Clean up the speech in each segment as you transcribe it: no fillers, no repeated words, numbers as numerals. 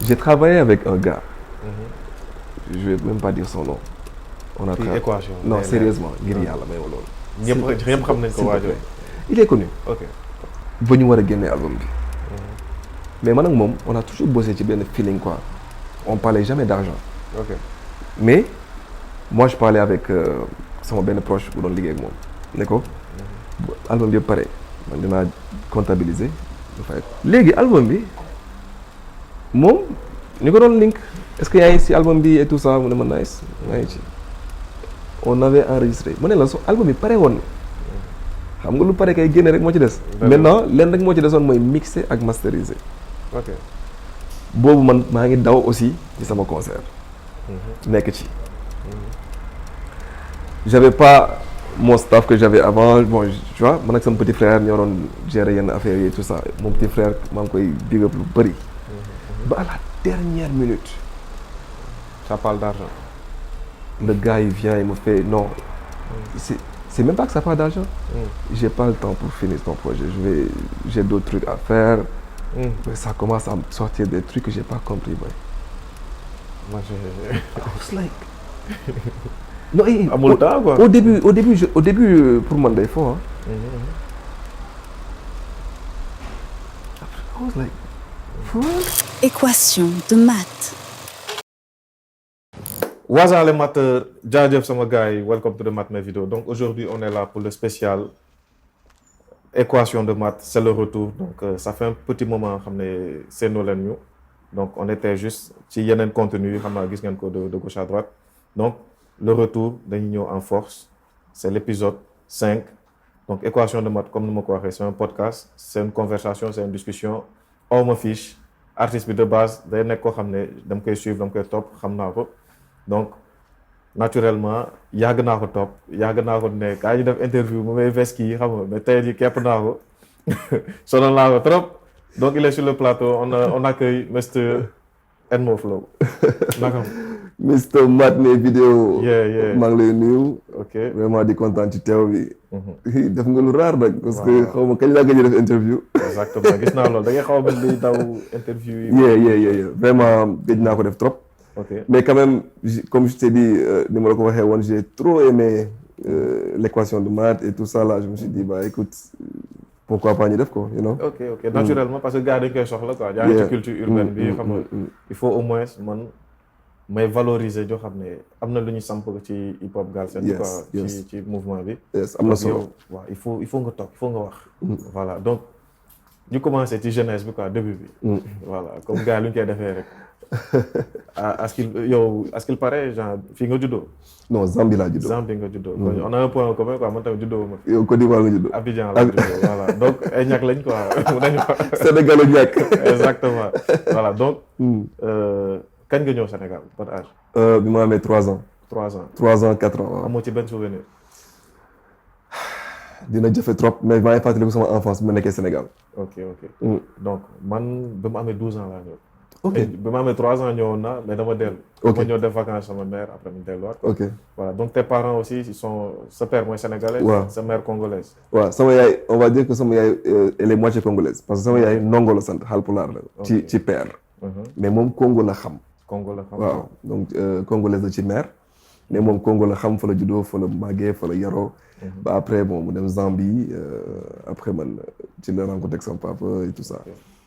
j'ai travaillé avec un gars. Je vais même pas dire son nom. On a travaillé. Équation. Non, sérieusement, ngir yàlla may loolu. ñëpp xam nañ ko waajoo. Il est connu. Ok. ba ñu war a génne album bi. mais man ak moom on a toujours bossé ci benn feeling quoi. On parlait jamais d'argent. Ok. Mais moi je parlais avec sama benn proche bu doon liggéey ak moom ne ko album bi yëpp pare man dinaa comptabiliser du fay ko. léegi album bi moom ñu ko doon link est-ce que yaa ngi ci album bi et tout ça mu ne ma nice maa ngi ci. on avait enregistré mu ne la so album bi pare woon xam nga lu pare kay génne rek moo ci des. maintenant leen rek moo ci desoon mooy mixer ak masteriser. ok. boobu man maa ngi daw aussi ci sama concert. nekk ci. j'avais pas mon staff que j'avais avant bon tu vois man ak sama petit frère ñoo doon gérer yenn affaires yi tout ça mon petit frère maa ngi koy big up lu bëri. ba à la dernière minute. ça parle d'argent. le gars il vient il me fait non. c'est même pas que ça parle d'argent. J'ai pas le temps pour finir ton projet j'ai d'autres trucs à faire. Mais ça commence à me sortir des trucs que j'ai pas compris boy. Moi I was like. non amul temps quoi. au début pour man day fort. I was like. Équation de maths. Waza les matheurs, jaajëf sama gars yi, welcome to the Math My Video. Donc aujourd'hui on est là pour le spécial équation de maths, c'est le retour. Donc ça fait un petit moment xam ne seeno leen ñu. Donc on était juste ci yeneen contenu yi xam naa gis ngeen ko de gauche à droite. Donc le retour dañuy ñëw en force. C'est l'épisode 5. Donc équation de maths comme ni ma ko waxee c'est un podcast, c'est une conversation, c'est une discussion. Aw ma fiche artiste bi de base day nekk koo xam ne dama koy suivre dama koy topp xam naa ko. Donc naturellement yàgg naa ko topp yàgg naa ko ne kaa ñu def interview mu may ves kii xam nga mais tey jii képp naa ko sonal naa ko trop donc il est sur le plateau on accueille Mr Edmo Flow. naka Mr Math My Video. maa ngi lay nuyu. ok vraiment di kontaan ci teew bi. def nga lu raar nag. parce que xaw ma kañ laa gëj a def interview. exactement gis naa loolu da ngay xaw a mel ni daw interview yi. vraiment gëj naa ko def trop. ok mais quand même comme je t'ai dit ni ma la ko waxee woon j'ai trop aimé l'équation de maths et tout ça là je me suis dit bah écoute pourquoi pas ñu def ko you know. ok naturellement parce que gars dañ koy soxla quoi. yaa ngi ci culture urbaine bi xam nga il faut au moins man may valoriser joo xam ne am na lu ñu samp ci hip hop Galsen quoi ci mouvement bi. am na solo waaw il faut nga toog il faut nga wax. voilà donc ñu commencé ci jeunesse bi quoi début bi. voilà comme gars lu ñu koy defee rek. est-ce qu'il paraît genre fii nga juddoo. non Zambie laa juddoo. Zambie nga juddoo. on a un point en commun quoi man tamit juddoo ma. yow Côte d'Ivoire nga juddoo. Abidjan la juddoo voilà donc ay ñàkk lañ quoi. Sénégal ñàkk. exactement voilà donc. kañ nga ñëw Sénégal ban âge. bi ma amee 3 ans. 3 ans 3 ans 4 ans waaw. amoo ci benn souvenir. dina jafe trop mais maa ngi fàttaliku sama enfance bi ma nekkee Sénégal. ok donc man ba ma amee 12 ans laa ñëw. ok ba ma amee 3 ans ñëwoon na mais dama dellu. ok ma ñëw def vacances sama mère après mu delluwaat. ok voilà donc tes parents aussi ils sont sa père mooy sénégalais. waaw sa mère congolaise. waaw sama yaay on va dire que sama yaay elle est moitié congolaise parce que sama yaay Ndongo la sant Haalpulaar la. ci père. mais moom Congo la xam. Congo la xam waaw donc congolaise la ci mère. mais moom Congo la xam fa la juddoo fa la màggee fa la yaroo. ba après bon mu dem Zambie après man ci la rencontré ak sama papa et tout ça.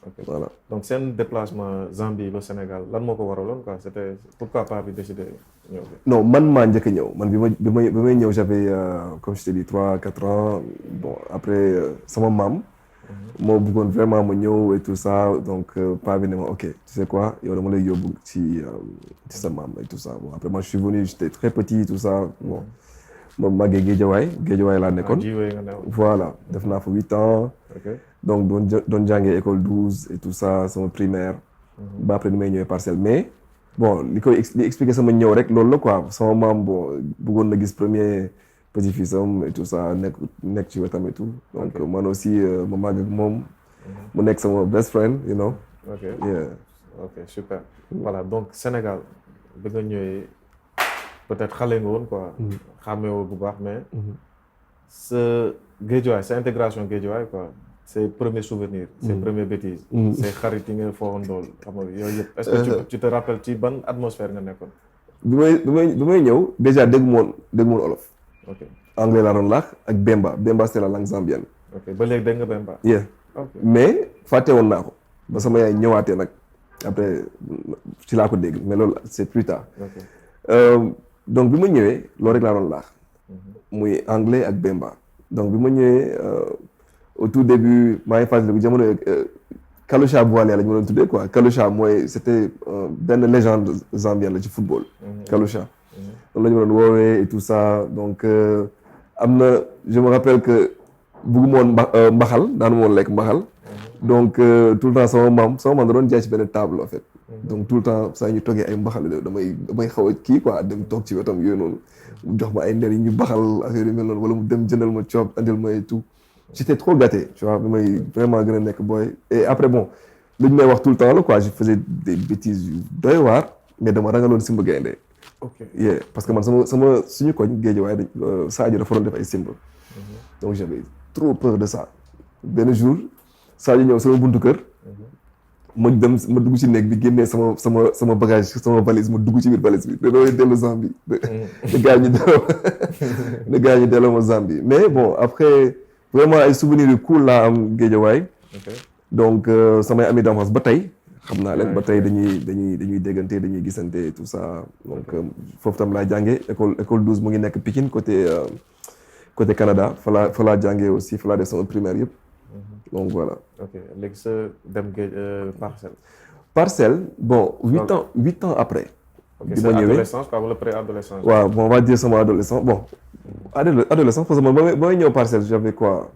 ok voilà donc seen déplacement Zambie le Sénégal lan moo ko waraloon quoi c'était pourquoi pas bi décidé ñëw bi. non man maa njëkk a ñëw man bi may ñëw j'avais comme je t'ai dit 3-4 ans bon après sama maam. moo bëggoon vraiment ma ñëw et tout ça donc paa bi ne ma ok tu sais quoi yow dama lay yóbbu ci sa maam et tout ça bon après moi je suis venu j'étais très petit tout ça bon ma màggee Géejawaay laa nekkoon. voilà def naa fa 8 ans. donc doon jàngee école 12 et tout ça sama primaire. ba après ni may ñëwee Parcelles mais bon li expliqué sama ñëw rek loolu la quoi sama maam bon bëggoon na gis premier petit-fils am et tout ça nekk ci wetam et tout donc man aussi ma màgg ak moom. mu nekk sama best friend you know. ok super. voilà donc Sénégal bi nga ñëwee peut-être xale nga woon quoi. xàmmee woo bu baax mais. sa Guédiawaye sa intégration Guédiawaye quoi ses premiers souvenirs. Ses premières bêtises. Ses xarit yi nga fooxandool xam nga yooyu yëpp. est-ce que tu te rappelles ci ban atmosphère nga nekkoon. bi may ñëw déjà dégg moon olof. ok anglais laa doon laax ak Bemba c'est la langue zambienne. ok ba léegi dégg nga Bemba. yeah ok mais fàtte woon naa ko ba sama yaay ñëwaatee nag après ci laa ko dégg mais loolu c'est plus tard. Donc bi ma ñëwee loolu rek laa doon laax. muy anglais ak Bemba. donc bi ma ñëwee au tout début maa ngi fàttaliku jamono Kalusha Boualé la ñu ma doon tuddee quoi Kalusha mooy c'était benn légende zambienne la ci football. Kalusha. loolu la ñu ma doon woowee et tout ça donc am na je me rappelle que bëgguma woon mbaxal daanu ma woon lekk mbaxal. donc tout le temps sama maam da doon jaay ci benn table en fait. donc tout le temps saa ñu toggee ay mbaxal damay xaw a kii quoi dem toog ci wetam yooyu noonu jox ma ay nder yi ñu baxal affaire yu mel noonu wala mu dem jëndal ma coob andil ma et tout. J'étais trop gâté, tu vois, damay vraiment gën a nekk boy. Et après bon lu ñu may wax tout le temps là quoi je faisais des bêtises yu doy waar mais dama ragaloon simba gaynde. ok yeah parce que man sama suñu koñ Guédiawaye dañ Sadio dafa doon def ay simba. donc j'avais trop peur de ça. benn jour Sadio ñëw sama buntu kër. ma dugg ci néeg bi génnee sama bagage sama valise ma dugg ci biir valise bi damay dellu Zambie. de gars ñu delloo ma Zambie mais bon après. vraiment ay souvenirs yu cool laa am Guédiawaye. donc samay amis d'enfance ba tey xam naa leen ba tey dañuy déggante dañuy gisante tout ça donc foofu tam laa jàngee école 12 mu ngi nekk Pikine côté Canada fa laa jàngee aussi fa laa def sama primaire yëpp. donc voilà. ok léegi sa dem Parcelles bon 8 ans après. bi ma ñëwee adolescence quoi wala pré-adolescence. waaw bon on va dire sama adolescence bon adolescence parce que man ba may ñëw Parcelles j'avais quoi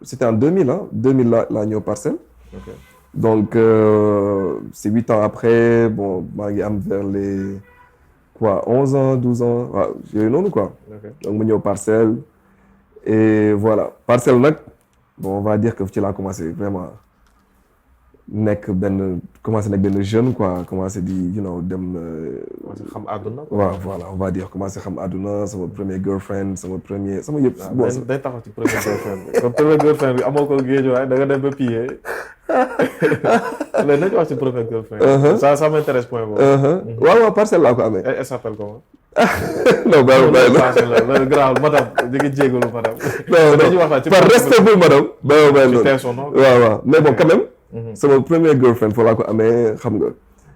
c'était en 2000 ah 2000 laa ñëw Parcelles. ok donc c'est 8 ans après bon maa ngi am vers les 11 ans 12 ans waaw yooyu noonu quoi. donc ma ñëw Parcelles et voilà Parcelles nag bon on va dire que ci laa commencé vraiment. commencé nekk benn jeune quoi commencé di dem. xam àdduna. waaw voilà on va dire commencé xam àdduna sama premier girlfriend sama yëpp. bon day taxaw ci premier girlfriend bi comme premier girlfriend bi amoo ko Guédiawaye da nga dem ba pillé léegi nañu wax ci premier girlfriend. ça m'intéresse point boobu. waaw Parcelles laa ko amee. elle s'appelle comment. non bàyyi la grave madame di nga jégalu madame. non par respect pour madame. bàyyi noonu waaw mais bon quand même. sama première girlfriend foo laa ko amee xam nga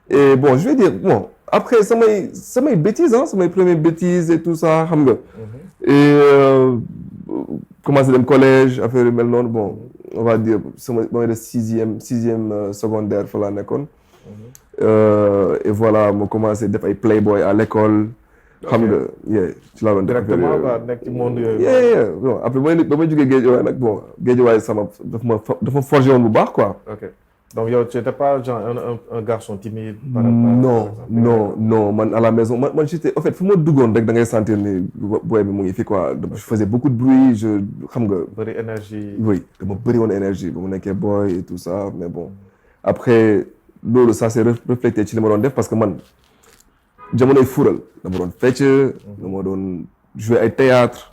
et bon je vais dire bon après samay bêtises samay premières bêtises et tout ça xam nga et commencé dem collège affaire yu mel noonu bon on va dire ba may def sixième secondaire fa laa nekkoon et voilà ma commencé def ay playboy à l'école xam nga ci laa doon def directement quoi nekk ci monde yooyu. bon après ba may jógee Guédiawaye nag bon Guédiawaye dafa forgé woon bu baax quoi. ok donc yow tu n'étais pas genre un garçon timide. non man à la maison man j'étais en fait fu ma duggoon rek da ngay sentir ni boy bi mu ngi fi quoi je faisais beaucoup de bruit xam nga. bëri énergie. oui dama bëri woon énergie ba mu nekkee boy et tout ça mais bon après loolu ça s'est reflété ci li ma doon def parce que man. jamonoy fural dama doon fecc dama doon jouer ay théâtre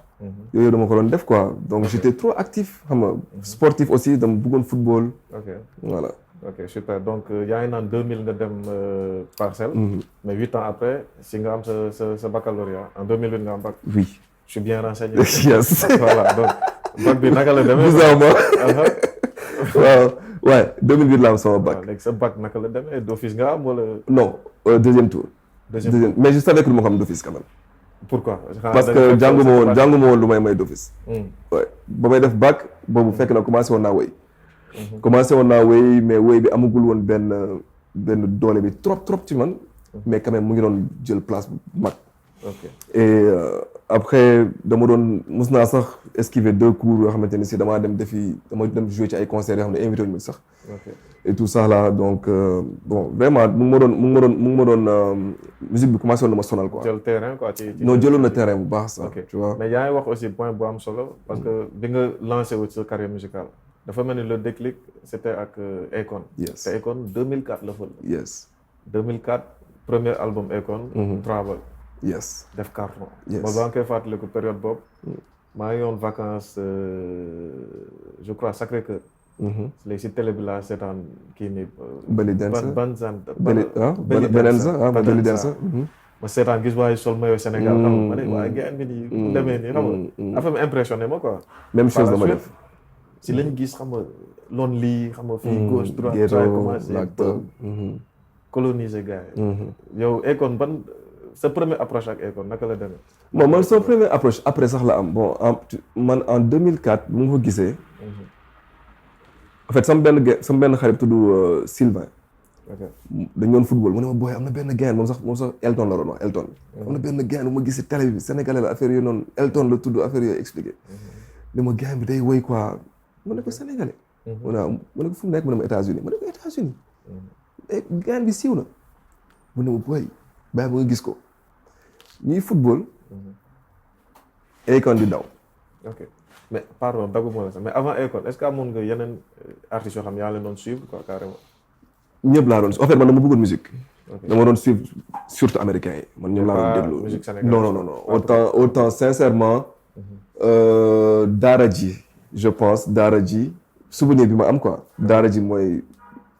yooyu dama ko doon def quoi donc j'étais trop actif xam nga sportif aussi dama bëggoon football. ok voilà. ok super donc yaa ngi naan 2000 nga dem Parcelles. mais 8 ans après si nga am sa baccalauréat en 2008 nga am bac. oui je suis bien renseigné. yes voilà donc bac bi naka la demee. waaw waaw 2008 la am sama bac. léegi sa bac naka la demee d'office nga am wala. non deuxième tour. mais je savais que du ma xam d'office quand même. pourquoi. parce que jànguma woon lu may d'office. ba may def bac boobu fekk na commencé woon naa wéy. mais wéy bi amagul woon benn doole bi trop ci man. mais quand même mu ngi doon jël place bu mag. et après dama doon mos naa sax esquiver 2 cours yoo xamante ni si dama dem jouer ci ay concerts yoo xam ne invité wuñu ma sax. et tout ça là donc bon vraiment mu ngi ma doon musique bi commencé woon na ma sonal quoi. jël terrain quoi non jëloon na terrain bu baax sax. tu vois mais yaa ngi wax aussi point bu am solo parce que bi nga lancé wu sa carrière musicale dafa mel ni le déclic c'était ak Akon. yes te Akon 2004 la fël. yes 2004 premier album Akon. Travel. yes def carton. yes ba nga koy fàttaliku période boobu. maa ngi yoon vacances je crois Sacré-Cœur. léegi si télé bi laa seetaan kii nii. Belly Dancer Belly Dancer. ma seetaan gis waaye sol maillot Sénégal. xam nga ma ne waaye gars bi nii bu demee nii xam nga. affaire bi impressionné ma quoi. même chose dama def. si lañ gis xam nga loon lii xam nga fii gauche droite. ghetto commencé coloniser gars yi. yow Akon ban sa première approche ak Akon naka la demee. bon man sama première approche après sax la am bon man en 2004 bu ma ko gisee. en fait sama benn xarit tudd Sylvain. dañu doon football mu ne ma booy am na benn gain moom sax Elton la doon wax Elton. am na benn gain bu ma gis si télé bi sénégalais la affaire yooyu noonu Elton la tudd affaire yooyu expliqué. ne ma gain bi day woy quoi ma ne ko sénégalais. mu ne ko fu mu nekk mu ne ma États-Unis ma ne ko États-Unis. gain bi siiw na. mu ne ma booy bàyyi ba nga gis ko. ñuy football. Akon di daw. ok mais pardon dagguma la sax mais avant Akon est-ce que amoon nga yeneen artistes yoo xam yaa leen doon suivre quoi carrément. ñëpp laa doon en fait man dama bëggoon musique. dama doon suivre surtout américains yi man ñoom laa doon déglu. musique sénégalaise non autant sincèrement. Daara J je pense Daara J souvenir bi ma am quoi. Daara J mooy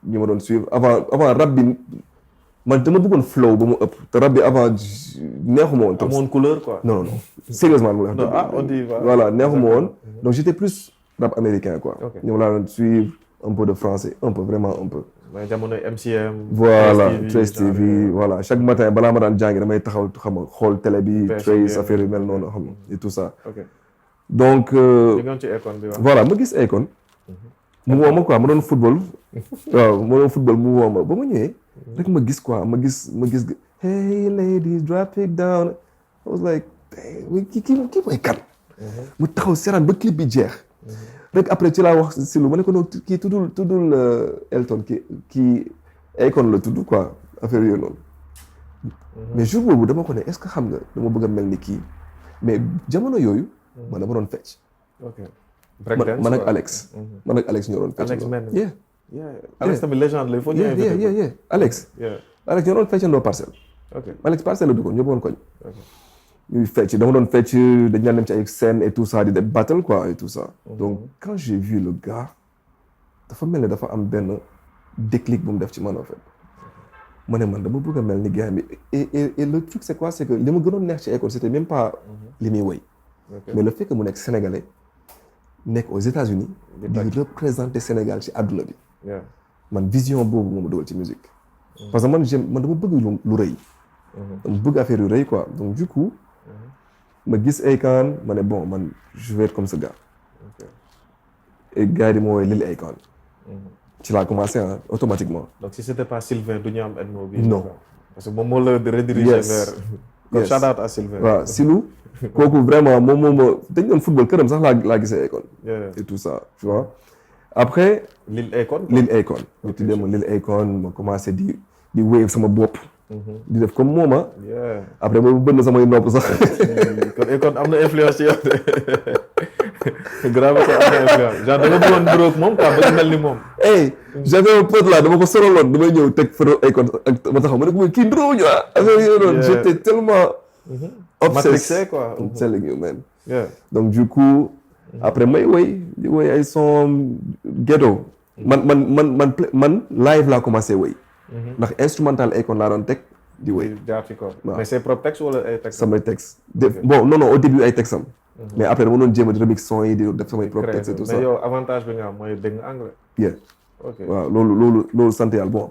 ñi ma doon suivre avant rap bi man dama bëggoon flow ba mu ëpp te rap bi avant neexuma woon. amoon couleur quoi. non sérieusement mu non on dit voilà neexuma woon donc j'étais plus rap américain quoi. ñoom laa doon suivre un peu de français un peu vraiment un peu. mais jamono MCM. voilà Trace TV voilà chaque matin balaa ma daan jàngi damay taxaw xam nga xool télé bi. Trace affaire yu mel noonu xam nga et tout ça. donc. voilà ma gis Akon. mu woo ma quoi ma doon football. waaw ma doon football mu woo ma ba ma ñëwee. rek ma gis quoi ma gis hey ladies drop it down I was like kii mooy kan. mu taxaw seeraan ba clip bi jeex. rek après ci laa wax si lu ma ne ko noonu kii tuddul Elton kii Akon la tudd quoi affaire yooyu noonu. mais jour boobu dama ko ne est-ce que xam nga dama bëgg a mel ni kii mais jamono yooyu. man dama doon fecc. man ak Alex. man ak Alex ñoo doon fecc. Alex tamit légende la il faut ñu invité Alex ñoo doon feccandoo Parcelles. Alex Parcelles la duggoon ñëpp woon koñ. ñuy fecc dama doon fecc dañu daan dem ci ay scène et tout ça di def battle quoi et tout ça. donc quand j'ai vu le gars dafa mel ne dafa am benn déclic bu mu def ci man en fait. ma ne man dama bëgg a mel ni gars bi et le truc c'est quoi c'est que li ma gënoon neex ci école c'était même pas li muy woy. mais le fait que mu nekk sénégalais nekk aux États-Unis di représenter Sénégal ci àdduna bi. man vision boobu moo ma dugal ci musique. parce que man dama bëgg lu rëy. dama bëgg affaire yu rëy quoi donc du coup. ma gis Akon ma ne bon man je vais être comme ce gars. et gars yi moo woowee Lil Akon. ci laa commencé automatiquement. donc si c'était pas Sylvain du ñu am Edmo bi. non parce que moom moo la rediriger vers. kon shout out à Sylvain. waaw Silou. kooku vraiment moom moo ma dañ doon football këram sax laa gisee Akon. et tout ça tu vois. après. Lil Akon. ñu tuddee ma Lil Akon ma commencé di wéy sama bopp. di def comme moom après boobu bënn samay nopp sax. kon Akon am na influence ci yow de. grave am na influence genre da nga bëggoon niróo ak moom quoi ba mel ni moom. j'avais un pote là dama ko soroloon damay ñëw teg photo Akon ak ma taxaw ma ne ko kii niróo ñu affaire yooyu noonu j'étais tellement. matrixé quoi. I'm telling you man. donc du coup. après may di woy ay son ghetto. man live laa commencé woy. ndax instrumental Akon laa doon teg di woy. jaar ci kaw mais c'est propre texte wala ay texte. samay texte bon non au début ay texte am. mais après dama doon jéem a di remix son yi di def samay propre texte et tout ça. mais yow avantage bi nga am mooy dégg nga anglais. waaw loolu sant yàlla bon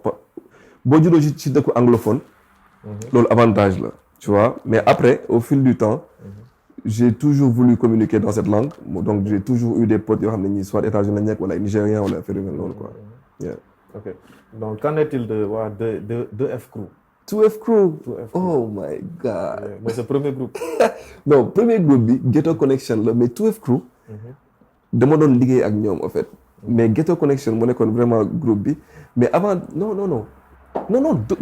boo juddoo ci dëkku anglophone. loolu avantage la tu vois mais après au fil du temps. j'ai toujours voulu communiquer dans cette langue donc j'ai toujours eu des potes yoo xam ne ñii soit États-Unis la nekk wala ay Nigériens wala affaire yu mel noonu quoi. ok donc qu'en est-il de waa 2F Crew. 2F Crew. Oh my God. mooy sa premier groupe. non premier groupe bi Ghetto Connection la mais 2F Crew. dama doon liggéey ak ñoom en fait. mais Ghetto Connection mu nekkoon vraiment groupe bi mais avant non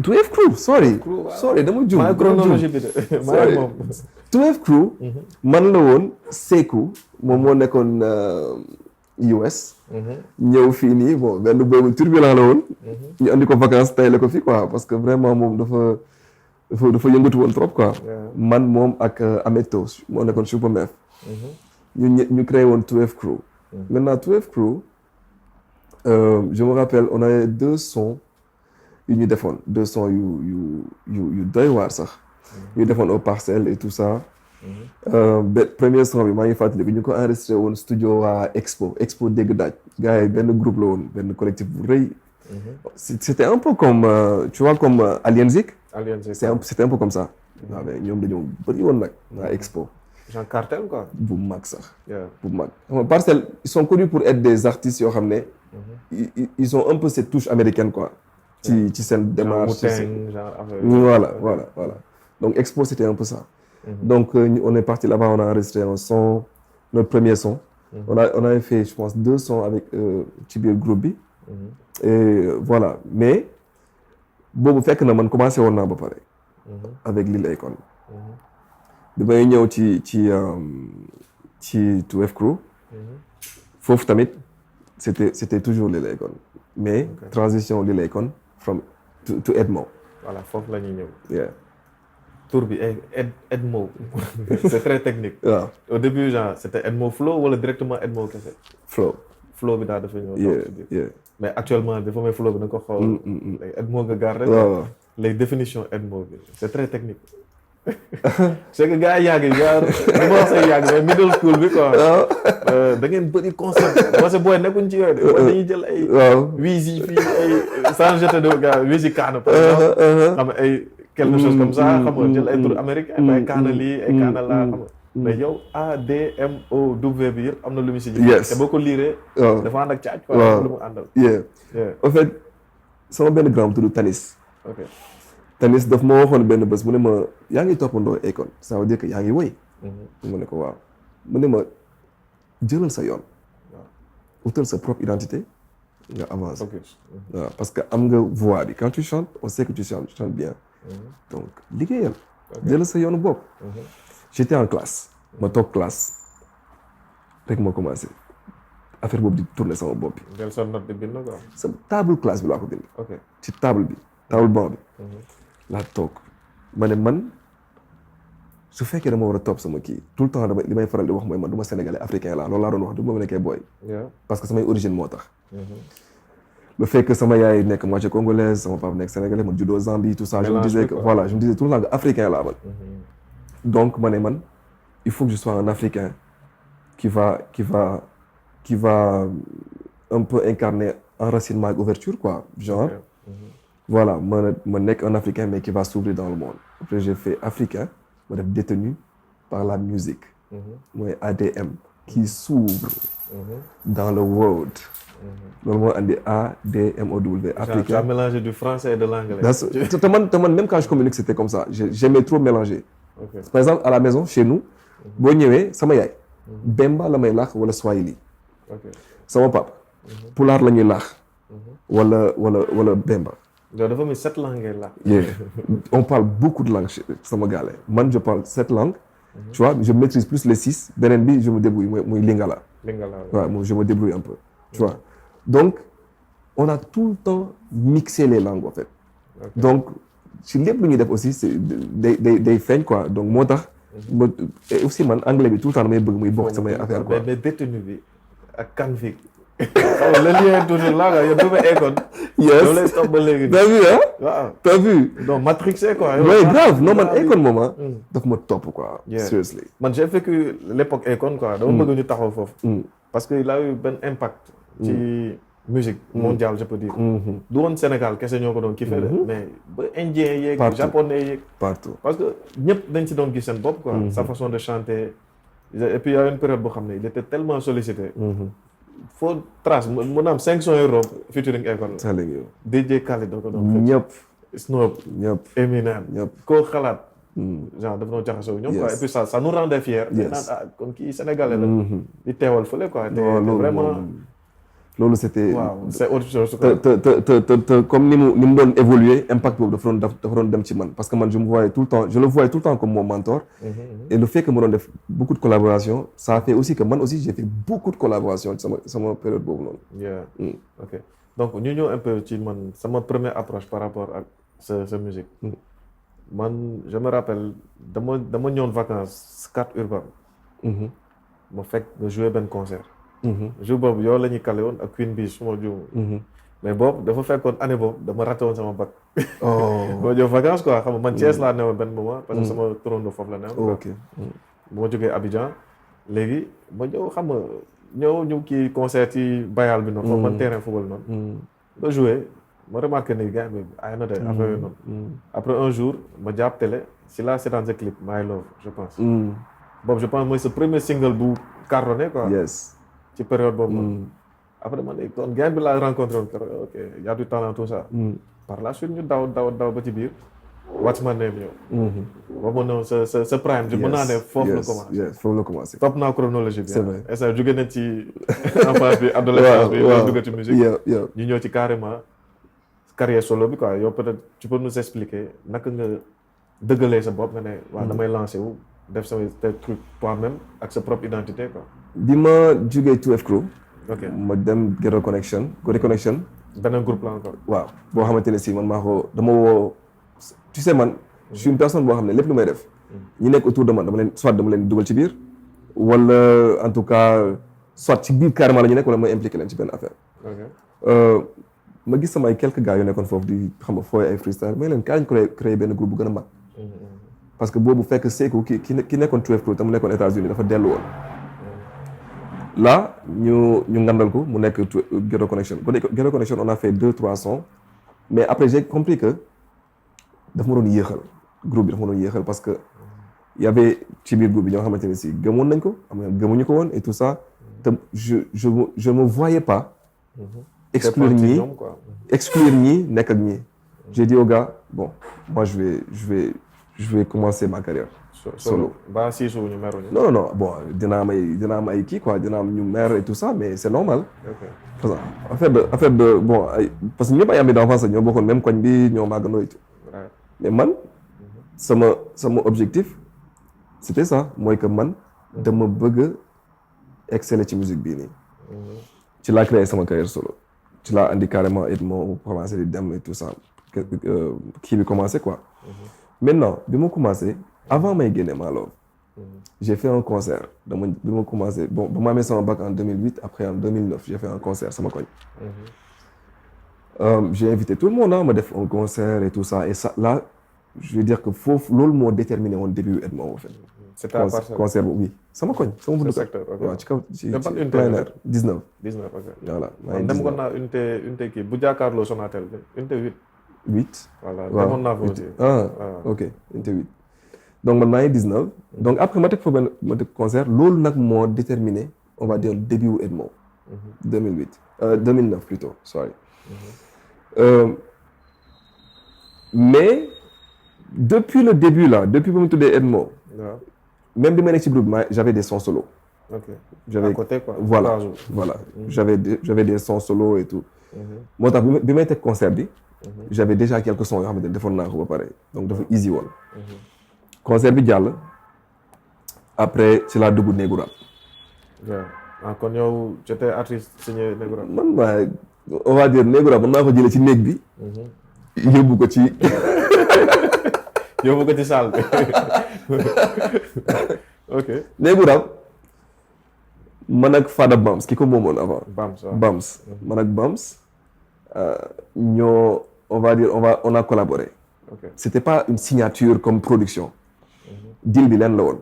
2F Crew sorry dama juum. maa chronologie bi de maa moom. 2F Crew. man la woon Seku moom moo nekkoon US. ñëw fii nii bon benn boobu turbulent la woon. ñu andi ko vacances tay la ko fi quoi parce que vraiment moom dafa yëngatu woon trop quoi. man moom ak Ameto moo nekkoon Super Mef. ñu créé woon 12 Crew. Maintenant 12 Crew je me rappelle on avait 2 sons yu ñu defoon 2 sons yu doy waar sax. ñu defoon aux Parcelles et tout ça. Premier son bi maa ngi fàttaliku ñu ko enregistré woon studio waa Expo dégg daaj gars yi benn groupe la woon benn collectif bu rëy. C'était un peu comme tu vois comme Alien Zik. C'était un peu comme ça. waaw mais ñoom dañoo bëri woon nag waa Expo. genre cartel quoi. bu mag sax. bu mag xam nga Parcelles ils sont connus pour être des artistes yoo xam ne. ils ont un peu cette touche américaine quoi. ci seen démarche. voilà. Donc Expo c'était un peu ça. Donc on est parti là-bas on a enregistré un son notre premier son. on avait fait je pense 2 sons avec ci biir groupe bi. Et voilà mais boobu fekk na man commencé woon naa ba pare. avec Lil Akon. bi may ñëw ci 12 Crew. foofu tamit c'était toujours Lil Akon mais transition Lil Akon from to Edmo. voilà foofu la ñuy ñëw. yeah. tour bi Edmo c'est très technique. waaw au début genre c'était Edmo Flow wala directement Edmo kese. Flow bi daal dafa ñëw. yeah. mais actuellement dafa may Flow bi na ko xool. léegi Edmo nga garder. waaw les définitions Edmo bi c'est très technique. c'est que gars yi yàgg yi genre li ma wax say yàgg mais middle school bi quoi. da ngeen bëri concept. parce que booy nekkuñ ci yooyu de. dañuy jël ay. waaw Wizi fii ay sans jeter de gars Wizi Kaana par exemple. xam nga ay quelque chose comme ça xam nga jël ay tur américain ay Kaana lii ay Kaana laa xam nga. mais yow ADMOW bi yëpp am na lu mu si. yes te boo ko liiree. waaw dafa ànd ak caaj quoi. waaw lu mu àndal. en fait sama benn grand tudd Tanis. ok Tanis daf ma waxoon benn bés mu ne ma yaa ngi toppandoo Akon ça veut dire que yaa ngi woy. mu ne ko waaw mu ne ma jëlal sa yoon. waaw utal sa propre identité nga avance. focus. waaw parce que am nga voix bi quand tu chantes on sait que tu chantes bien. donc liggéeyal. jëlal sa yoonu bopp. j'étais en classe ma toog classe rek ma commencé affaire boobu di tourner sama bopp bi. jël sa note di bind quoi. sa table classe bi laa ko bind. ok ci table banc bi. laa toog ma ne man su fekkee dama war a topp sama kii tout le temps li may faral di wax mooy man du ma sénégalais africain laa loolu laa doon wax du ma nekkee booy. parce que samay origine moo tax. le fait que sama yaay nekk moitié congolaise sama papa nekk sénégalais ma juddoo Zambie tout ça. je me disais que voilà je me disais tout le temps que africain laa man. donc ma ne man il faut que je sois un africain qui va un peu incarner enracinement ak ouverture quoi genre. voilà ma nekk un africain mais qui va s'ouvrir dans le monde après j'ai fait africain ma def détenu par la musique mooy ADM qui s'ouvre dans le world loolu moo andi ADMOW africain. tu as mélangé du français et de l'anglais. te man même quand je communique c'était comme ça j'aimais trop mélanger. Okay. Par exemple à la maison chez nous boo ñëwee sama yaay Bemba la may laax wala Swahili. sama papa pulaar la ñuy laax wala Bemba. donc dafa muy 7 langues là. on parle beaucoup de langues sama gaale man je parle 7 langues. tu vois je maîtrise plus les 6 beneen bi je me débrouille muy Lingala. waaw moi je me débrouille un peu. tu vois donc on a tout le temps mixé les langues en fait. donc ci lépp lu ñuy def aussi c'est day feeñ quoi donc moo tax. et aussi man anglais bi tout le temps damay bëgg muy bokk samay affaire quoi. mais détenu bi ak Kanfik. le lien est toujours là yow du ma Akon. yes yow lay topp ba léegi. t'as vu hein. waaw t'as vu. donc matrixé quoi. mais grave non man Akon moom daf ma topp quoi. seriously. man j'ai vécu l'époque Akon quoi. dama bëgg ñu taxaw foofu. parce que il a eu benn impact. ci musique mondiale je peux dire. du woon Sénégal kese ñoo ko doon kiffé mais ba indien yeeg. japonais yeeg. partout parce que ñëpp dañ si doon gis seen bopp quoi. sa façon de chanter. et puis il y a une période boo xam ne il était tellement sollicité. faut trace mun am 5 sons Europe featuring Akon. telling you. DJ Khaled doo ko doon. ñëpp. Snoop. ñëpp. Eminem. ñëpp. koo xalaat. genre dafa doon jaxasoo ñoom quoi et puis ça nous rendait fiers. yes kon kii sénégalais la. di teewal fële quoi. non vraiment. loolu c'était. waaw c'est autre chose. te comme ni mu doon évoluer impact boobu dafa doon dem ci man parce que man je le voyais tout le temps comme mon mentor. et le fait que ma doon def beaucoup de collaborations ça a fait aussi que man aussi j'ai fait beaucoup de collaborations ci sama période boobu noonu. ok donc ñu ñëw un peu ci man sama première approche par rapport ak sa musique. man je me rappelle dama ñëwoon vacances Scat Urbam. ma fekk nga joué benn concert. jour boobu yow la ñuy calé woon ak Queen Bee su ma juum. mais boobu dafa fekkoon année boobu dama raté woon sama bac. ma ñëw vacances quoi xam nga man Thiès laa newoon benn moment. parce que sama turando foofu la newoon. ok bu ma jógee Abidjan léegi ma ñëw xam nga ñu kii concert yi bayal bi noonu. foofu man terrain football noonu. nga joué ma remarqué ni gars bi ay na de affaire yooyu noonu. après un jour ma jàpp télé si la seetaan sa clip My Love je pense. boobu je pense mooy sa premier single bu cartonné quoi. yes ci période boobu noonu. après man de kon gars bi laa rencontré woon keroog ok y a du talent tout ça. par la suite ñu daw ba ci biir. What's My Name ñëw. boobu noonu sa prime. mën naa ne foofu la commencé. yes foofu la commencé. topp naa chronologie bi. c'est vrai et ça jóge na ci enfance bi adolescence bi. waaw dugg ci musique. ñu ñëw ci carrément carrière solo bi quoi yow peut-être tu peux nous expliquer naka nga dëggalee sa bopp nga ne waaw damay lancé wu def sama truc toi-même ak sa propre identité quoi. bi ma jógee 2F Crew. ok ma dem Ghetto Connection. beneen groupe la encore. waaw boo xamante ne si man maa ko dama woo. tu sais man je suis une personne boo xam ne lépp lu may def ñi nekk autour de man dama leen dugal ci biir wala en tout cas soit ci biir carrément la ñu nekk wala may impliqué leen ci benn affaire ma gis sama ay quelques gars yu nekkoon foofu di xam nga fooy ay freestyle may leen kaay ñu créé benn groupe bu gën a mag parce que boobu fekk Seeku ki nekkoon 2F Crew te mu nekkoon États-Unis dafa dellu woon là ñu ngandal ko mu nekk Ghetto Connection on a fait 2-3 sons mais après j'ai compris que daf ma doon yéexal groupe bi daf ma doon yéexal parce que y avait ci biir groupe bi ñoo xamante ne si gëmoon nañ ko am na gëmuñu ko woon et tout ça te je me voyais pas exclure ñii nekk ak ñii j'ai dit aux gars bon moi je vais commencer ma carrière solo ba siisu ñu meruñu non bon dina am ay kii quoi dina am ñu mer et tout ça mais c'est normal parce que affaire de bon parce que ñëpp ay amis d'enfance ñoo bokkoon même koñ bi ñoo màggandoo et tout mais man sama objectif c'était ça mooy que man dama bëgg a exceller ci musique bii nii ci laa créé sama carrière solo ci laa andi carrément et moo commencé di dem et tout ça kii bi commencé quoi maintenant bi ma commencé avant may génne My Love j'ai fait un concert bi ma commencé bon ba ma amee sama bac en 2008 après en 2009 j'ai fait un concert sama koñ j'ai invité tout le monde ma def un concert et tout ça et ça là je veux dire que foofu loolu moo déterminé woon début Edmond en fait. c'était à Parcelles concert boobu oui sama koñ. sama buntu secteur waaw ci kaw ci plein air 19. 19 ok. voilà maa ngi demoon naa unité kii bu jàkkaarloo Sonatel unité 8. 8. voilà demoon naa fa aussi. ok unité 8. donc man maa ngi 19. donc après ma teg fa benn concert loolu nag moo déterminé on va dire début Edmond. 2009 plutôt sorry. Mais depuis le début là depuis ba mu tuddee Edmond même bi ma nekk ci groupe j'avais des sons solo. ok à côté quoi. voilà j'avais des sons solo et tout. moo tax bi may teg concert bi. j'avais déjà quelques sons yoo xamante ne defoon naa ko ba pare donc dafa easy woon. concert bi jàll après ci laa dugg néegu rap. waaw kon yow j'étais artiste signé néegu rap. man maa on va dire néegu rap mën naa ko jëlee ci néeg bi. yóbbu ko ci. yóbbu ko ci salle bi. ok. néegu rap man ak Fada Bams ki ko moomoon avant. Bams man ak Bams ñoo on va dire on a collaboré. ok c'était pas une signature comme production. deal bi leen la woon.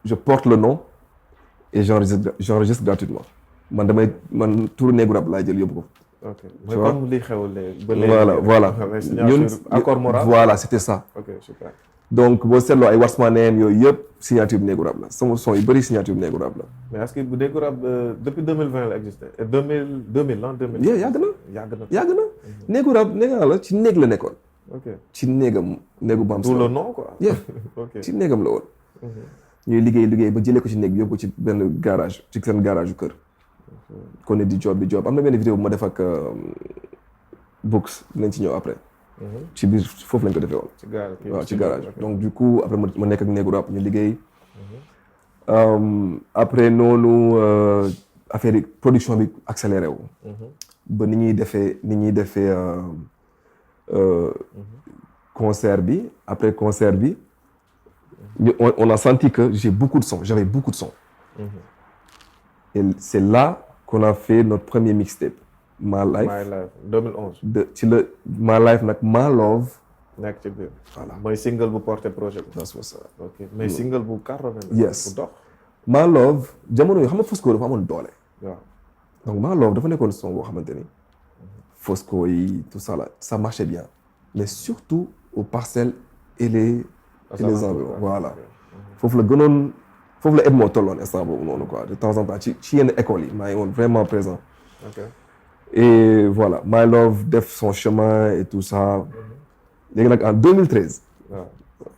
je porte le nom et j'enregistre gratuitement man turu néegu rap laa jël yóbbu ko. ok mooy comme li xew léegi. voilà ñun accord moral. voilà c'était ça. ok super. donc boo seetloo ay What's My Name yooyu yëpp signature bi néegu rap la sama son yu bëri signature bi néegu rap la. mais est-ce que bu néegu rap depuis 2020 la existé et 2000 lan 2000. yàgg na. néegu rap néegu la ci néeg la nekkoon. ok ci néegam néegu Bams. tout le nom quoi. ok ci néegam la woon. ñuy liggéey ba jëlee ko ci néeg bi yóbbu ko ci benn garage ci seen garage yu kër. kon ne di job am na benn vidéo bu ma def ak Books dinañ ci ñëw après. ci biir foofu lañ ko defee woon. waaw ci garage donc du coup après ma nekk ak néegu rap ñu liggéey. après noonu affaire yi production bi accéléré wu. ba ni ñuy defee concert bi après concert bi on a senti que j'ai beaucoup de son, j'avais beaucoup de son. Et c'est là qu'on a fait notre premier mixtape, My Life. 2011. ci la My Life nag My Love. nekk ci biir. Voilà. mooy single bu porté projet bi. That's what's up. ok mais single bu cartonné. Yes. bu dox. My Love jamono yoo xam nga Fosco dafa amoon doole. waaw. donc My Love dafa nekkoon son boo xamante ni Fosco yi tout ça là ça marchait bien mais surtout aux Parcelles et les environs voilà foofu la gënoon foofu la Edmo tolloon instant boobu noonu quoi de temps en temps ci yenn écoles yi maa ngi woon vraiment présent. ok. et voilà My Love def son chemin et tout ça léegi nag en 2013. waaw.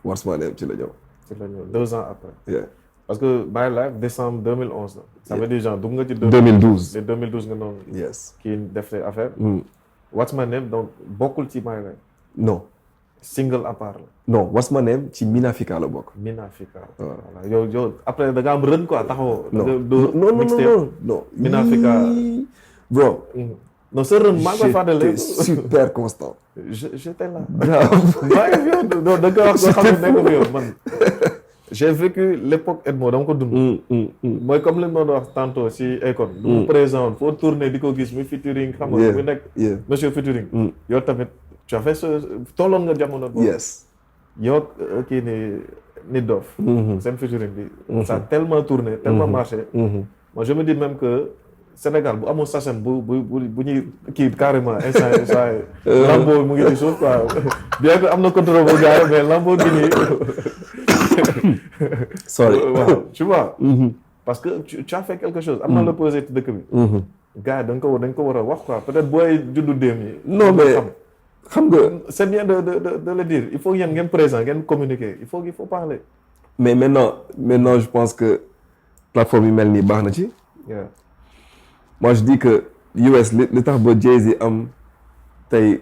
What's My Name ci la ñëw. ci la ñëw 2 ans après. yeah. parce que My Life décembre 2011 la. ça veut dire genre dugg nga ci. 2012 de 2012 nga noonu. yes. kii def affaire. What's My Name donc bokkul ci My Life. non. single à part la. non What's My Name ci Minafika la bokk. Minafika. voilà yow après da nga am rën quoi taxawoo. non. Minafika. bro. non sa rën maa ngi koy fàttali. j'étais super constant. j'étais là. maa ngi fi yow da nga wax nga xam ne nekk fi yow man. j'ai vécu l'époque Edmo dama ko dund. mooy comme li ma doon wax tantôt si Akon. du mu présent foo tourné di ko gis muy featuring xam nga mu nekk. monsieur featuring. yow tamit tu as fait tolloon nga jamono boobu. yes. yow kii ni Dof. seen featuring bi. ça a tellement tourné tellement marché. moi je me dis même que Sénégal bu amoon sachem bu ñuy kii carrément instant Lambo mu ngi ci suuf quoi bien que am na contrôle bu gars mais Lambo gi nii. sorry waaw tu vois. parce que tu as fait quelque chose am na la posé ci dëkk bi. gars yi dañ ko war a wax quoi peut-être booy juddu déem yi. non mais xam nga. c'est bien de le dire il faut yéen ngeen présent ngeen communiquer il faut parler. mais maintenant je pense que plateforme yi mel nii baax na ci. moi je dis que US li tax ba Jay-Z am tey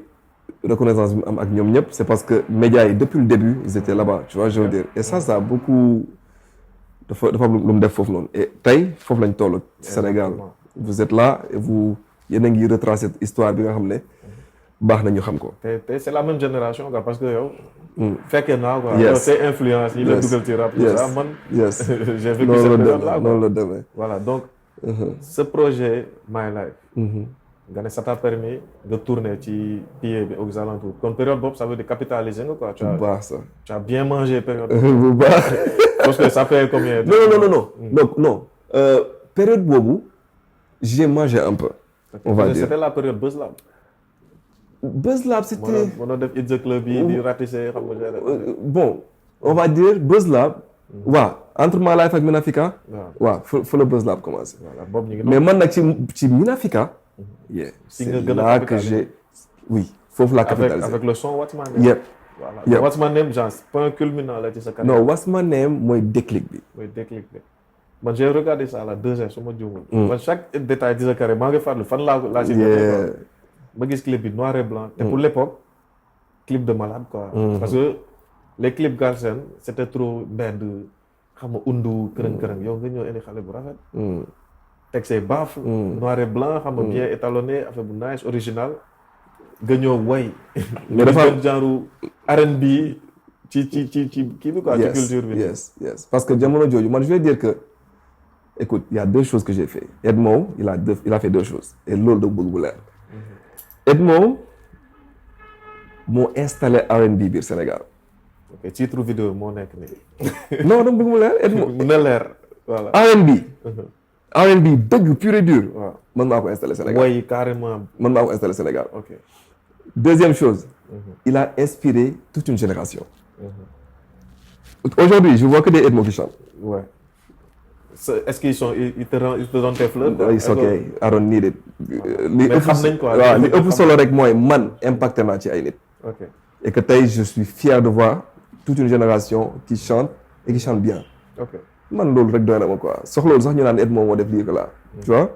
reconnaissance bi am ak ñoom ñëpp c'est parce que médias yi depuis le début ils étaient là-bas tu vois je veux dire et ça a beaucoup dafa am lu mu def foofu noonu et tey foofu lañ toll Sénégal vous êtes là et vous yéen a ngi retracer histoire bi nga xam ne baax na ñu xam ko. te c'est la même génération quoi parce que yow. fekkee naa quoi. yes yow say influence yi la dugal ci rap. yes man. yes j'ai vécu cette période là noonu la demee. voilà donc. ce projet My Life. nga ne ça t'a permis de tourner ci pied bi aux alentours kon période boobu ça veut dire capitaliser nga quoi. bu baax ça. tu as bien mangé période. bu baax. parce que ça fait combien. non période boobu j'ai mangé un peu. on va dire c'était la période Buzz Lab. Buzz Lab c'était. moo doon def It's the Club yi di ratisser xam nga. bon on va dire Buzz Lab. waaw entre My Life ak Minafika. waaw fa la Buzz Lab commencé. mais man nag ci Minafika. c'est là que j'ai oui foofu la capitalisé. avec le son What's My Name. yëpp. voilà What's My Name genre point culminant la ci sa carrière. non What's My Name mooy déclic bi. man j'ai regardé ça à la 2h su ma juumul. man chaque détail di sa carrière maa ngi fàttali fan laa si jotee ma gis clip bi noir et blanc. te pour l'époque clip de malade quoi. parce que les clips Galsen c'était trop mbedd xam nga undu kërëng yow nga ñëw indi xale bu rafet. teg say baaf. noir et blanc xam nga bien étalonné affaire bu nice original. nga ñëw way. mais dafa am genre R&B ci kii bi quoi. ci culture bi. yes parce que jamono jooju man je vais dire que écoute il y a 2 choses que j'ai fait Edmo il a fait 2 choses et loolu da bëgg bu leer. Edmo moo installé R&B biir Sénégal. ok titre vidéo moo nekk nii. non dama bëgg mu leer Edmo. na leer voilà. R&B dëgg pur et dur. waaw man maa ko installé Sénégal. mooy carrément. man maa ko installé Sénégal. ok deuxième chose. il a inspiré toute une génération. Aujourd'hui je vois que des Edmo qui chantent. ouais. est-ce qu'ils te donnent tes fleurs. it's okay I don't need it. mais xam nañ quoi waaw li ëpp solo rek mooy man impacté naa ci ay nit. ok et que tey je suis fier de voir toute une génération qui chante et qui chante bien. ok man loolu rek doy na ma quoi soxloolu sax ñu naan Edmo moo def lii que là. tu vois.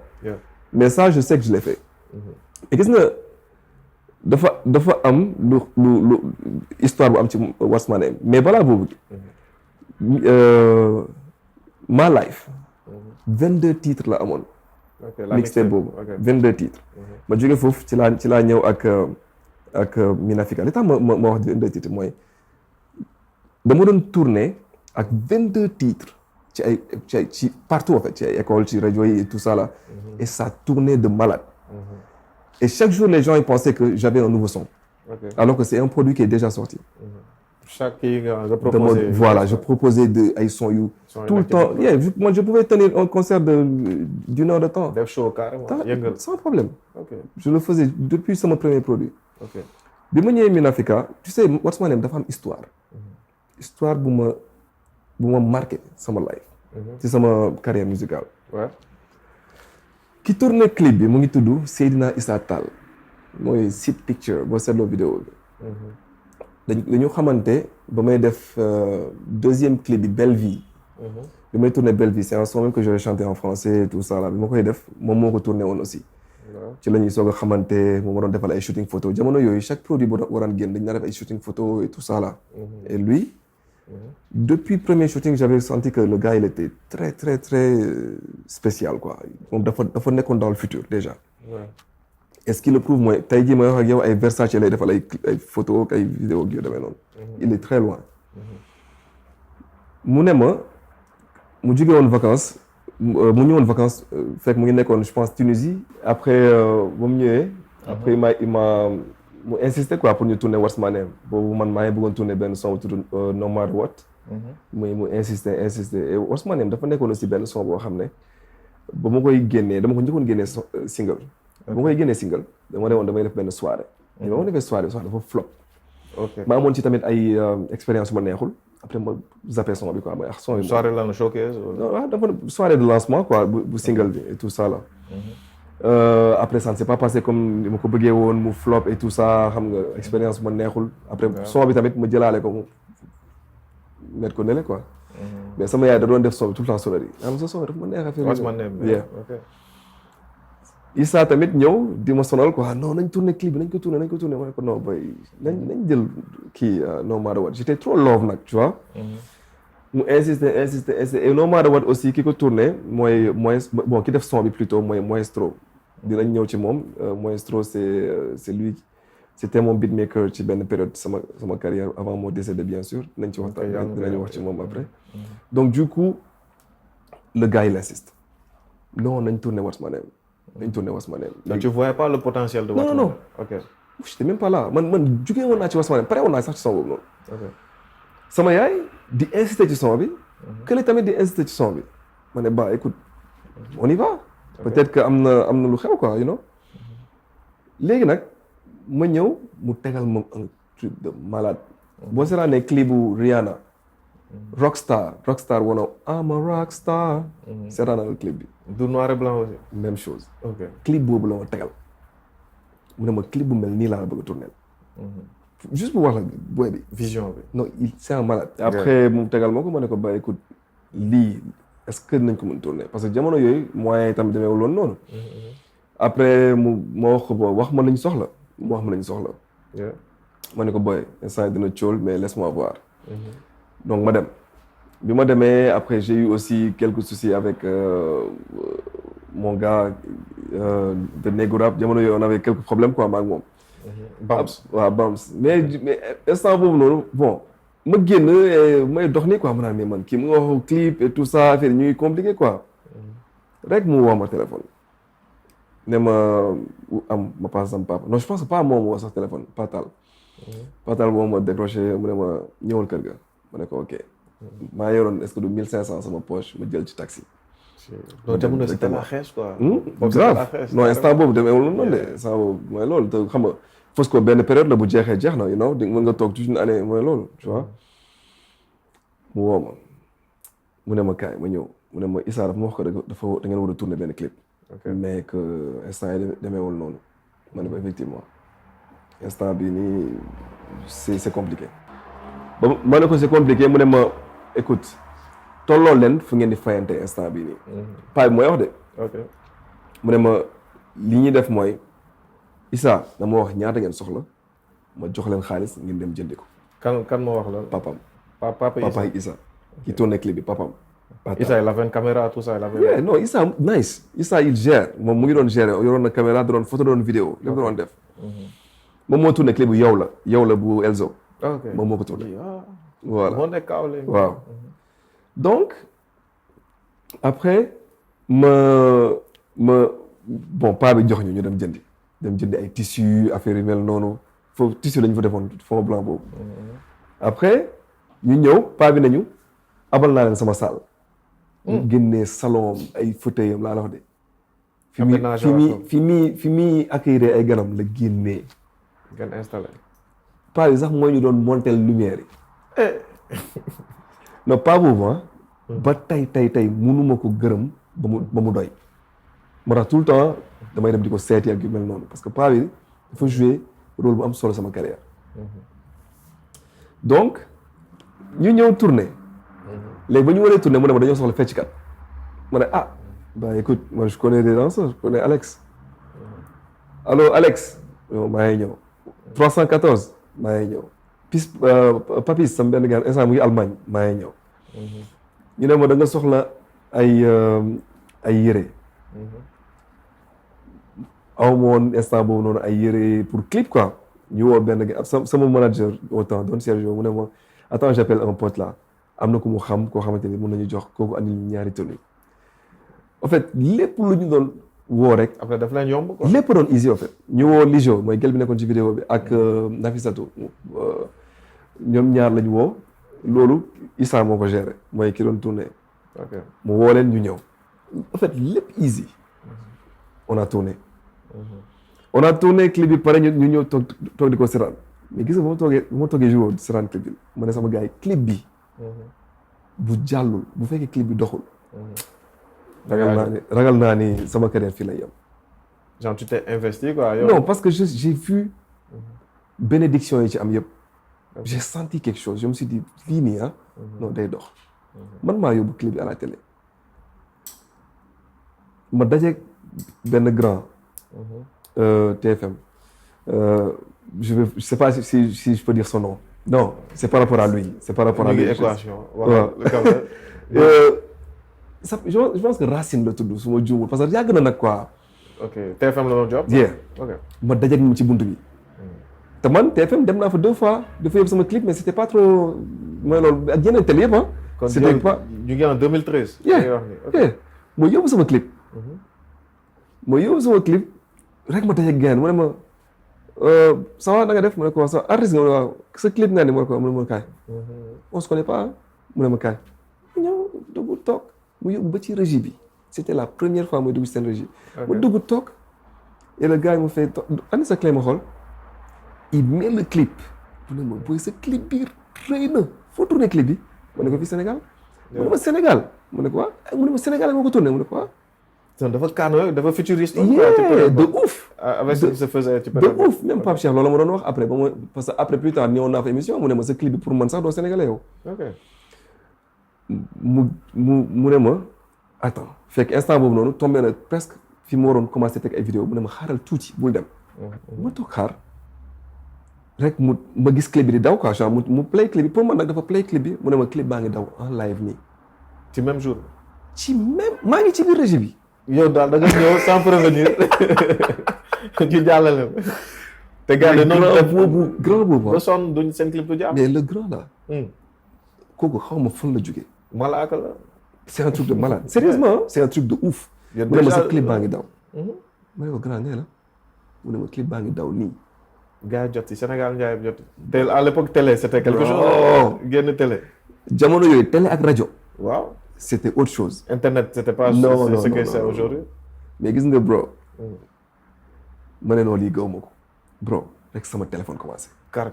mais ça je sais que je l'ai fait. et gis nga dafa am lu histoire bu am ci What's My Name mais balaa boobu. My Life. 22 titres la amoon. mixtape boobu 22 titres. ma jógee foofu ci laa ñëw ak Minafika li tax ma wax 22 titres mooy dama doon tourner ak 22 titres ci partout en fait ci ay écoles ci rajo yi et tout ça là et ça tournait de malade et chaque jour les gens ils pensaient que j'avais un nouveau son alors que c'est un produit qui est déjà sorti chaque kii nga proposé voilà je proposais ay sons yu tout le temps moi je pouvais tenir un concert d'une heure de temps def show carrément yëngal sans problème je le faisais depuis sama premier produit bi ma ñëwee Min Africa tu sais What's My Name dafa am histoire bu ma marqué sama life ci sama carrière musicale ki tourné clip bi mu ngi tudd Seydina Issa Tall mooy Sid Picture boo seetloo vidéo bi dañu xamante ba may def deuxième clip bi Belle Vie bi may tourné Belle Vie c'est un son même que j'avais chanté en français et tout ça là bi ma koy def moom moo ko tourné woon aussi ci la ñuy soog a xamante moom ma doon defal ay shooting photo jamono yooyu chaque produit bu waraan génn dañ na def ay shooting photo et tout ça là et lui depuis premier shooting j'avais senti que le gars il était très très très spécial quoi moom dafa nekkoon dans le futur déjà et ce qui le prouve mooy tey jii may wax ak yow ay Versace lay defal ay photo ay vidéo yu demee noonu il est très loin mu ne ma mu jóge woon vacances mu ñëwoon vacances fekk mu ngi nekkoon je pense Tunisie après ba mu ñëwee après il m'a mu insisté quoi pour ñu tourner What's My Name boobu man maa ngi bëggoon tourner benn son bu tudd No Matter What mu insisté et What's My Name dafa nekkoon aussi benn son boo xam ne ba ma koy génnee dama ko njëkkoon génnee single ba ma koy génnee single dama ne woon damay def benn soirée mais ba ma defee soirée dafa flop ma amoon ci tamit ay expérience ma neexul après ma zappé son bi quoi ma son bi soirée la showcase waaw dafa soirée de lancement quoi bu single bi et tout ça là après ça ne s'est pas passé comme ni ma ko bëggee woon mu flop et tout ça xam nga expérience ma neexul après son bi tamit ma jëlaale ko mu mettre ko nele quoi mais sama yaay da doon def son bi tout le temps sonnerie am sa son dafa ma neex affaire What's My Name Issa tamit ñëw di ma sonal quoi non nañ tourner clip bi nañ ko tourner ma ne ko non boy nañ jël kii No Matter What j'étais trop love nag tu vois mu insister et No Matter What aussi ki ko tourné mooy bon ki def son bi plutôt mooy Maestro dinañ ñëw ci moom Maestro c'est lui c'était mon beatmaker ci benn période sama carrière avant mon décès bien sûr nañ ci waxtaan dinañ wax ci moom après donc du coup le gars il insiste non nañ tourner What's My Name donc tu voyais pas le potentiel de What's My Name non ok j'étais même pas là man jugee woon naa ci What's My Name pare woon naa sax ci son boobu noonu sama yaay di insister ci son bi kële tamit di insister ci son bi ma ne bah écoute on y va peut-être que am na lu xew quoi you know léegi nag ma ñëw mu tegal moom un truc de malade boo seetaanee clip bu Rihanna Rockstar wono I'm a rockstar seetaanal clip bi du noir et blanc aussi même chose clip boobu la ma tegal mu ne ma clip bu mel nii laa bëgg a tourner juste pour wax la boy bi vision bi non c'est un malade après mu tegal moo ko ma ne ko ba écoute lii est-ce que nañ ko mën tourner parce que jamono yooyu moyens yi tamit demeewul woon noonu après ma wax ko wax ma lañ soxla mu wax ma lañ soxla ma ne ko boy instant dina cool mais laisse-moi voir donc ma dem bi ma demee après j'ai eu aussi quelques soucis avec mon gars de Nego Rap jamono yooyu on avait quelques problèmes quoi maak moom Bams waaw Bams mais instant boobu noonu bon ma génn may dox nii quoi ma naan mais man kii mu nga wax clip et tout ça affaire ñuy compliqué quoi rek mu woo ma téléphone ne ma passe sama papa non je pense que pas moom woo sax téléphone Patal moom ma décroché mu ne ma ñëwal kër ga ma ne ko ok maa yoroon est-ce que du 1500 sama poche ma jël ci taxi donc jamono si tala xees quoi grave non instant boobu demeewul noonu de instant boobu mooy loolu te xam nga fos ko benn période la bu jeexee jeex na you know di mën nga toog toute une année mooy loolu tu vois mu woo ma mu ne ma kaay ma ñëw mu ne ma Issa dafa ma wax ko dafa da ngeen war a tourner benn clip mais que instant yi demeewul noonu ma ne ko effectivement instant bi nii c'est compliqué ba ma ne ko c'est compliqué mu ne ma écoute tolloo leen fu ngeen di fayante instant bii nii paa bi mooy wax de mu ne ma li ñuy def mooy Issa dama wax ñaata ngeen soxla ma jox leen xaalis ngeen dem jëndi ko kan moo wax loolu papam papa Issa qui tourne clip bi papam Issa il avait une caméra tout ça il avait non Issa nice Issa il gère moom mu ngi doon gérer yoroon na caméra doon photo doon vidéo lépp doon def moom moo tourné clip bu yow la bu Elzo moom moo ko tourné voilà moo nekk kaw léegi waaw donc après bon paa bi jox ñu dem jëndi ay tissus affaire yu mel noonu foofu tissu lañu fa defoon fond blanc boobu. après ñu ñëw paa bi nañu abal naa leen sama salle. mu génnee salon ay fauteuil am laa la wax de. fi muy accueillir ay ganam la génnee. ngeen installé. paa bi sax moo ñu doon monter lumière yi. non pas boobu ba tey mënuma ko gërëm ba mu doy. moo tax tout le temps damay dem di ko seeti ak yu mel noonu parce que paa bi dafa jouer rôle bu am solo sama carrière. donc ñu ñëw tourner. léegi ba ñu waree tourner mu ne ma dañoo soxla fecckat. ma ne bah écoute moi je connais des danseurs je connais Alex. allo Alex. maa ngi ñëw. 314 maa ngi ñëw. Papis sama benn gars instant mu ngi Allemagne maa ngi ñëw. ñu ne ma da nga soxla ay yére. aw ma woon instant boobu noonu ay yére pour clip quoi. ñu woo benn gars sama manager au temps doon Sergio mu ne ma attends j'appelle un pote là am na ku mu xam koo xamante ni mën nañu jox kooku andil ñu ñaari tenue. en fait lépp lu ñu doon woo rek. après daf leen yomb quoi. lépp doon easy en fait. ñu woo Lijo mooy gel bi nekkoon ci vidéo bi ak Nafisatu ñoom ñaar lañu woo loolu Issa moo ko géré mooy ki doon tourné. ok mu woo leen ñu ñëw. en fait lépp easy. on a tourné. on a tourné clip bi pare ñu ñëw toog di ko seetaan mais gis nga bu ma toogee jour di seetaan clip bi ma ne sama gars yi clip bi. bu jàllul bu fekkee clip bi doxul. ragal naa ni sama carrière fii lay yem. genre tu t'es investi quoi. non parce que j'ai vu bénédiction yi ci am yëpp. j'ai senti quelque chose je me suis dit lii nii non day dox. man maa yóbbu clip bi à la télé. ma dajeeg benn grand. TFM. je sais pas si je peux dire son nom. non c'est par rapport à lui c'est par rapport à lui. équation waaw. je pense que Racine la tudd su ma juumul parce que yàgg na nag quoi. ok TFM la doon job. ok ma dajeeg mu ci buntu bi. te man TFM dem naa fa 2 fois dafa yóbbu sama clip mais c'était pas trop mooy loolu ak yeneen télé yëpp kon c'était pas. ñu ngi en 2013. moo yóbbu sama clip. rek ma dajeeg gën mu ne ma ça va na nga def mu ne ko sa artiste nga mu ne waaw sa clip nga ni mu ne ko mu ne ma kaay. on se connaît pas mu ne ma kaay. ñëw dugg toog mu yóbbu ba ci régie bi c'était la première fois muy dugg seen régie. mu dugg toog et le gars yi mu fay toog andi sa clé ma xool il met le clip mu ne ma booy sa clip bi rëy na foo tourné clip bi mu ne ko fii Sénégal. mu ne ma Sénégal mu ne ko waaw mu ne ma Sénégal moo ko tourné mu ne ko waaw. dafa canon dafa futuriste. de ouf. avec ce qui se faisait de ouf même Pape Cheikh loolu ma doon wax après ba ma parce que après plus tard ñëwoon naa fa émission mu ne ma sa clip bi pour man sax doo sénégalais yow. ok mu ne ma attends fekk instant boobu noonu tombé na presque fi mu waroon commencé teg ay vidéo mu ne ma xaaral tuuti bul dem. ma toog xaar rek ma gis clip bi di daw quoi genre mu play clip bi pour man nag dafa play clip bi mu ne ma clip baa ngi daw en live nii. ci même jour. maa ngi ci biir régie bi. yow daal da nga ñëw sans prévenir ñu jàllale te gars yi noonu grand boobu ba sonn duñ seen clip du jàpp. mais le grand là. kooku xaw ma fan la jógee. malaaka la. c'est un truc de malade sérieusement c'est un truc de ouf. mu ne ma sa clip baa ngi daw. ma ne ko grand nee na mu ne ma clip baa ngi daw nii. gars yi jot ci Sénégal njaay jot te à l'époque télé c'était quelque chose. génn télé. jamono yooyu télé ak rajo. waaw. c'était autre chose. Internet c'était pas ce que c'est aujourd'hui. mais gis nga bro. ma ne noonu lii gaw ma ko. bro rek sama téléphone commencé. par.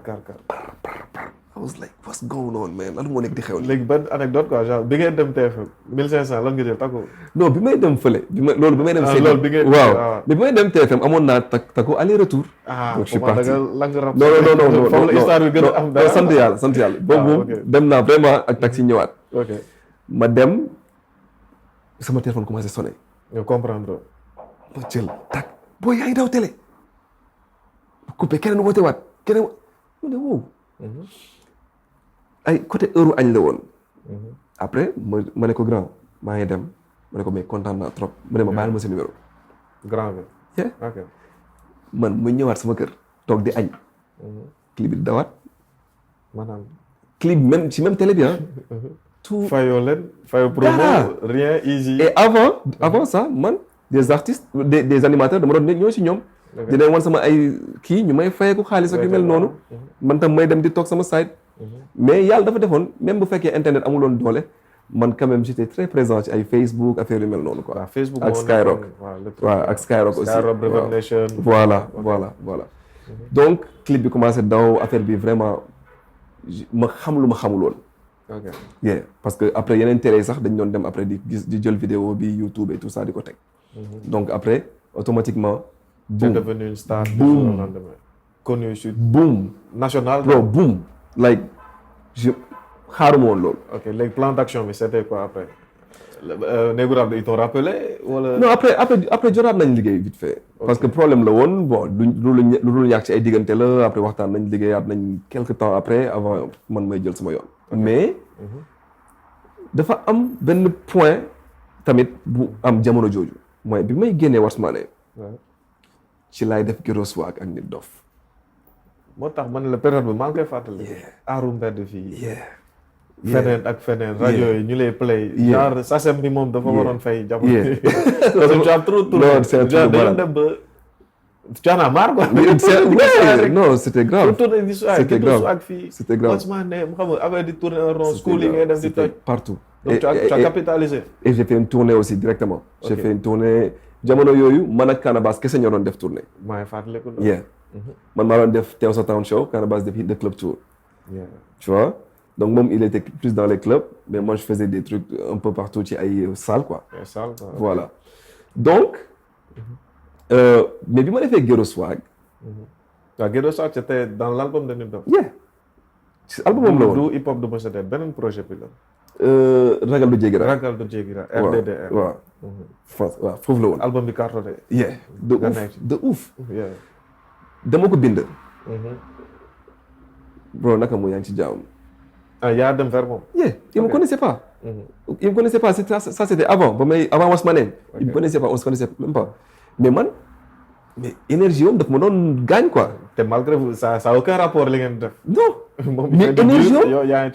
I was like what's going on man lan moo nekk di xew. léegi ban anecdote quoi genre bi ngeen dem TFM 1500 lan nga jël takku. non bi may dem fële bi may dem. loolu bi ngeen waaw mais bi may dem TFM amoon naa takku aller retour. donc je suis parti lang rap. non foofu la histoire bi gën a am dara. sant yàlla boobu dem naa vraiment ak taxi ñëwaat. ok ma dem sama téléphone commencé sonné. nga comprendre. ma jël tak boo yaa ngi daw télé. coupé keneen woote waat keneen mu ne wow. ay côté heure añ la woon. après ma ne ko grand maa ngi dem ma ne ko mais kontaan naa trop mu ne ma bàyyil ma sa numéro. grand bi. ok man ma ñëwaat sama kër toog di añ. clip bi di dawaat. maanaam. clip même ci même télé bi tout. Fayo promo rien easy. Et avant ça man des artistes des animateurs dama doon ñëw si ñoom. di leen wan sama ay kii ñu may fayeeku xaalis ak yu mel noonu. man tam may dem di toog sama site. mais yàlla dafa defoon même bu fekkee internet amuloon doole man quand même j'étais très présent ci ay Facebook affaire yu mel noonu quoi. waaw Facebook ak Skyrock. waaw ak Skyrock aussi. Skyrock Reverb Nation. voilà. donc clip bi commencé daw affaire bi vraiment ma xam lu ma xamul woon. ok parce que après yeneen télé yi sax dañ doon dem après di jël vidéo bi YouTube et tout ça di ko teg. donc après automatiquement. tu es devenu une star. boum connu sur. boum national. bro boum like xaaruma woon loolu. ok léegi plan d'action bi c'était quoi après. Néegu Rap ils t'ont rappelé wala. non après jotaat nañ liggéey vite fait. parce que problème la woon bon lu dul ñàkk ci ay diggante la après waxtaan nañ liggéeyaat nañ quelque temps après avant man may jël sama yoon. mais dafa am benn point tamit bu am jamono jooju mooy bi may génnee Wasmane ci laay def Ghetto Swag ak Nit Dof. moo tax man la période bi maa ngi koy fàttali. aaru mbedd fii. feneen ak feneen rajo yi ñu lay play. genre SACEM bi moom dafa waroon fay jamono. parce que tu as trop tourné. non c'est trop dañu dem ba. tu en as marre quoi. non c'était grave. c'était grave c'était grave. Wasmane xam nga affaire di tourner en rond. school yi ngay dem di toj. partout. donc tu as capitalisé. et j'ai fait une tournée aussi directement. j'ai fait une tournée jamono yooyu man ak Canabasse kese ñoo doon def tournée. maa ngi fàttaliku. man maa doon def Teew Sa Town Show Canabasse def de club tour. tu vois donc moom il était plus dans les clubs mais moi je faisais des trucs un peu partout ci ay salles quoi. voilà donc. mais bi ma defee Ghetto Swag. waaw Ghetto Swag c'était dans l'album de Nit Dof. ci album moom la woon du hip hop du Mos Def beneen projet bi la. Ragal du Jéggi Ra. Ragal du Jéggi Ra RDDR. waaw waaw foofu la woon. album bi cartonné. de ouf. dama ko bind. bro naka mu yaa ngi ci jàmm. yaa dem vers moom. il me connaissait pas. il me connaissait pas ça c'était avant avant Wasmane. il me connaissait pas on se connaissait même pas. mais énergie moom daf ma doon gaañ quoi. te malgré vous ça a aucun rapport li ngeen def. non mais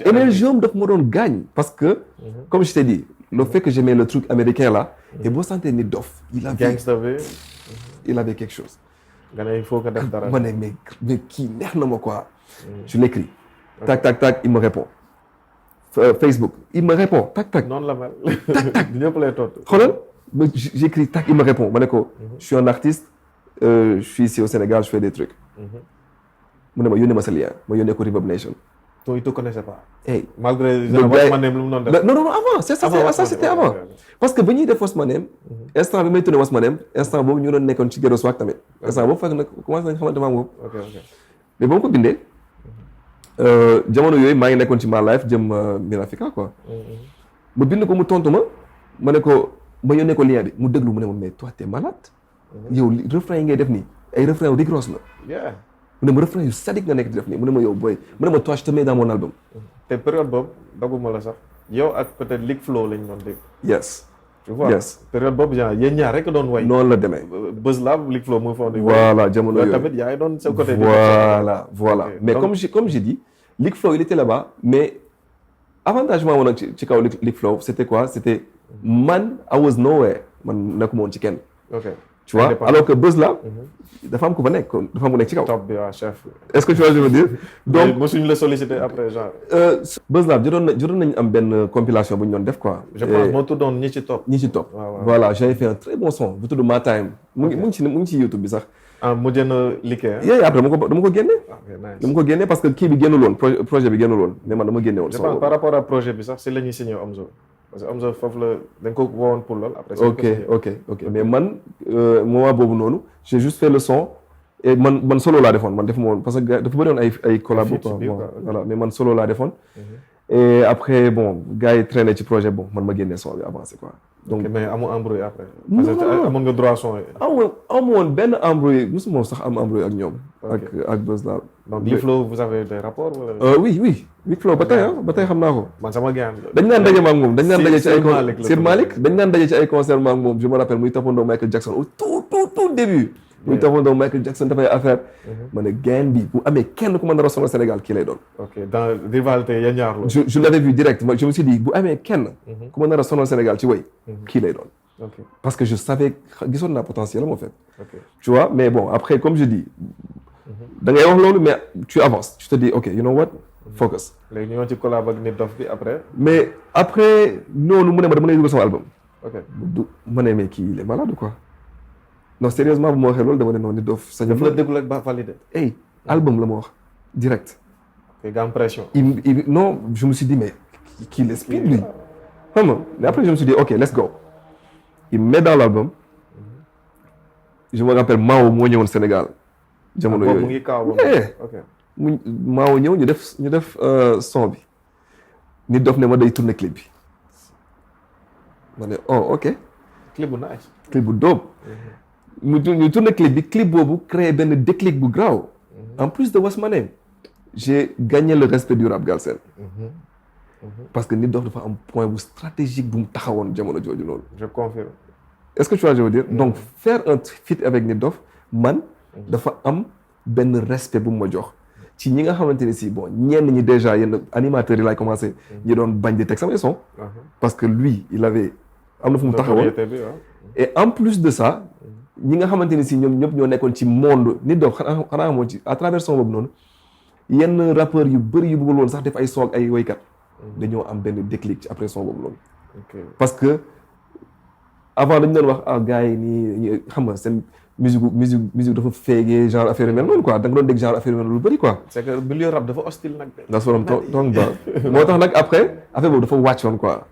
énergie moom daf ma doon gaañ. parce que comme je t'ai dit le fait que j'aimais le truc américain là. et boo sentee Nit Dof. il avait quelque chose. nga ne il faut que def dara. ma ne mais kii neex na ma quoi. je l'écris. tac il me répond. Facebook il me répond tac. noonu la mel. tac ñëpp lay tontu. xoolal j'écris tac il me répond ma ne ko. je suis un artiste. je suis ici au Sénégal je fais des trucs. mu ne ma yónnee ma sa lien ma yónnee ko Reverb Nation. toi il te connaissait pas. malgré Wasmane lu mu doon def. non avant c'est ça c'était avant. parce que ba ñuy def Wasmane instant bi may tourné Wasmane instant boobu ñu doon nekkoon ci Ghetto Swag tamit. instant boobu fekk na commencé nañ xamante maa ngi mais ba ma ko bindee. jamono yooyu maa ngi nekkoon ci ma life jëm Mirafika quoi. ma bind ko mu tontu ma ne ko ma yónnee ko lien bi mu déglu mu ne ma mais toi t'es malade. yow refrain yi ngay def nii ay refrain yu rigros la. mu ne ma refrain yu sadique nga nekk di def nii mu ne ma yow booy mu ne ma toi je te mets dans mon album. te période boobu daguma la sax yow ak peut-être Lick Flow lañ doon dégg. yes. tu vois période boobu genre yéen ñaar rek doon way. noonu la demee. Buzz Lab Lick Flow muy fondé. voilà jamono yooyu tamit yaa ngi doon sa côté. voilà Okay. mais donc, comme j'ai dit Lick Flow il était là-bas mais avantage maa woon ci kaw Lick Flow c'était quoi c'était man I was nowhere man nekkuma woon ci kenn. ok tu vois alors que Buzz Lab dafa am ku fa nekk dafa am ku nekk ci kaw. top bi waaw chef. est-ce que tu vois ce que je veux dire. donc mosuñu la solliciter après genre. Buzz Lab jotoon nañu am benn compilation bu ñu doon def quoi. je pense moo tuddoon ñi ci top. voilà j'avais fait un très bon son bu tudd Ma Time. mu ngi ci YouTube bi sax. mujjee na liggéey. après dama ko génne. dama ko génne parce que kii bi génnul woon projet bi génnul woon mais man dama génne woon. je pense par rapport ak projet bi sax si la ñuy signé Omzo. parce que Omzo foofu la dañ ko woowoon pour lool après. ok mais man moment boobu noonu j'ai juste fait le son et man solo laa defoon man defuma woon parce que dafa bëri woon ay collab quoi voilà mais man solo laa defoon. et après bon gars yi traîné ci projet bon man ma génne son bi avancé quoi. donc mais amoo embrouille après. parce que amoon nga droit son yi. amu woon benn embrouille mosuma sax am embrouille ak ñoom. ak Buzz Lab. donc Lick Flow vous avez des rapports wala. oui Lick Flow ba tey xam naa ko. man sama gars dañ naan daje ma ak moom dañ naan daje ci ay Sir Malick dañ naan daje ci ay concert ma ak moom je me rappelle muy toppandoo Michael Jackson au tout début. bu ñu taxawoon donc Michael Jackson dafay affaire. ma ne gain bi bu amee kenn ku mën a sonal Sénégal kii lay doon. ok dans rivalité ya ñaar la. je l'avais vu direct je me suis dit bu amee kenn. ku mën a sonal Sénégal ci way. kii lay doon. ok parce que je savais gisoon naa potentiel en fait. ok tu vois mais bon après comme je dis. da ngay wax loolu mais tu avances tu te dis ok you know what focus. léegi ñu ñëw ci collab ak Nit Doff bi après. mais après noonu mu ne ma dama lay dugal sama album. ok ma ne mais kii il est malade ou quoi. non sérieusement bu ma waxee loolu dama ne non Nit Doff sañ. daf la déglu ak ba validé. hey album la ma wax direct. ok nga am pression. non je me suis dit mais kii le speed lui. xam nga mais après je me suis dit ok let's go. il me met dans l'album. je me rappelle Mao moo ñëwoon Sénégal. jamono yooyu mu ngi kaaw ok. Mao ñëw ñu def son bi. Nit Doff ne ma day tourner clip bi. ma ne oh ok. clip bu nice. clip bu dope. ñu tourner clip bi clip boobu créé benn déclic bu graaw. en plus de What's My Name. j'ai gagné le respect du rap galsen. parce que Nit Doff dafa am point bu stratégique bu mu taxawoon jamono jooju noonu. je confirme. est-ce que tu vois je veux dire. donc faire un feat avec Nit Doff man. dafa am benn respect bu mu ma jox. ci ñi nga xamante ni si bon ñenn ñi déjà yenn animateurs yi laay commencé. ñi doon bañ di teg samay son. parce que lui il avait am na fu mu taxawoon. et en plus de ça. ñi nga xamante ni si ñoom ñëpp ñoo nekkoon ci monde Nit Doff xanaa moo ci à travers son boobu noonu yenn rappeurs yu bëri yu bëggul woon sax def ay son ak ay woykat. dañoo am benn déclic ci après son boobu noonu. parce que avant dañu doon wax ah gars yi nii xam nga seen musique dafa féegee genre affaire yu mel noonu quoi da nga doon dégg genre affaire yu mel noonu lu bëri quoi. c'est que milieu rap dafa hostile nag. nga sorom donc ba moo tax nag après affaire boobu dafa wàccoon quoi.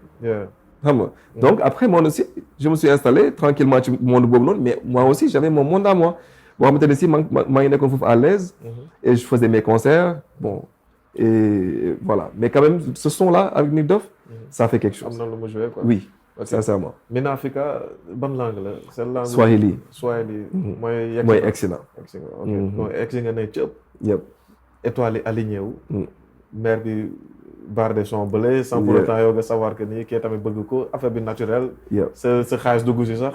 xam nga donc après moi aussi je me suis installé tranquillement ci monde boobu noonu mais moi aussi j'avais mon monde à moi boo xamante ne si maa ngi nekkoon foofu à l'aise et je faisais mes concerts bon et voilà mais quand même ce son là avec Nit Doff ça fait quelque chose. am na lu mu joué quoi. oui sincèrement. Min Africa ban langue la. c'est langue Swahili. mooy excellent. ok donc egsi nga ne cëpp. yëpp. étoile yi aligné wu. maire bi. barre de son bële sans pour autant yow nga savoir que nii kii tamit bëgg ko affaire bi naturel. sa xaalis dugg si sax.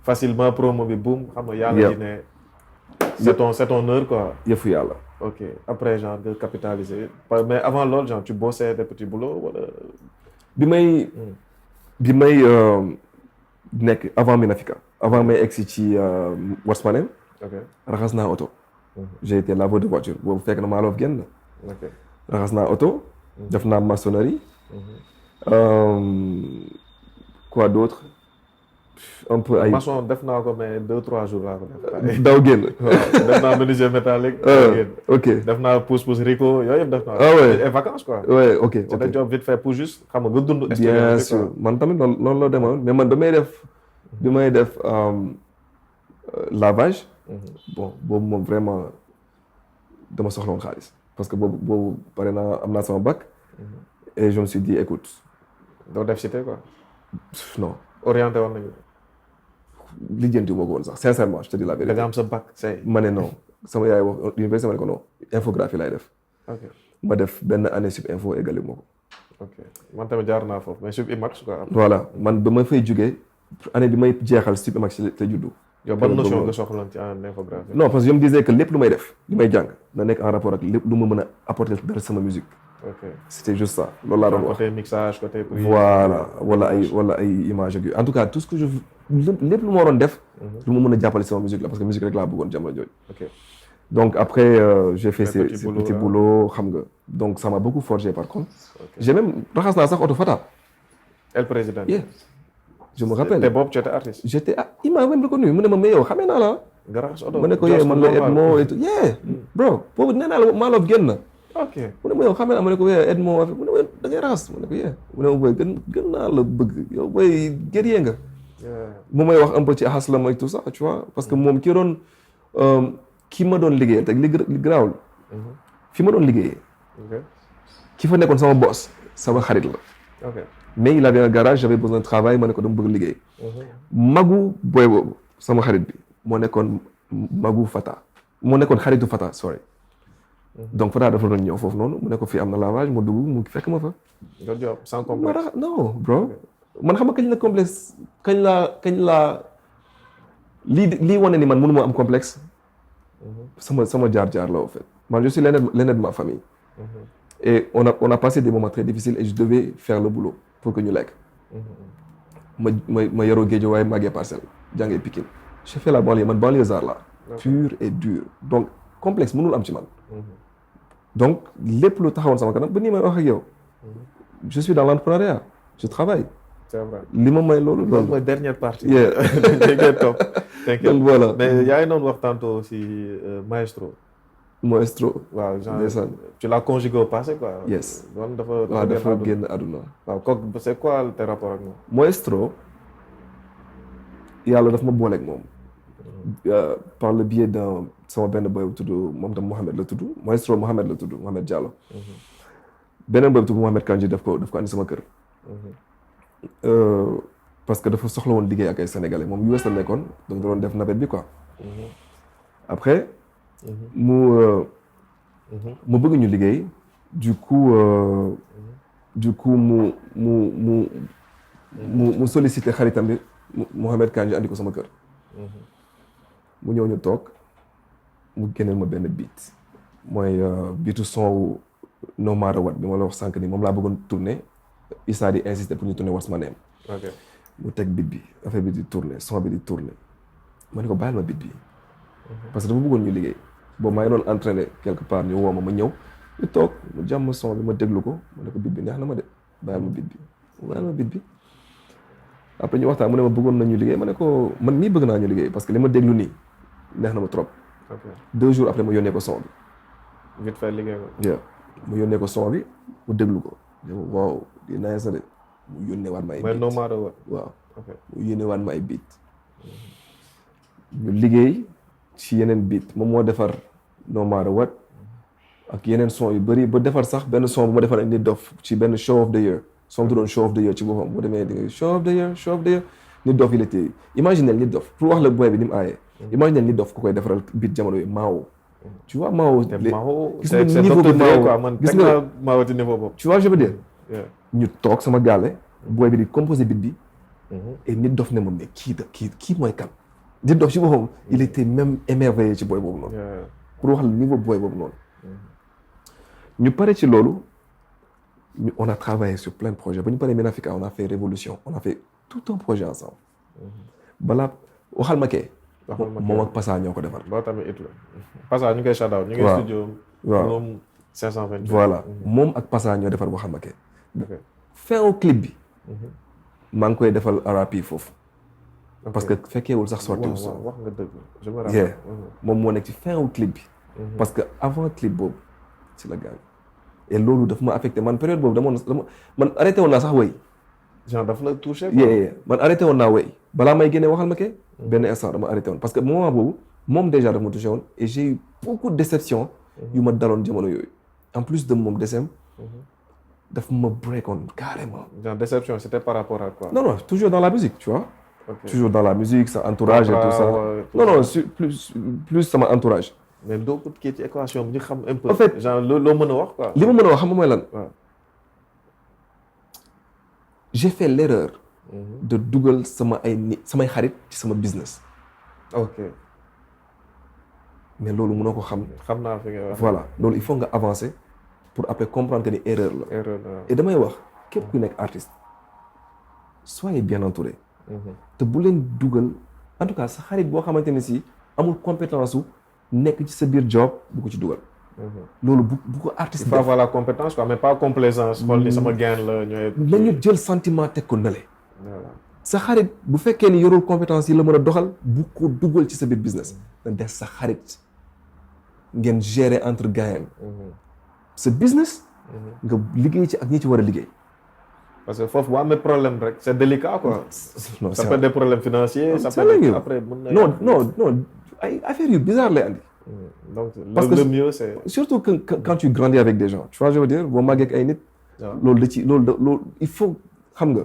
facilement promo bi boum xam nga yàlla di ne. c'est ton heure quoi. yëfu yàlla. ok après genre de capitaliser mais avant loolu genre tu bossais des petits boulots wala. bi may nekk avant Min Africa avant may egsi ci What's My Name. ok raxas naa oto. j'ai été laveur de voiture boobu fekk na maa loof génn. ok raxas naa oto. def naa maçonnerie. quoi d'autre. un peu ay maçon def naa ko mais 2-3 jours laa ko def. daw génn. def naa menuisier métallique. ok def naa pousse rico yooyu yëpp def naa. ah ouais et vacances quoi. ouais ok c'est un job vite fait pour juste xam nga dund. bien sûr man tamit noonu la demoon mais man bi may def lavage. bon boobu moom vraiment dama soxla woon xaalis. parce que boobu pare naa am naa sama bac. et je me suis dit écoute. doo def cité quoi. non. orienté woon nañu. lijjanti moo ko woon sax sincèrement je te dis la vérité. da nga am sa bac say. ma ne non sama yaay wax université ma ne ko non infographie laay def. ok ma def benn année sup info égali moo ko. ok man tamit jaar naa foofu mais sup imax quoi. voilà man ba ma fay jugee année bi may jeexal sup imax te juddu. yow ban notion nga soxla ci en infographie. non parce que je me disais que lépp lu may def li may jàng na nekk en rapport ak lépp lu ma mën a apporter dara sama musique. ok c'était juste ça loolu laa doon wax. côté mixage côté. voilà wala ay image ak yooyu en tout cas tout ce que je lépp lu ma waroon def. lu ma mën a jàppale sama musique la parce que musique rek laa bëggoon jamono jooju. ok donc après j'ai fait ces petits boulots xam nga donc ça m'a beaucoup forgé par contre. j'ai même raxas naa sax oto Fata. El Président. je me rappelle te boobu tu étais artiste. il m'a même reconnu mu ne ma mais yow xamee naa la. nga raxas oto ma ne ko man la Edmo et tout bro boobu nee naa la maa loof génn na. ok mu ne ma yow xamee naa ma ne ko Edmo mu ne ma da ngay raxas ma ne ko mu ne ma booy gën naa la bëgg yow booy guerrier nga. mu may wax un peu ci Haslam et tout ça tu vois parce que moom ki ma doon liggéeyal te li garaawul. fi ma doon liggéeyee. ki fa nekkoon sama boss sama xarit la. ok mais il avait un garage j'avais besoin de travail ma ne ko dama bëgg liggéey. magu booy boobu sama xarit bi moo nekkoon magu Fata moo nekkoon xaritu Fata sorry. donc Fata dafa doon ñëw foofu noonu mu ne ko fii am na lavage mu dugg mu fekk ma fa. nga job sans complexe. non bro man xam nga kañ la complexe kañ laa lii wane ni man mënuma am complexe sama jaar-jaar la en fait man je suis l'aîné de ma famille et on a passé des moments très difficiles et je devais faire le boulot pour que ñu lekk ma yaroo Guédiawaye màggee Parcelles jàngee Pikine j'ai fait la banlieue man banlieusard la pur et dur donc complexe mënul am ci man donc lépp lu taxawoon sama kanam ba nii may wax ak yow je suis dans l'entrepreneuriat je travaille c'est vrai li ma may loolu mooy dernière partie yeah top donc voilà mais yaa ngi doon wax tantôt aussi maestro waaw genre tu l'as conjugué au passé quoi yes doon dafa génn àdduna waaw kooku c'est quoi tes rapports ak moom maestro yàlla daf ma booleeg moom par le biais d'un sama benn boy bu tudd moom tam Mohamed la tudd maestro Mohamed la tudd Mohamed Diallo beneen boy bu tudd Mohamed Kandji daf ko andi sama kër parce que dafa soxla woon liggéey ak ay sénégalais moom US la nekkoon donc da doon def navette bi quoi après mu bëgg ñu liggéey du coup mu sollicité xaritam bi Mohamed Kandji andi ko sama kër mu ñëw ñu toog mu génneel ma benn beat mooy beatu son wu No Matter What bi ma la wax sànq ni moom laa bëggoon tourner Issa di insister pour ñu tourner What's My Name mu teg beat bi affaire bi di tourner son bi di tourner ma ne ko bàyyil ma beat bi parce que dafa bëggoon ñu liggéey boobu maa ngi doon entraîner quelque part ñu woo ma ñëw ñu toog mu jàmm son bi ma déglu ko ma ne ko beat bi neex na ma de bàyyil ma beat bi après ñu waxtaan mu ne ma bëggoon nañu liggéey ma ne ko man mii bëgg naa ñu liggéey parce que li ma déglu nii neex na ma trop 2 jours après ma yónnee ko son bi vite fait liggéey ko mu yónnee ko son bi mu déglu ko waaw di neex na de mu yónnee waat ma ay beat No Matter What waaw mu yónnee waat ma ay beat ñu liggéey ci yeneen beat moom moo defar No Matter What ak yeneen son yu bëri ba defar sax benn son bu ma defar ak Nit Dof ci benn show of the year son bi tuddoon show of the year ci boppam boo demee di nga show of the year Nit Dof il était imaginez Nit Dof pour wax la boy bi ni mu aayee imaginez Nit Dof ku koy defaral beat jamono yooyu Mao tu vois Mao gis nga niveau bi Mao gis nga Mao ci niveau boobu tu vois je veux dire ñu toog sama gaale boy bi di composé beat bi et Nit Dof ne ma mais kii mooy kan Nit Dof ci boppam il était même émerveillé ci boy boobu noonu pour wax la niveau boy boobu noonu ñu pare ci loolu on a travaillé sur plein de projets ba ñu paree Menafika on a fait Révolution on a fait tout un projet ensemble balaa waxal ma kee moom ak Passa ñoo ko defar boo tamit it la Passa ñu ngi koy shout out ñu ngi studio moom 528 voilà moom ak Passa ñoo defar waxal ma kee fin au clip bi maa ngi koy defal RAP foofu parce que fekkeewul sax sorti wu son wax nga dëgg je me rappelle moom moo nekk ci fin au clip bi parce que avant clip boobu ci la gaañ et loolu daf ma affecté man période boobu man arrêté woon naa sax wéy genre daf la touché man arrêté woon naa wéy balaa may génne waxal ma ke benn instant dama arrêté woon parce que moment boobu moom déjà daf ma touché woon et j'ai eu beaucoup de déception yu ma daloon jamono yooyu en plus de moom desem daf ma break on carrément genre déception c'était par rapport à quoi non toujours dans la musique tu vois toujours dans la musique sa entourage et tout ça non plus sama entourage mais doo ko kii ci équation bi ñu xam un peu. en fait genre loo mën a wax quoi. li ma mën a wax xam nga mooy lan. j'ai fait l'erreur de dugal samay xarit ci sama business. ok. mais loolu mënoo ko xam. xam naa fi nga wax. voilà loolu il faut nga avancer pour après comprendre que ni erreur la. erreur la et damay wax képp ku nekk artiste soyez bien entouré. te bu leen dugal en tout cas sa xarit boo xamante ne si amul compétence su. nekk ci sa biir job bu ko ci dugal. loolu bu ko artiste il faut avoir la compétence quoi mais pas complaisance. xool ni sama gain la ñooy. nañu jël sentiment teg ko nële. sa xarit bu fekkee ni yorul compétence yi la mën a doxal bu ko dugal ci sa biir business. na des sa xarit ngeen gérer entre gain sa business. nga liggéey ci ak ñi ci war a liggéey. parce que foofu boo amee problème rek c'est délicat quoi. non ça peut être des problèmes financiers. ça peut être après mën na. non. ay affaires yu bizarre lay andi. donc parce que le mieux c'est. surtout que quand tu grandis avec des gens tu vois je veux dire boo màggee ak ay nit. loolu da ci loolu il faut xam nga.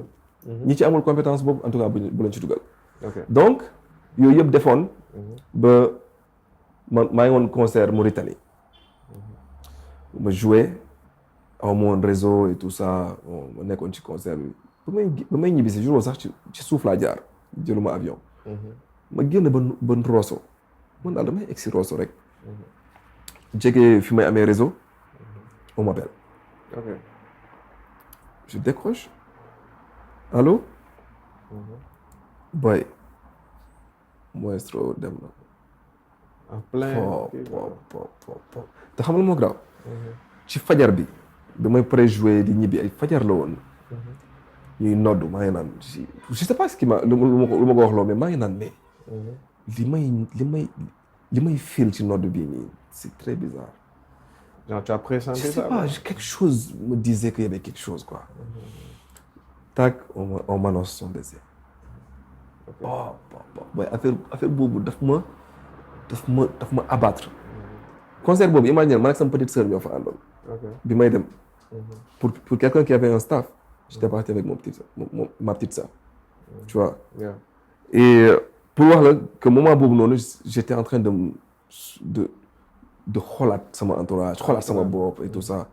ñi ci amul compétence boobu en tout cas bu leen ci dugal. donc yooyu yëpp defoon. ba maa ngi woon concert Mauritanie. ma joué aw ma woon réseau et tout ça ma nekkoon ci concert bi ba may ñibbi si jour sax ci suuf laa jaar jëluma avion. ma génn ba Rosso man daal damay egg si Rosso rek jege fi may amee réseau on m'appelle. ok. Je décroche allo. boy Maestro dem na. en plein. te xam nga moo graaw. ci fajar bi damay pré-jouer di ñibbi ay fajar la woon. ñuy noddu maa ngi naan je sais pas ce qui ma lu ma ko wax loo mais maa ngi naan mais. li may feel ci noddu bii nii c'est très bizarre. genre tu as pressenti ça? Je sais pas, quelque chose me disait qu'il y avait quelque chose quoi. Tac, on m'annonce son décès. Okay. Ouais, affaire boobu daf ma abattre. Concert boobu imagine man ak sama petite sœur ñoo fa àndoon. bi may dem. pour quelqu'un qui avait un staff. j'étais parti avec ma petite sœur. tu vois. Yeah. Et pour wax la que moment boobu noonu j'étais en train de xoolaat sama entourage xoolaat sama bopp et tout ça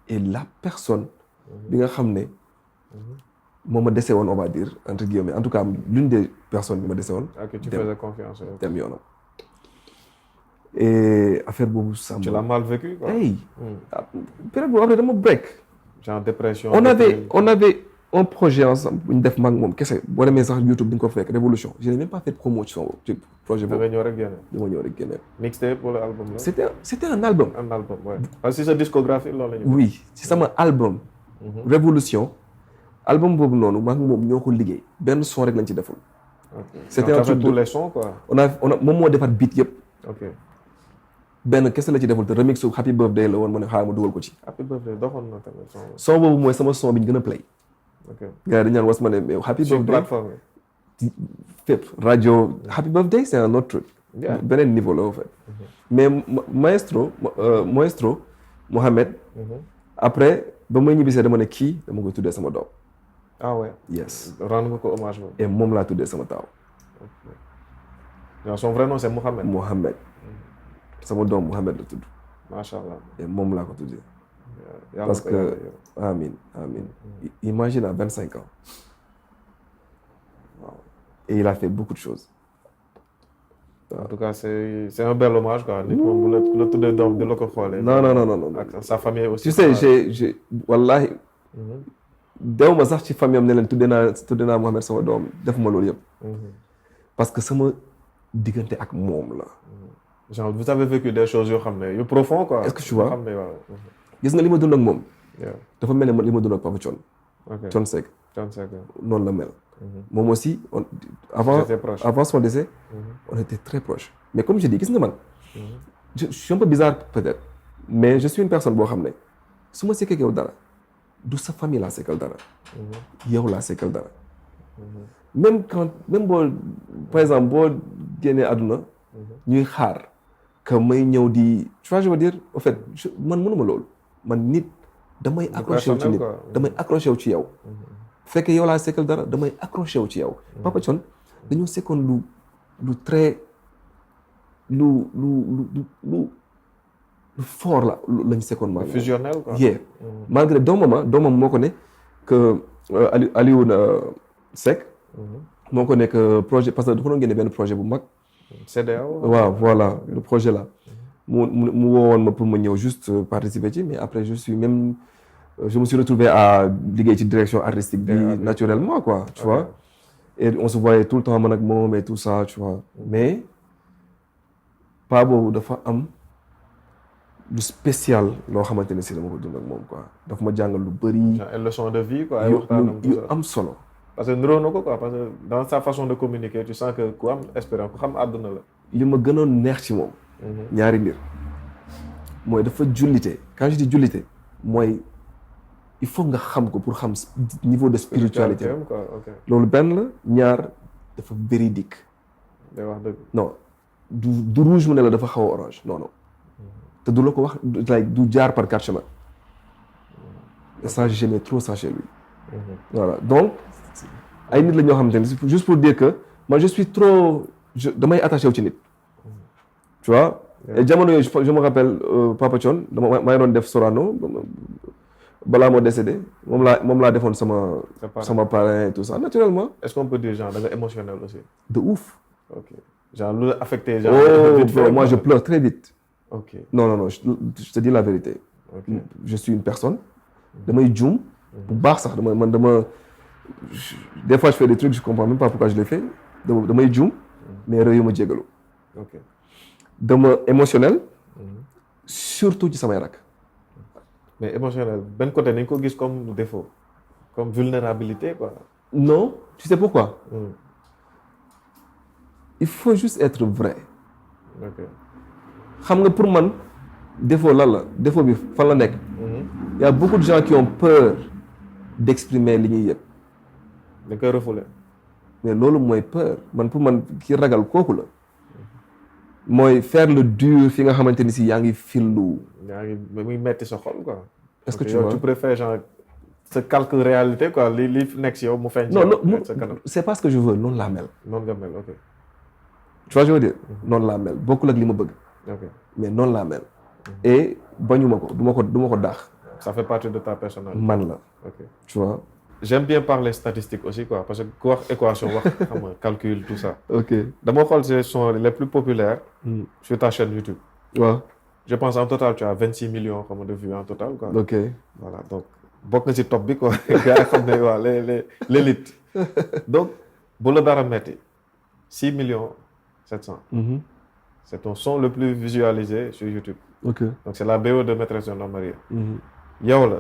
et la personne bi nga xam ne moo ma dese woon on va dire entre guillemets en tout cas l'une des personnes bi ma dese woon. à qui tu faisais confiance. dem yoonam. et affaire boobu ça. tu l'as mal vécu quoi. hey période boobu après dama break. genre dépression. on avait un projet ensemble bu ñu def mag moom kese boo demee sax YouTube di nga ko fekk Révolution je n'ai même pas fait de promotion ci projet boobu. da nga ñëw rek génne. dama ñëw rek génne. mixtape wala album la. c'était un album. un album ouais. parce que si sa discographie loolu la ñu. oui ci sama album. Révolution album boobu noonu maa ngi moom ñoo ko liggéey benn son rek lañ ci deful. c'était un truc tous les sons quoi. on a moom moo defar beat yëpp. ok. benn kese la ci deful te remix su Happy Birthday la woon ma ne xaaral ma dugal ko ci. Happy Birthday doxoon na tamit son. son boobu mooy sama son bi ñu gën a play. ok gars yi dañu naan was ma ne mais Happy Birthday. sur plateforme yi. fépp rajo Happy Birthday c'est un autre truc. beneen niveau la en fait. mais Maestro Mohamed. après ba may ñibbisee dama ne kii dama koy tuddee sama doom. ah ouais. yes. rendre nga ko hommage boobu. et moom laa tuddee sama taaw. ok. son vrai nom c'est Mohamed. Mohamed. sama doom Mohamed la tudd. macha allah. et moom laa ko tuddee. parce que amin imagine à 25 ans. waaw. et il a fait beaucoup de choses. en tout cas c'est un bel hommage quoi. nit moom bu la tuddee doom di la ko xoolee. non. ak sa famille aussi. tu sais j'ai wallahi. dew ma sax ci famille am ne leen tuddee naa Mohamed sama doom defuma loolu yëpp. parce que sama diggante ak moom la. genre vous avez vécu des choses yoo xam ne yu profond quoi. est-ce que tu vois xam ne waaw. gis nga li ma dund ak moom. Yeah. dafa mel ne li ma dund ak Papa Thione. ok Thione Seck. Thione Seck. noonu la mel. moom aussi avant son décès. on était très proches. mais comme je dis gis nga man. je suis un peu bizarre peut-être. mais je suis une personne boo xam ne su ma sekkee yow dara du sa famille laa sekkal dara. yow laa sekkal dara. même boo par exemple boo génnee àdduna. ñuy xaar que may ñëw di tu vois je veux dire en fait man mënuma loolu man nit damay accroché wu ci nit damay accroché wu ci yow fekkee yow laa sekkal dara damay accroché wu ci yow Papa Thione dañoo sekkoon lu très lu fort la lañ sekkoon maa fusionnel quoi malgré doomam moo ko ne que Alioune Seck moo ko nekk projet parce que dafa doon génne benn projet bu mag CEDEAO. waaw voilà le projet là mu woowoon ma pour ma ñëw juste participer ci mais après je me suis retrouvé à liggéey ci direction artistique bi naturellement quoi tu vois et on se voyait tout le temps man ak moom et tout ça tu vois mais pas boobu dafa am lu spécial loo xamante ne si dama ko dund ak moom quoi dafa ma jàngal lu bëri. ay leçon de vie quoi. yu am solo. parce que niroo na ko quoi parce que dans sa façon de communiquer tu sens que ku am espérance ku xam àdduna la. li ma gënoon neex ci moom. ñaari mbir mooy dafa jullite quand je dis jullite mooy il faut nga xam ko pour xam niveau de spiritualité loolu benn la ñaar dafa véridique. day wax dëgg. non du rouge mu ne la dafa xaw a orange non te du la ko wax du jaar par quatre chemins et ça j'aimais trop ça chez lui. voilà donc. ay nit la ñoo xamante ne juste pour dire que moi je suis trop damay attaché wu ci nit. tu vois. et jamono yooyu je me rappelle Papa Thione maa ngi doon def Sorano balaa moo décédé moom laa defoon sama parrain et tout ça naturellement. est-ce qu'on peut dire genre da nga émotionnel aussi. de ouf Ok. Genre, lu la affecté, genre. Oh, vite fait, bro, moi quoi. je pleure très vite. Ok. Non, je te dis la vérité. Ok. Je suis une personne. damay juum. bu baax sax des fois je fais des trucs je comprends même pas pourquoi je les fais damay juum. mais réew ma jégalu. Ok. dama émotionnel. surtout ci samay rak. Mais émotionnel benn côté nañ ko gis comme défaut comme vulnérabilité quoi. Non, tu sais pourquoi? Il faut juste être vrai. Ok. xam nga pour man défaut lan la défaut bi fan la nekk. Il y a beaucoup de gens qui ont peur d'exprimer li ñuy yëg. dañ koy refouler. mais loolu mooy peur man pour man ki ragal kooku la. mooy faire le dur fi nga xamante ni si yaa ngi fillu. yaa ngi muy metti sa xol quoi. est-ce que tu yow vois tu préfères genre sa calcul réalité quoi li nekk si yow mu feeñ. non c'est pas ce que je veux noonu laa mel. noonu nga mel ok. tu vois je veux dire. noonu laa mel bokkul ak li ma bëgg. ok mais noonu laa mel. et bañuma ko du ma ko daax. ça fait partie de ta personnalité. man la. ok tu vois. j'aime bien parler statistiques aussi quoi parce que ku wax équation wax xam nga calcul tout ça. ok dama xool ce sont les plus populaires. sur ta chaîne YouTube. waaw. je pense en total tu as 26 millions xam nga de vues en total quoi. ok voilà donc bokk nga ci top bi quoi gars yi xam ne waaw l'élite. donc bu la dara metti 6 millions 700. c'est ton son le plus visualisé sur YouTube. ok donc c'est la BO de Maîtresse d'un homme marié. yow la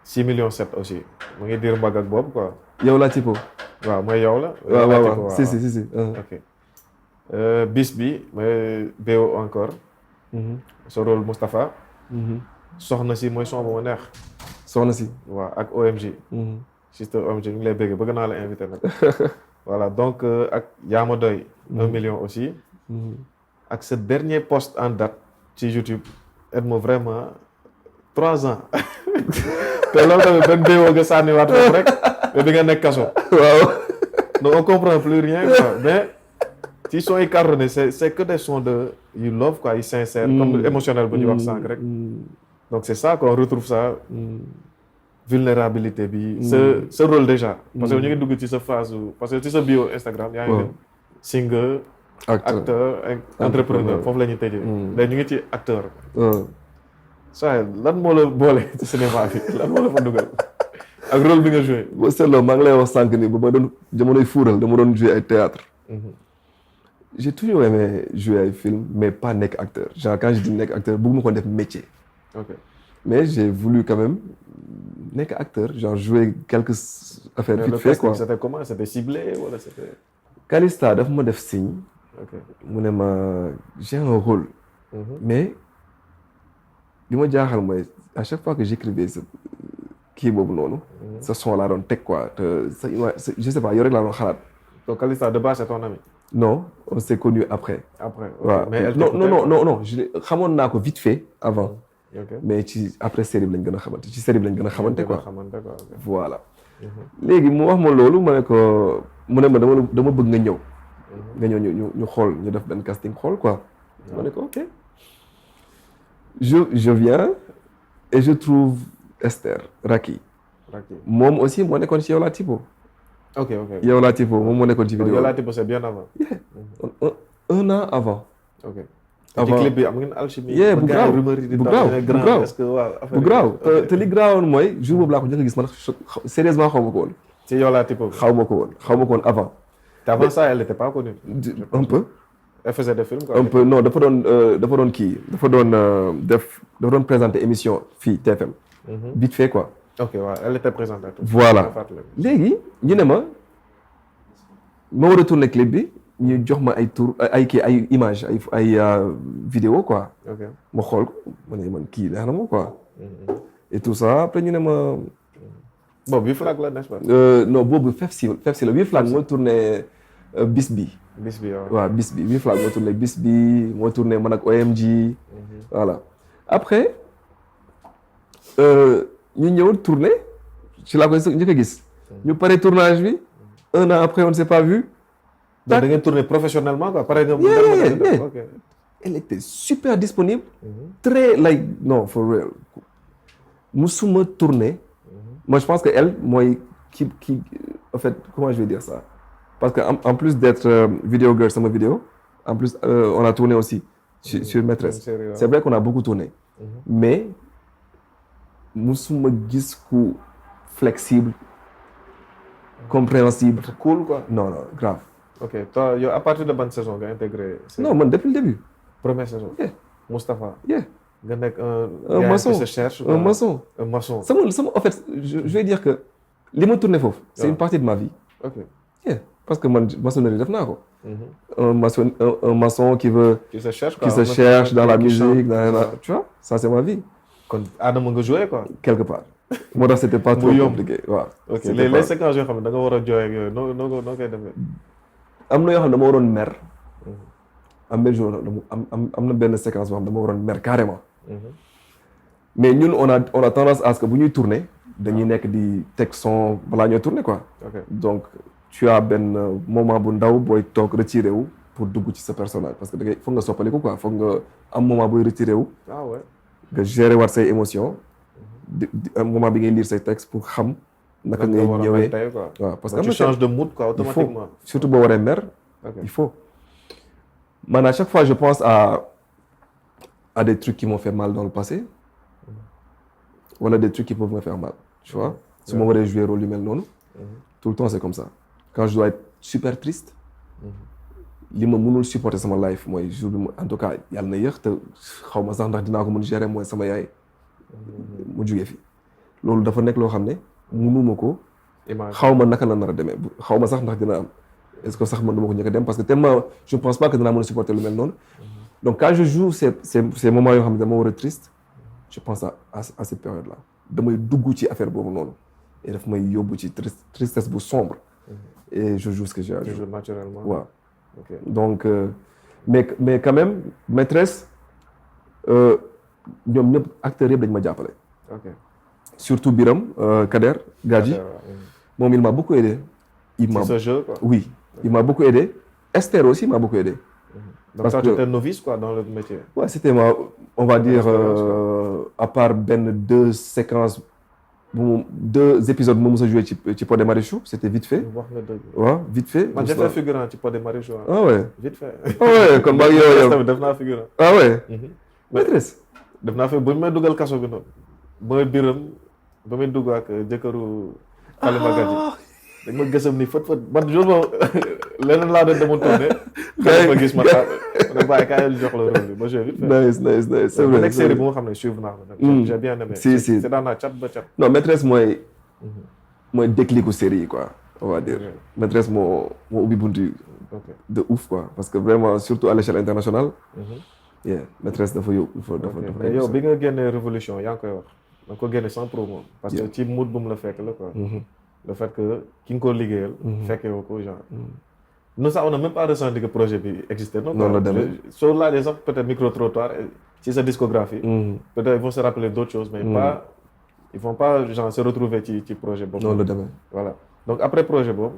6 millions 7 aussi mu ngi diir mbagg ak boobu quoi. yow laa Tipo. waaw mooy yow la. waaw si. ok bis bi mooy BO encore. sa rôle Moustapha. soxna si mooy son bu ma neex. soxna si. waaw ak OMG. sister OMG ñu ngi lay bëgg naa la invité nag. voilà donc ak Yaama Doy. 1 million aussi. ak ce dernier post en date ci YouTube. aide-moi vraiment 3 ans. te loolu tamit benn BO nga sànniwaat foofu rek. mais bi nga nekk kaso. waaw. donc on comprend plus rien quoi mais. ci sons yi cartonné c'est que des sons de you love quoi yi sincère comme émotionnel bu ñu wax sànq rek donc c'est ça qu'on retrouve ça vulnérabilité bi ce rôle déjà parce que ñu ngi dugg ci sa phase parce que ci sa bio Instagram yaa ngi dem singer acteur entrepreneur foofu la ñuy tëjee léegi ñu ngi ci acteur ça lan moo la boole ci cinéma bi lan moo la fa dugal ak rôle bi nga joué boo seetloo maa ngi lay wax sànq ni ba ma doon jamonoy fuural dama doon joué ay théâtre j'ai toujours aimé jouer ay film mais pas nekk acteur genre quand je dis nekk acteur bëgguma ko def métier. ok mais j'ai voulu quand même nekk acteur genre jouer quelques affaires vite fait quoi. c'était comment c'était ciblé wala c'était. Calista daf ma def signe. ok mu ne ma j'ai un rôle. mais li ma jaaxal mooy à chaque fois que j'écrivais sa kii boobu noonu. sa son laa doon teg quoi te sa je sais pas yow rek laa doon xalaat. donc Calista de base c'est ton ami. non on s'est connus après. après waaw mais elle non je xamoon naa ko vite fait avant. ok mais ci après série bi lañ gën a xamante ci série bi lañ gën a xamante quoi. ok voilà. léegi mu wax ma loolu ma ne ko mu ne ma dama bëgg nga ñëw. nga ñëw ñu xool ñu def benn casting xool quoi. ma ne ko ok. je viens et je trouve Esther Raki. moom aussi moo nekkoon ci yow laa Tipo. ok yow laa Tipo moom moo nekkoon ci vidéo. yow laa Tipo c'est bien avant. un an avant. ok avant ci clip bi am ngeen alchimie. bu graaw te li graawoon mooy jour boobu laa ko njëkk a gis man sérieusement xaw ma ko woon. ci yow laa Tipo. xaw ma ko woon avant. te avant ça elle n'était pas connue. un peu. elle faisait des films quoi. un peu non dafa doon kii dafa doon présenter émission fii TFM. vite fait quoi. ok waaw elle était présentatrice. voilà léegi ñu ne ma war a tourner clip bi ñu jox ma ay tour ay image ay vidéo quoi. ok ma xool ko ma ne man kii neex na ma quoi. et tout ça après ñu ne ma. boobu Wi Flag la n'est-ce pas. non boobu Fefsi la Wi Flag moo tourné bis bi. waaw bis bi Wi Flag moo tourné bis bi moo tourné man ak OMG. voilà après ñu ñëw tourné ci laa koy njëkk a gis. ñu pare tournage bi 1 an après on ne s'est pas vu. donc da ngeen tourné professionnellement quoi pare nga. ok elle était super disponible. très like non for real. musuma tourné. moi je pense que elle mooy qui en fait comment je vais dire ça. parce que en plus d'être vidéo girl sama vidéo en plus on a tourné aussi sur Maîtresse. C'est vrai qu'on a beaucoup tourné. Mais musuma gis ku flexible compréhensible. Cool quoi. Non grave. Ok toi yow à partir de ban saison nga intégré. Non man depuis le début. Première saison. Yeah. Moustapha. Yeah. nga nekk un maçon se cherche. un maçon. Un maçon. sama en fait je vais dire que li ma tourné foofu. c'est une partie de ma vie. Ok. Yeah. Parce que man maçonnerie def naa ko. Un maçon qui veut. Qui se cherche quoi. Qui se cherche dans la musique tu vois ça c'est ma vie. kon Adama nga joué quoi. Quelque part. moo tax c'était pas trop compliqué waaw. ok les séquences yoo xam ne da nga war a jooy ak yooyu noo koy defee. am na yoo xam ne dama waroon mer. am benn jour am na benn séquence boo xam ne dama waroon mer carrément. mais ñun on a tendance à ce que bu ñuy tourner dañuy nekk di teg son balaa ñooy tourner quoi. donc tu as benn moment bu ndaw booy toog retiré wu pour dugg ci sa personnage parce que da ngay foog nga soppaliku quoi foog nga am moment booy retiré wu. ah ouais. nga gérer waat say émotions. un moment bi ngay lire say textes pour xam. naka ngay ñëwee waaw parce que tu changes de mood quoi automatiquement. surtout boo waree mer. il faut man à chaque fois je pense à des trucs qui m'ont fait mal dans le passé. wala des trucs qui peuvent me faire mal tu vois. su ma waree jouer rôle yu mel noonu. tout le temps c'est comme ça quand je dois être super triste. li ma mënul supporter sama life mooy jour bi en tout cas yàlla na yéex te xaw ma sax ndax dinaa ko mën gérer mooy sama yaay. mu jugee fi loolu dafa nekk loo xam ne mënuma ko. xaw ma naka la nar a demee xaw ma sax ndax dina am est-ce que sax man dama ko njëkk a dem parce que tellement je pense pas que dinaa mën a supporter lu mel noonu. donc quand je joue ces moments yoo xam ne dama war a triste je pense à cette période là damay dugg ci affaire boobu noonu et daf may yóbbu ci tristesse bu sombre. et je joue ce que j'ai à jouer naturellement waaw. ok donc mais quand même Maîtresse ñoom ñëpp acteurs yëpp dañ ma jàppale. ok surtout Biram Kader Gadji moom il m'a beaucoup aidé. c'est ce jeu quoi. oui il m'a beaucoup aidé. Esther aussi m'a beaucoup aidé. donc parce que tu étais novice quoi dans le métier. ouais c'était on va dire à part deux séquences deux épisodes bu ma mos a joué ci Pod et Marichou c'était vite fait. wax nga dëgg. waaw vite fait. man j'ai fait figurant ci Pod et Marichou. ah ouais vite fait. ah ouais kon maa ngi yow def naa figurant. ah ouais. Maîtresse. def naa fi bu ñu may dugal kaso bi noonu. ba Biram ba may dugg ak jëkkëru Halima Gadji. dañ ma gësam ni fët man jour boobu leneen laa doon demoon tourné. xëy ma gis ma taal ma ne bàyyi kaay jox la rôle bi ba joué vite fait. nice c'est vrai nekk série bu nga xam ne suivre naa ko. j'ai bien aimé. si c'est dans la cat ba cat. non Maîtresse mooy déclicu série yi quoi on va dire. Maîtresse moo ubbi buntu de ouf quoi parce que vraiment surtout à l'échelle internationale. Maîtresse dafa yóbbu dafa mais yow bi nga génnee révolution yaa ngi koy wax da nga ko génne sans promo parce que ci mood bu mu la fekk la quoi. le fait que ki nga ko liggéeyal. fekkee woo ko genre. nous ça on n'a même pas ressenti que projet bi existait. noonu la demee soo laajee sax peut-être micro-trottoir ci sa discographie. peut-être ils vont se rappeler d'autres choses mais pas ils vont pas genre se retrouver ci projet boobu. noonu la demee voilà donc après projet boobu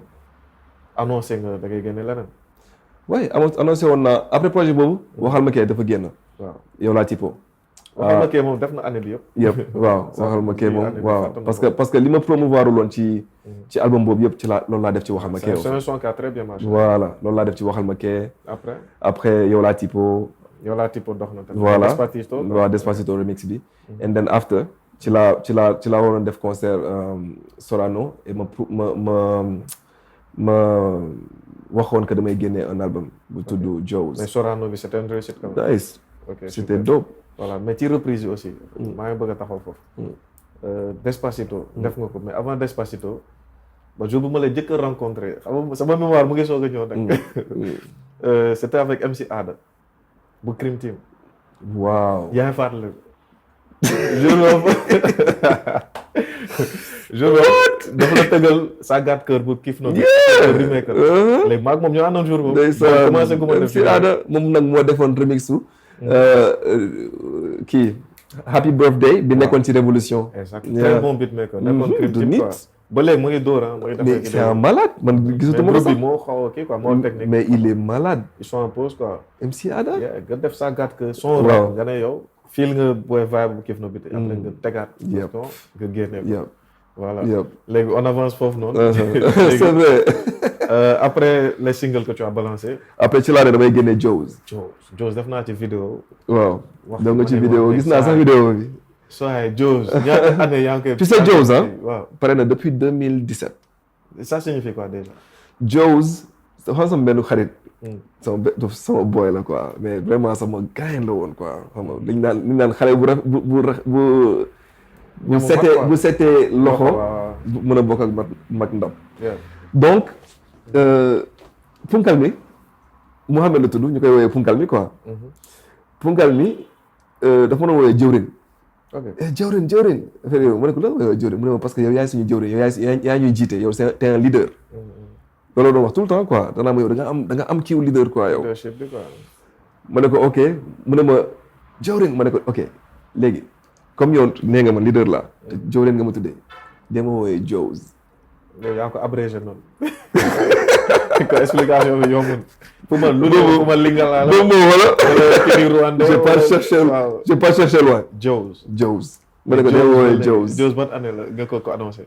annoncé nga da ngay génne leneen. oui annoncé woon naa après projet boobu waxal ma kay dafa génn. waaw yow laa tipo. waxal ma kay moom def na année bi yëpp waaw waxal ma kay moom waaw parce que li ma promouvoir loon ci album boobu yëpp ci loolu laa def ci waxal ma kay. c'est un son qui a très bien marché. voilà loolu laa def ci waxal ma kay. après yow laa tipo. yow laa tipo dox na tamit. voilà Despacito. waaw Despacito remix bi. and then after ci laa waroon def concert Sorano et ma waxoon que damay génne un album bu tudd Joe's. mais Sorano bi c'était une réussite quand même. nice. c'était dope. voilà mais ci reprise yi aussi. maa ngi bëgg a taxaw foofu. Despacito. def nga ko mais avant Despacito. ba jour bu ma lay jëkk a rencontré xam nga sama mémoire mu ngi soog a ñëw nag. c'était avec MC Ada. bu Cream Team. waaw. yaa ngi fàttali. jour boobu. jour boobu dafa la tëggal sa gàtt kër bu kiif noonu. remake léegi maag moom ñoo àndoon jour boobu. ndeysaan commencé gu ma def MC Ada moom nag moo defoon remixu. kii Happy Birthday bi nekkoon ci Révolution. exactement très bon beatmaker nekkoon Cream Team quoi. ba léegi mu ngi dóor ah. mais c'est un malade man gisatuma ko sax. mais moo xaw a kii quoi moo technique. mais il est malade. ils sont en pause quoi. MC Ada. nga def sa gàtt kër son. waaw nga ne yow. fil nga booy vibe bu kiif na bi te après nga tegaat. yëpp nga génne ko. yëpp voilà yëpp léegi on avance foofu noonu. c'est vrai. Après les singles que tu as balancés. après ci laa ne damay génne Joes. Joes def naa ci vidéo. waaw wax donc nga ci ma ne vidéo ma gis ne naa sax saa vidéo bi. soo Joes ñaata année yaa ngi koy. tu sais Joes ah. waaw pare na depuis 2017. ça signifie quoi déjà. Joes xam sama benn xarit. sama boy la quoi mais vraiment sama gaañ la woon quoi xam nga liñ naan xale bu setee loxo. mën a bokk ak mag ndam. donc punkal mi Mouhamed la tudd ñu koy woowee punkal mi quoi. punkal mi dafa mën a woowee jëwrin. ok jëwrin affaire yow ma ne ko lan woowee jëwrin mu ne ma parce que yow yaay suñu jëwrin yow yaa ñuy jiite yow t'es un leader. loolu doon wax tout le temps quoi danaa ma yow da nga am kiiw leader quoi yow. ma ne ko ok mu ne ma jëwrin ma ne ko ok léegi comme yow nee nga ma leader la te jëwrin nga ma tuddee dama woowee Joes. léegi yaa ko abrégé noonu. ko explication bi yombul. pour man lu ne pour man lingala la. wala kii Rwanda. j'ai pas cherché loin. Joes. ma ne ko dama woowee Joes. Joes ban année la nga ko annoncé.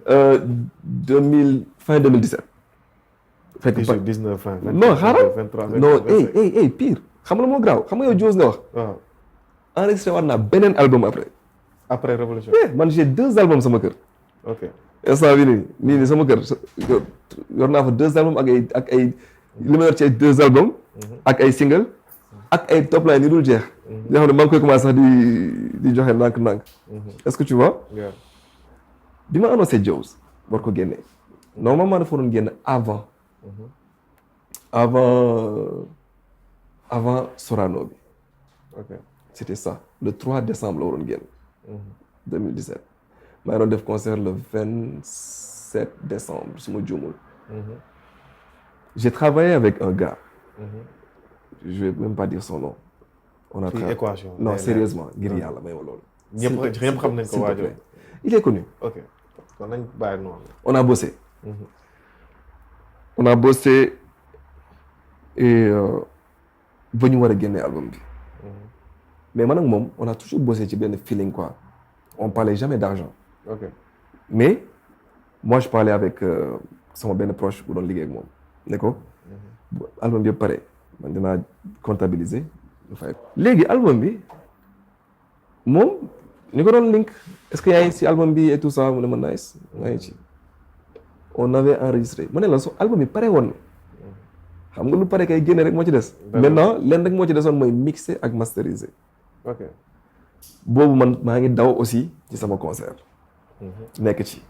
fin 2017. fekk 19 fin. non xaaral 23 non pire xam nga moo graaw xam nga yow Joes nga wax. waaw. enregistré waat naa beneen album après révolution. man j'ai 2 albums sama kër. ok instant bi nii sama kër yor naa fa 2 albums ak ay li ma yor ci ay 2 albums. ak ay single ak ay top line yi dul jeex. yoo xam ne maa ngi koy commencé sax di joxe ndànk-ndànk. est-ce que tu vois. bi ma annoncé Joes war ko génne normalement dafa waroon génne avant Sorano bi. ok c'était ça le 3 décembre la waroon génn. 2017 maa ngi doon def concert le 27 décembre su ma juumul. j'ai travaillé avec un gars. je vais même pas dire son nom. on a travaillé équation. non sérieusement ngir yàlla may ma loolu. ñëpp xam nañ ko waajoo. il est connu. ok kon nañ bàyyi noonu. on a bossé. et ba ñu war a génne album bi. mais man ak moom on a toujours bossé ci benn feeling quoi on parlait jamais d'argent. ok mais moi je parlais avec sama benn proche bu doon liggéey ak moom ne ko album bi yëpp pare man dinaa comptabiliser lu fay. léegi album bi moom ñu ko doon link est-ce que yaa ngi ci album bi et tout ça mu ne ma nice maa ngi ci. on avait enregistré ma ne la so album bi pare woon xam nga lu pare kay génne rek moo ci des. maintenant leen rek moo ci desoon mooy mixer ak masteriser. ok boobu man maa ngi daw aussi ci sama concert. nekk ci.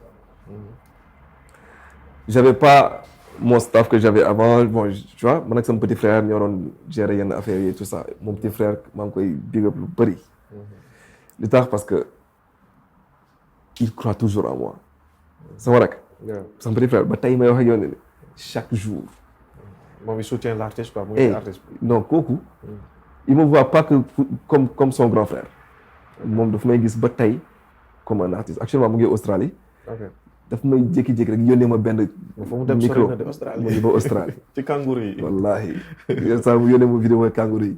j'avais pas mon staff que j'avais avant bon tu vois man ak sama petit frère ñoo doon gérer yenn affaires yi tout ça mon petit frère maa ngi koy big up lu bëri. li tax parce que il croit toujours en moi. sama rak. sama petit frère ba tey may wax ak yow ne chaque jour. moom il soutient l'artiste quoi. muy artiste. non kooku. il me voit pas que comme son grand frère. moom daf may gis ba tey comme un artiste actuellement mu ngi Australie. ok daf may jékki-jékki rek yónnee ma benn. micro mu ngi ba Australie. ci kangourou yi. wallaahi. yenn saa mu yónnee ma vidéo kangourou yi.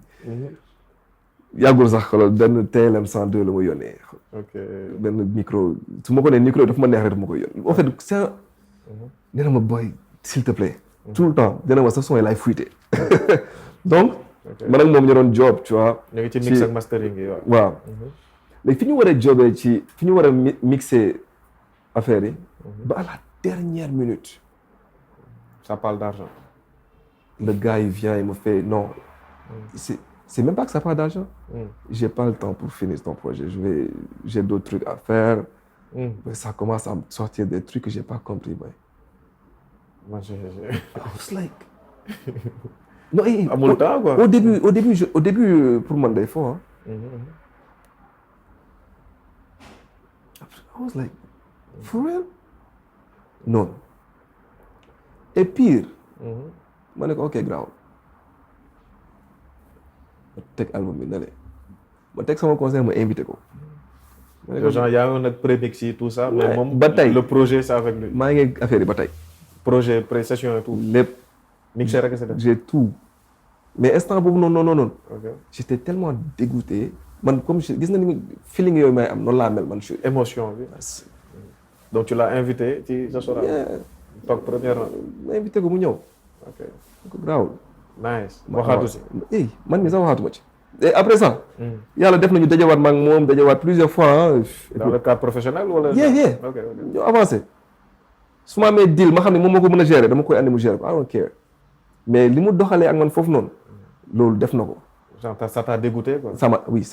yàggul sax xoolal benn TLM 102 la ma yónnee. ok benn micro su ma ko nee micro dafa ma neex rek dafa ma koy yónnee. en fait c'est un. nee na ma boy s'il te plaît. tout le temps dina ma sa son yi laay fuité. donc. man ak moom ñu doon job tu vois. ñu ngi ci mix ak mastering yi waaw. léegi fi ñu war a jobee fi ñu war a mixer affaire yi. ba à la dernière minute. ça parle d'argent. le gars il vient il me fait non. c'est même pas que ça parle d'argent. J'ai pas le temps pour finir ton projet j'ai d'autres trucs à faire. Mais ça commence à me sortir des trucs que j'ai pas compris boy. I was like. non amul temps quoi. au début pour man day fo hein. I was like for real. non. et pire. ma ne ko ok grave. ma teg album bi na le ma teg sama concert ma invité ko. ma ne ko genre yaa ngi nag prémix yi tout ça. mais moom ba tey le projet c'est avec lui. maa ngi affaire yi ba tey. projet pré-session et tout. lépp. mixé rek c'est j'ai tout. mais instant boobu non. ok j'étais tellement dégoûté man comme gis na ni feeling yooyu may am noonu laa mel man. émotion bi. donc tu l'as invité ci sa soirée. toog première. ma invité ko mu ñëw. ok garaawul. nice waxaatu si. man mi sax waxaatuma ci. et après ça. yàlla def nañu dajawaat ma ak moom dajawaat plusieurs fois. dans le cadre professionnel wala. ok ñu avancé. su ma amee deal ma xam ne moom moo ko mën a gérer dama koy andi mu gérer ko I don't care mais li mu doxalee ak man foofu noonu loolu def na ko. genre ça t'a dégoûté quoi. ça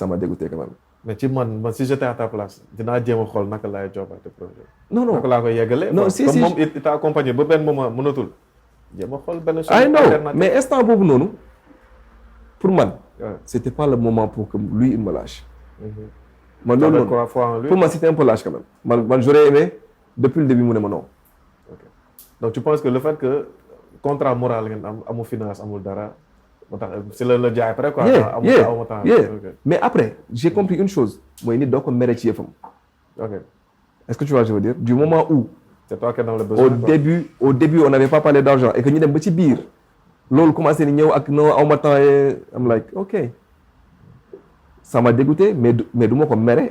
m'a dégoûté quand même. mais ci man si j'étais à ta place dinaa jéem a xool naka laay joobaate projet. non naka laa koy yeggalee. non si comme moom it t'a accompagné ba benn moment mënatul. jéem a xool benn. I know mais instant boobu noonu pour man. c'était pas le moment pour que lui il me lâche. man loolu noonu pour moi c'était un peu lâche quand même man j'aurais aimé depuis le début mu ne ma non. ok donc tu penses que le fait que contrat moral ngeen am amul finance amul dara. moo tax c'est le jaay après quoi. mais après j'ai compris une chose mooy nit doo ko mere ci yëfam. ok est-ce que tu vois je veux dire du moment où. c'est toi qui es dans le besoin. au début on n'avait pas parlé d'argent et que ñu dem ba ci biir loolu commencé ni ñëw ak non aw ma temps et I'm like ok ça m'a dégoûté mais du ma ko mere.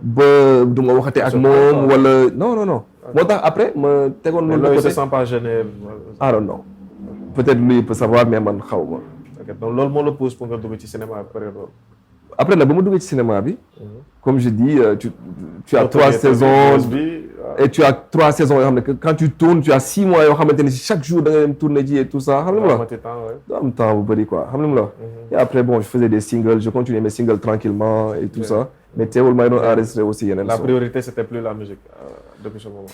ba du ma waxate ak moom wala non. moo tax après ma tegoon. loolu il se sent pas gêné. I don't know peut-être lui il peut savoir mais man xaw ma. donc loolu moo la pousse pour nga dugg ci cinéma bi période boobu. après nag ba ma duggee ci cinéma bi. comme je dis tu as 3 saisons et tu as 3 saisons yoo xam ne que quand tu tournes tu as 6 mois yoo xamante ne si chaque jour da nga dem tourner ji et tout ça. xam nga la doo am temps bu bëri quoi xam nga la. et après bon je faisais des singles je continuais mes singles tranquillement et tout ça. mais teewul maa ngi doon enregistré aussi yeneen. la priorité c'était plus la musique depuis ce moment.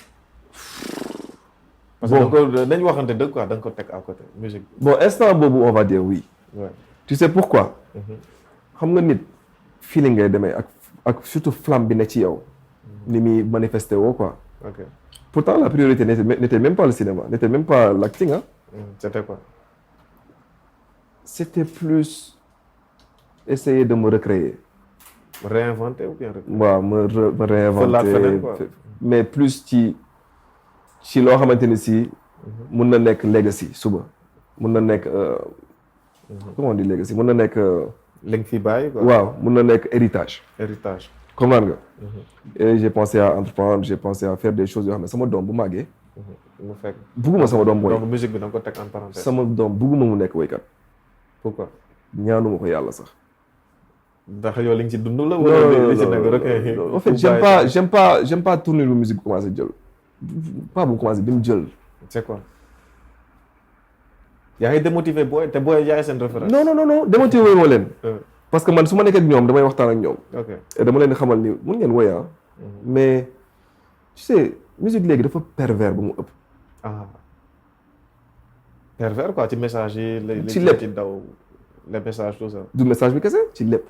parce que nañu waxante dëgg quoi da nga ko teg à côté musique. bon instant boobu on va dire oui. tu sais pourquoi. xam nga nit feeling ngay demee ak surtout flamme bi ne ci yow. ni muy manifesté woo quoi. ok pourtant la priorité n'était même pas le cinéma n'était même pas l'acting hein. c'était quoi. c'était plus essayer de me recréer. réinventer ou bien. waaw me réinventer mais plus ci loo xamante ni si. mun na nekk legacy suba. mun na nekk comment on dit legacy mun na nekk. li nga fi bàyyi quoi. waaw mun na nekk héritage. comprendre nga. et j'ai pensé à entreprendre j'ai pensé à faire des choses yoo xam ne sama doom bu màggee. mu fekk bugguma sama doom booy. donc musique bi da nga ko teg en parenthèse. sama doom bugguma mu nekk woykat. pourquoi. ñaanuma ko yàlla sax. ndax yow li nga ci dund la. wala li ci nekk rek. en fait j'aime pas tourner lu musique bu commencé jël. pas bu commencé bi mu jël. c'est quoi. yaa ngi démotivé booy te booy yaay seen référence. non démotivé moo leen. parce que man su ma nekk ak ñoom damay waxtaan ak ñoom. ok et dama leen di xamal ni mun ngeen woy mais tu sais musique léegi dafa pervers bu mu ëpp. pervers quoi ci message yi. ci lépp ci daw les messages tout ça. du message bi kese ci lépp.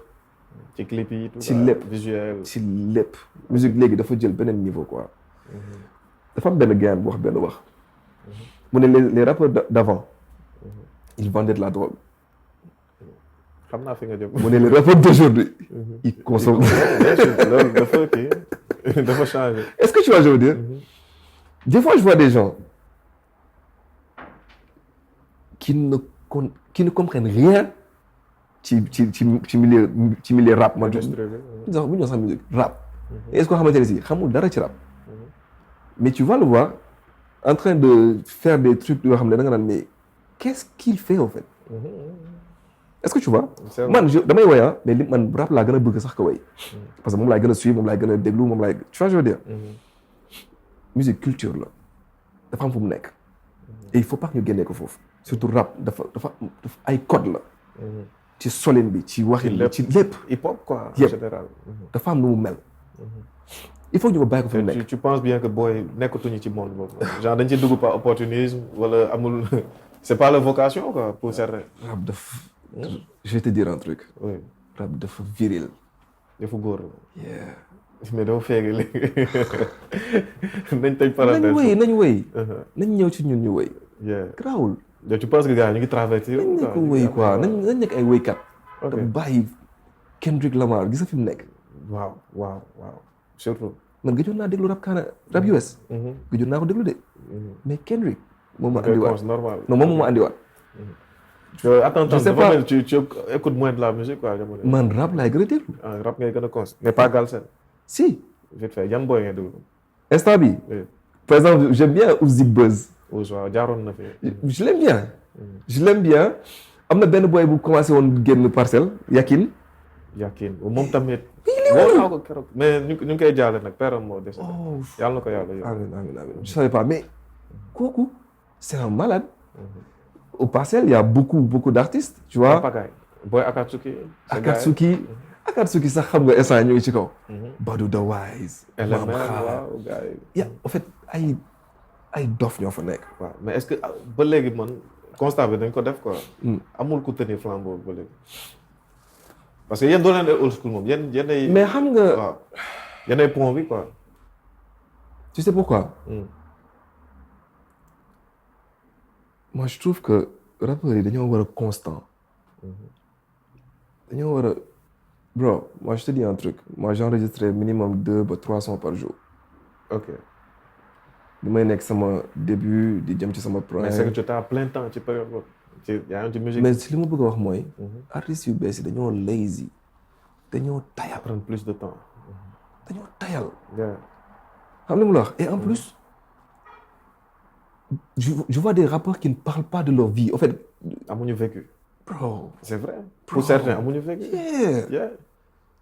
ci clip yi tout ça ci lépp visuel. ci lépp musique léegi dafa jël beneen niveau quoi. dafa am benn gain bu wax benn wax. mu ne les rappeurs d'avant. ils vendaient de la drogue. xam naa fi nga jëm. mu ne les rappeurs d'aujourd'hui. ils consomment. loolu dafa kii dafa changé. est-ce que tu vois je veux dire. des fois je vois des gens qui ne comprennent rien ci milieu rap. man bu ñu sax musique rap. est-ce que xamante ne si xamul dara ci rap. mais tu vas le voir en train de faire des trucs yoo xam ne da nga naan mais qu'est-ce qu'il fait en fait. est-ce que tu vois. man damay woy mais li man rap laa gën a bëgg sax ko woy. parce que moom laay gën a suivre moom laay gën a déglu moom laay tu vois je veux dire. musique culture la dafa am fu mu nekk. et il faut pas que ñu génnee ko foofu. surtout rap dafa ay code la. ci solin bi ci waxin bi ci lépp. hip hop quoi en général. dafa am nu mu mel. il faut que ñu ko bàyyi ko fi mu nekk. tu penses bien que booy nekkatuñu ci monde boobu. genre dañ ci dugg par opportunisme wala amul c'est pas la vocation quoi pour certains. rap dafa je vais te dire un truc. oui rap dafa viril. dafa góor la. mais dafa feeg léegi nañ tëj parenthèse. nañ wéy nañ ñëw ci ñun ñu wéy. garaawul. yow tu penses que gars ñu ngi traverser. nañ nekk wéy quoi nañ nekk ay wéykat. te bàyyi Kendrick Lamar gis nga fi mu nekk. waaw surtout. man gëjoon naa déglu rap US. gëjoon naa ko déglu de. mais Kendrick. moom ma andiwaat normal. non moom ma andiwaat. attends je sais pas tu écoutes moins de la musique quoi. man rap laay gën a déglu. rap ngay gën a cons mais pas Galsen. si. vite fait yan booy ngay déglu. instant bi par exemple j'aime bien Uzi Buzz. Ousse waaw jaaroon na fi. je l'aime bien. je l'aime bien am na benn boy bu commencé woon génn parcelle Yakin. Moom tamit. woo naa ko keroog mais ñu ngi koy jaale nag père moo des. yàlla na ko yàlla yóbbu. amiin je savais pas mais kooku c'est un malade. au parcelle il y a beaucoup d'artistes tu vois. Pagaye boy Akatsuki sax xam nga instant ñu ngi ci kaw. Badou the Wise. Maam waaw gars yi. en fait ay dof ñoo fa nekk. waaw mais est-ce que ba léegi man constat bi dañ ko def quoi. amul ku tenir flambeau ba léegi. parce que yéen doo leen old school moom yéen ay. mais xam nga waaw yéen ay pont bi quoi. tu sais pourquoi. moi je trouve que rappeurs yi dañoo war a constant. dañoo war a bro moi je te dis un truc moi j'enregistrais minimum 2 ba 3 sons par jour. ok. li may nekk sama début di jëm ci sama projet. mais c'est que tu étais à plein temps ci période boobu. yaa ngi ci musique. mais li ma bëgg a wax mooy. artistes yu bees yi dañoo lazy. dañoo tayal. prendre plus de temps. dañoo tayal. xam nga mu la wax et en plus je vois des rappeurs qui ne parlent pas de leur vie en fait. amuñu vécu. bro c'est vrai. pour certains amuñu vécu.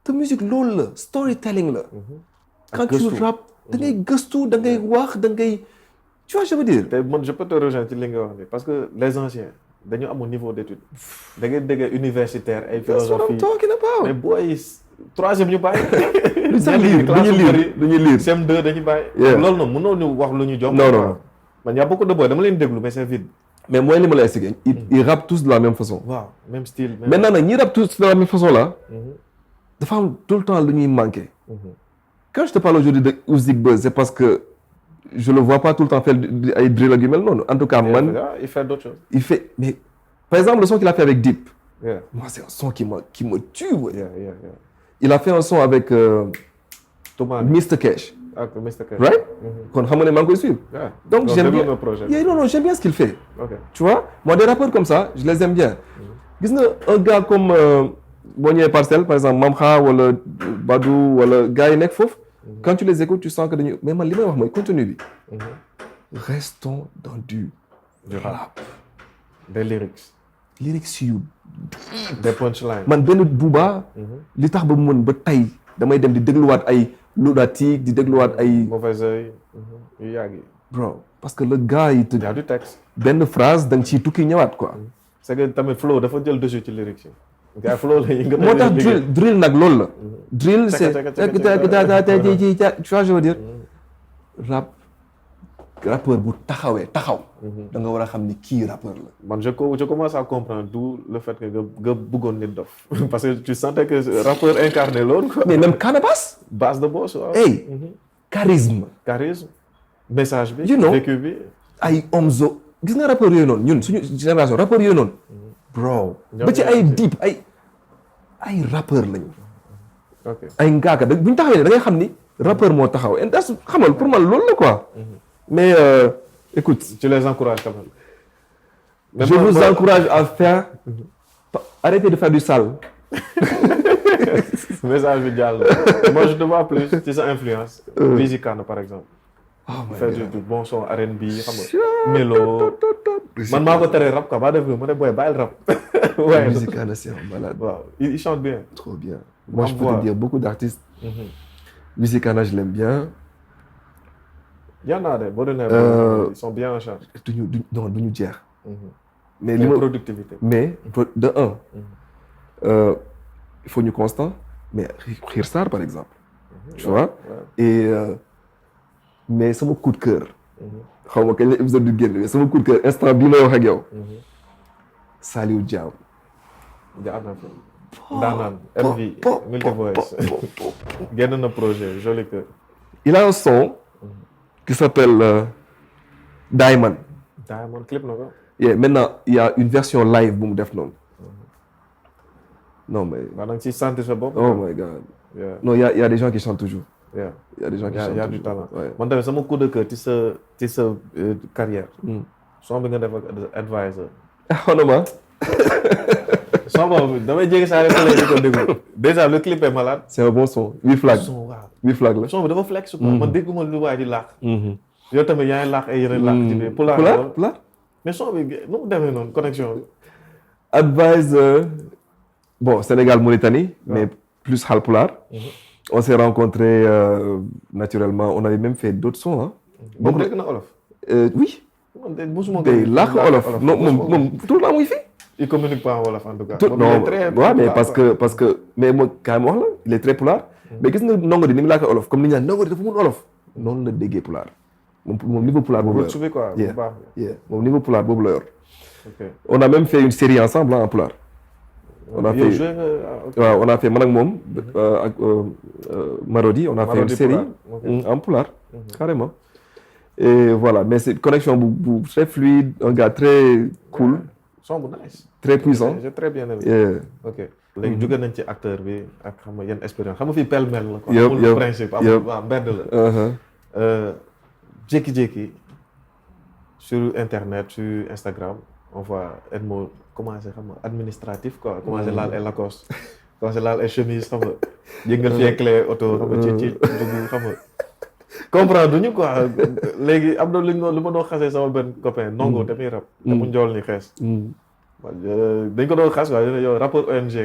te musique loolu la storytelling la. quand tu rappes da ngay gëstu da ngay wax da ngay. tu vois je veux dire. te man je peux te rejoindre ci li nga wax nii parce que les anciens dañu amoon niveau d'étude. da ngay dégg universitaire ay philosophie. that's what I'm talking about. mais booy troisième ñu bàyyi. dañuy lire CM2 dañuy bàyyi. loolu noonu mënoo ñu wax lu ñu jom. non man y a beaucoup de boy dama leen déglu mais c'est vide. mais mooy li ma lay expliquer. ils rappent tous de la même façon. waaw même style. maintenant nag ñi rappent tous de la même façon là. dafa am tout le temps lu ñuy manqué. quand je te parle aujourd'hui de Ouzdik Buzz c'est parce que je le vois pas tout le temps faire ay drill ak yu mel noonu en tout cas man. il fait d'autres choses. il fait mais par exemple le son qu'il a fait avec Deep. moi c'est un son qui me tue. il a fait un son avec Thomas Mr Cash. ak Mr Cash. right. kon xam nga ne maa ngi koy suivre. donc j'aime bien j'aime bien ce qu'il fait. tu vois moi des rappeurs comme ça je les aime bien. gis nga un gars comme boo ñëwee Parcelles par exemple Mamxa wala Badou wala gars yi nekk foofu. quand tu les écoutes tu sens que dañuy mais man li may wax mooy contenu bi. restons dans du rap. des lyrics. lyrics yu. des punchlines. man benn Booba. li tax ba mën ba tey damay dem di dégluwaat ay Lunatique di dégluwaat ay. Mauvais Oeil yu yàgg yi. bro parce que le gars yi. y a du texte. benn phrase da nga ciy tukki ñëwaat quoi. c'est que tamit flow dafa jël dessus ci lyrics yi. gars flow la yi nga. moo tax drill nag loolu la. drill c'est tu vois je veux dire. rappeur bu taxaw. da nga war a xam ni kii rappeur la. man je commence à comprendre d'où le fait que nga bëggoon Nit Doff parce que tu sentais que rappeur incarné loolu quoi. mais même Canabasse. base de boss waaw. hey charisme. message bi. vécu bi. ay Omzo. gis nga rappeur yooyu noonu ñun suñu génération rappeur yooyu noonu. bro ba ci ay Deep ay rappeur lañu. ok ay Ngaaka bu ñu taxawee da ngay xam ni rappeur moo taxaw et das xamal pour man loolu la quoi. mais écoute. tu les encourages quand même. je vous encourage à faire. arrêtez de faire du sale. message bi jàll. moi je te vois plus ci sa influence. Wizkid par exemple. faire du bon son R&B xam nga. mélo. man maa ko teree rap quoi ba def ma ne booy bàyyil rap. ouais Wizkid c'est un malade. waaw il chante bien. trop bien. moi je peux te dire beaucoup d'artistes. Wizkid je l'aime bien. y en a de boo demee ils sont bien en charge. duñu jeex. mais li ma productivité. mais de un. il faut ñu constant mais Khir Sarr par exemple. tu vois et mais sama coup de cœur. xaw ma kañ la épisode du génn mais sama coup de cœur instant bii may wax ak yow. Saliou Diam. Ndaanaan MV Multi Voice génn na projet joli cœur. il a un son. qui s'appelle Diamond. Diamond clip na ko. maintenant il y a une version live bu mu def noonu. non mais. da nga ciy sentir sa bopp. oh my god. non il y a des gens qui chantent toujours. il y a des gens qui chantent toujours. Il y a du talent. man tamit sama coup de cœur ci sa carrière. son bi nga def ak Advisor. xanaa. son boobu damay jéggi saa rek di ko déglu. déjà le clip est malade. c'est un bon son. 8 flags. son waaw. 8 flags la. son bi dafa flex quoi. man dégguma lu waay di laax. yow tamit yaa ngi làkk ay yeneen làkk ci biir pulaar pulaar mais son bi nu mu demee noonu connexion bi. advisor bon Sénégal Mauritanie mais plus Halpulaar. On s'est rencontrés naturellement on avait même fait d'autres sons hein. moom dégg na olof. Oui. man de mosuma day làkk olof non moom tout le temps muy fi. il communique pas en wolof en tout cas. non waaw mais parce que mais moo kaay ma wax la il est très pulaar. mais gis nga ndongo di ni mu làkk olof comme ni ñu naan ndongo di dafa mun olof. noonu la déggee pulaar moom niveau pulaar boobu la yor. subi quoi bu baax. moom niveau pulaar boobu la yor. ok on a même fait une série ensemble en pulaar. on a fait waaw on a fait man ak moom ak Marodi on a fait une série en pulaar carrément. Et voilà mais c'est une connexion bu très fluide un gars très cool. son bu nice. très puissant. j'ai très bien aimé. ok léegi jóge nañ ci acteur bi ak xam nga yan expérience xam nga fii pêle-mêle la quoi. amul principe amul waaw mbedd la. jékki-jékki sur internet sur Instagram on voit Edmo commencé xam nga administratif quoi commencé laal ay Lacoste commencé laal ay chemise xam nga yëngal fii clé auto xam nga ci dugg xam nga comprendre duñu quoi léegi am na lu ma doon xasee sama benn copain nongo te muy rap te mu njool ni xees dañ ko doon xas quoi yow rapport ONG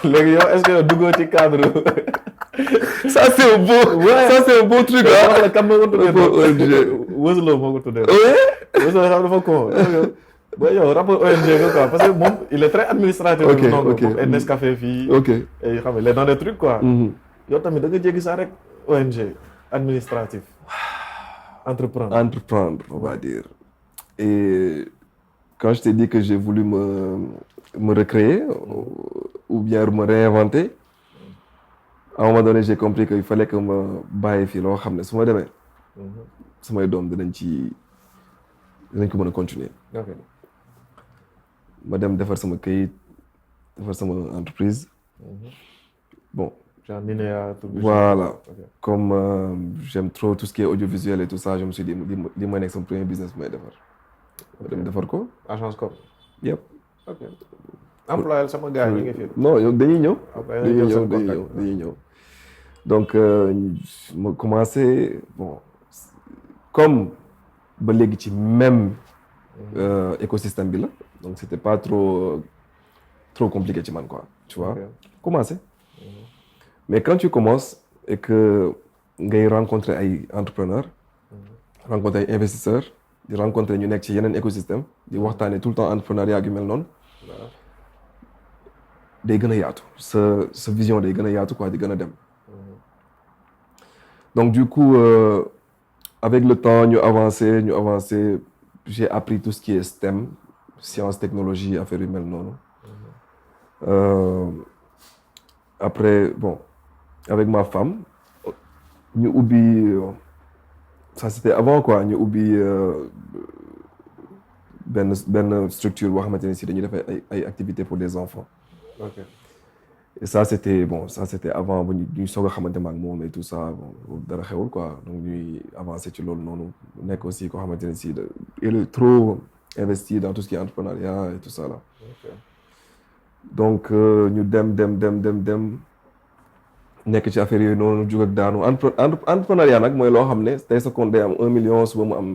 léegi yow est-ce que yow duggoo ci cadre ça c'est un beau truc wax la kam moo ko tuddee Wëzloo moo ko tuddee Wëzloo xam dafa ko yow rapport ONG quoi parce que moom il est très administratif nongo moom ay Nescafé fii et xam nga il est dans des trucs quoi yow tamit da nga jéggi ça rek ONG administratif entreprendre on va dire et quand je t'ai dit que j'ai voulu me recréer ou bien me réinventer à un moment donné j'ai compris qu'il fallait que ma bàyyi fii loo xam ne su ma demee samay doom dinañ ko mën a continuer ma dem defar sama këyit defar sama entreprise bon voilà comme j'aime trop tout ce qui est audiovisuel et tout ça je me suis dit li mooy nekk sama premier business bu may defar ma dem defar ko agence com yëpp ok employé sama gars yi ngi fi non yow dañuy ñëw donc ma commencé bon comme ba léegi ci même écosystème bi la donc c'était pas trop compliqué ci man quoi tu vois commencé mais quand tu commences et que ngay rencontrer ay entrepreneurs rencontrer ay investisseurs di rencontrer ñu nekk ci yeneen écosystème di waxtaanee tout le temps entrepreneuriat yu mel noonu day gën a yaatu sa vision day gën a yaatu quoi di gën a dem donc du coup avec le temps ñu avancé j'ai appris tout ce qui est STEM sciences technologie affaire yu mel noonu après bon avec ma femme ñu ubbi ça c'était avant quoi ñu ubbi benn structure boo xamante ne si dañuy def ay activités pour les enfants. ok et ça c'était avant bu ñuy soog a xamante ma ak moom et tout ça bon dara xewul quoi donc ñuy avancer ci loolu noonu nekk aussi koo xamante ne si il est trop investi dans tout ce qui est entrepreneuriat et tout ça là. ok donc ñu dem nekk ci affaire yooyu noonu jug ak daanu entrepreneuriat nag mooy loo xam ne tey sa compte day am 1 million suba mu am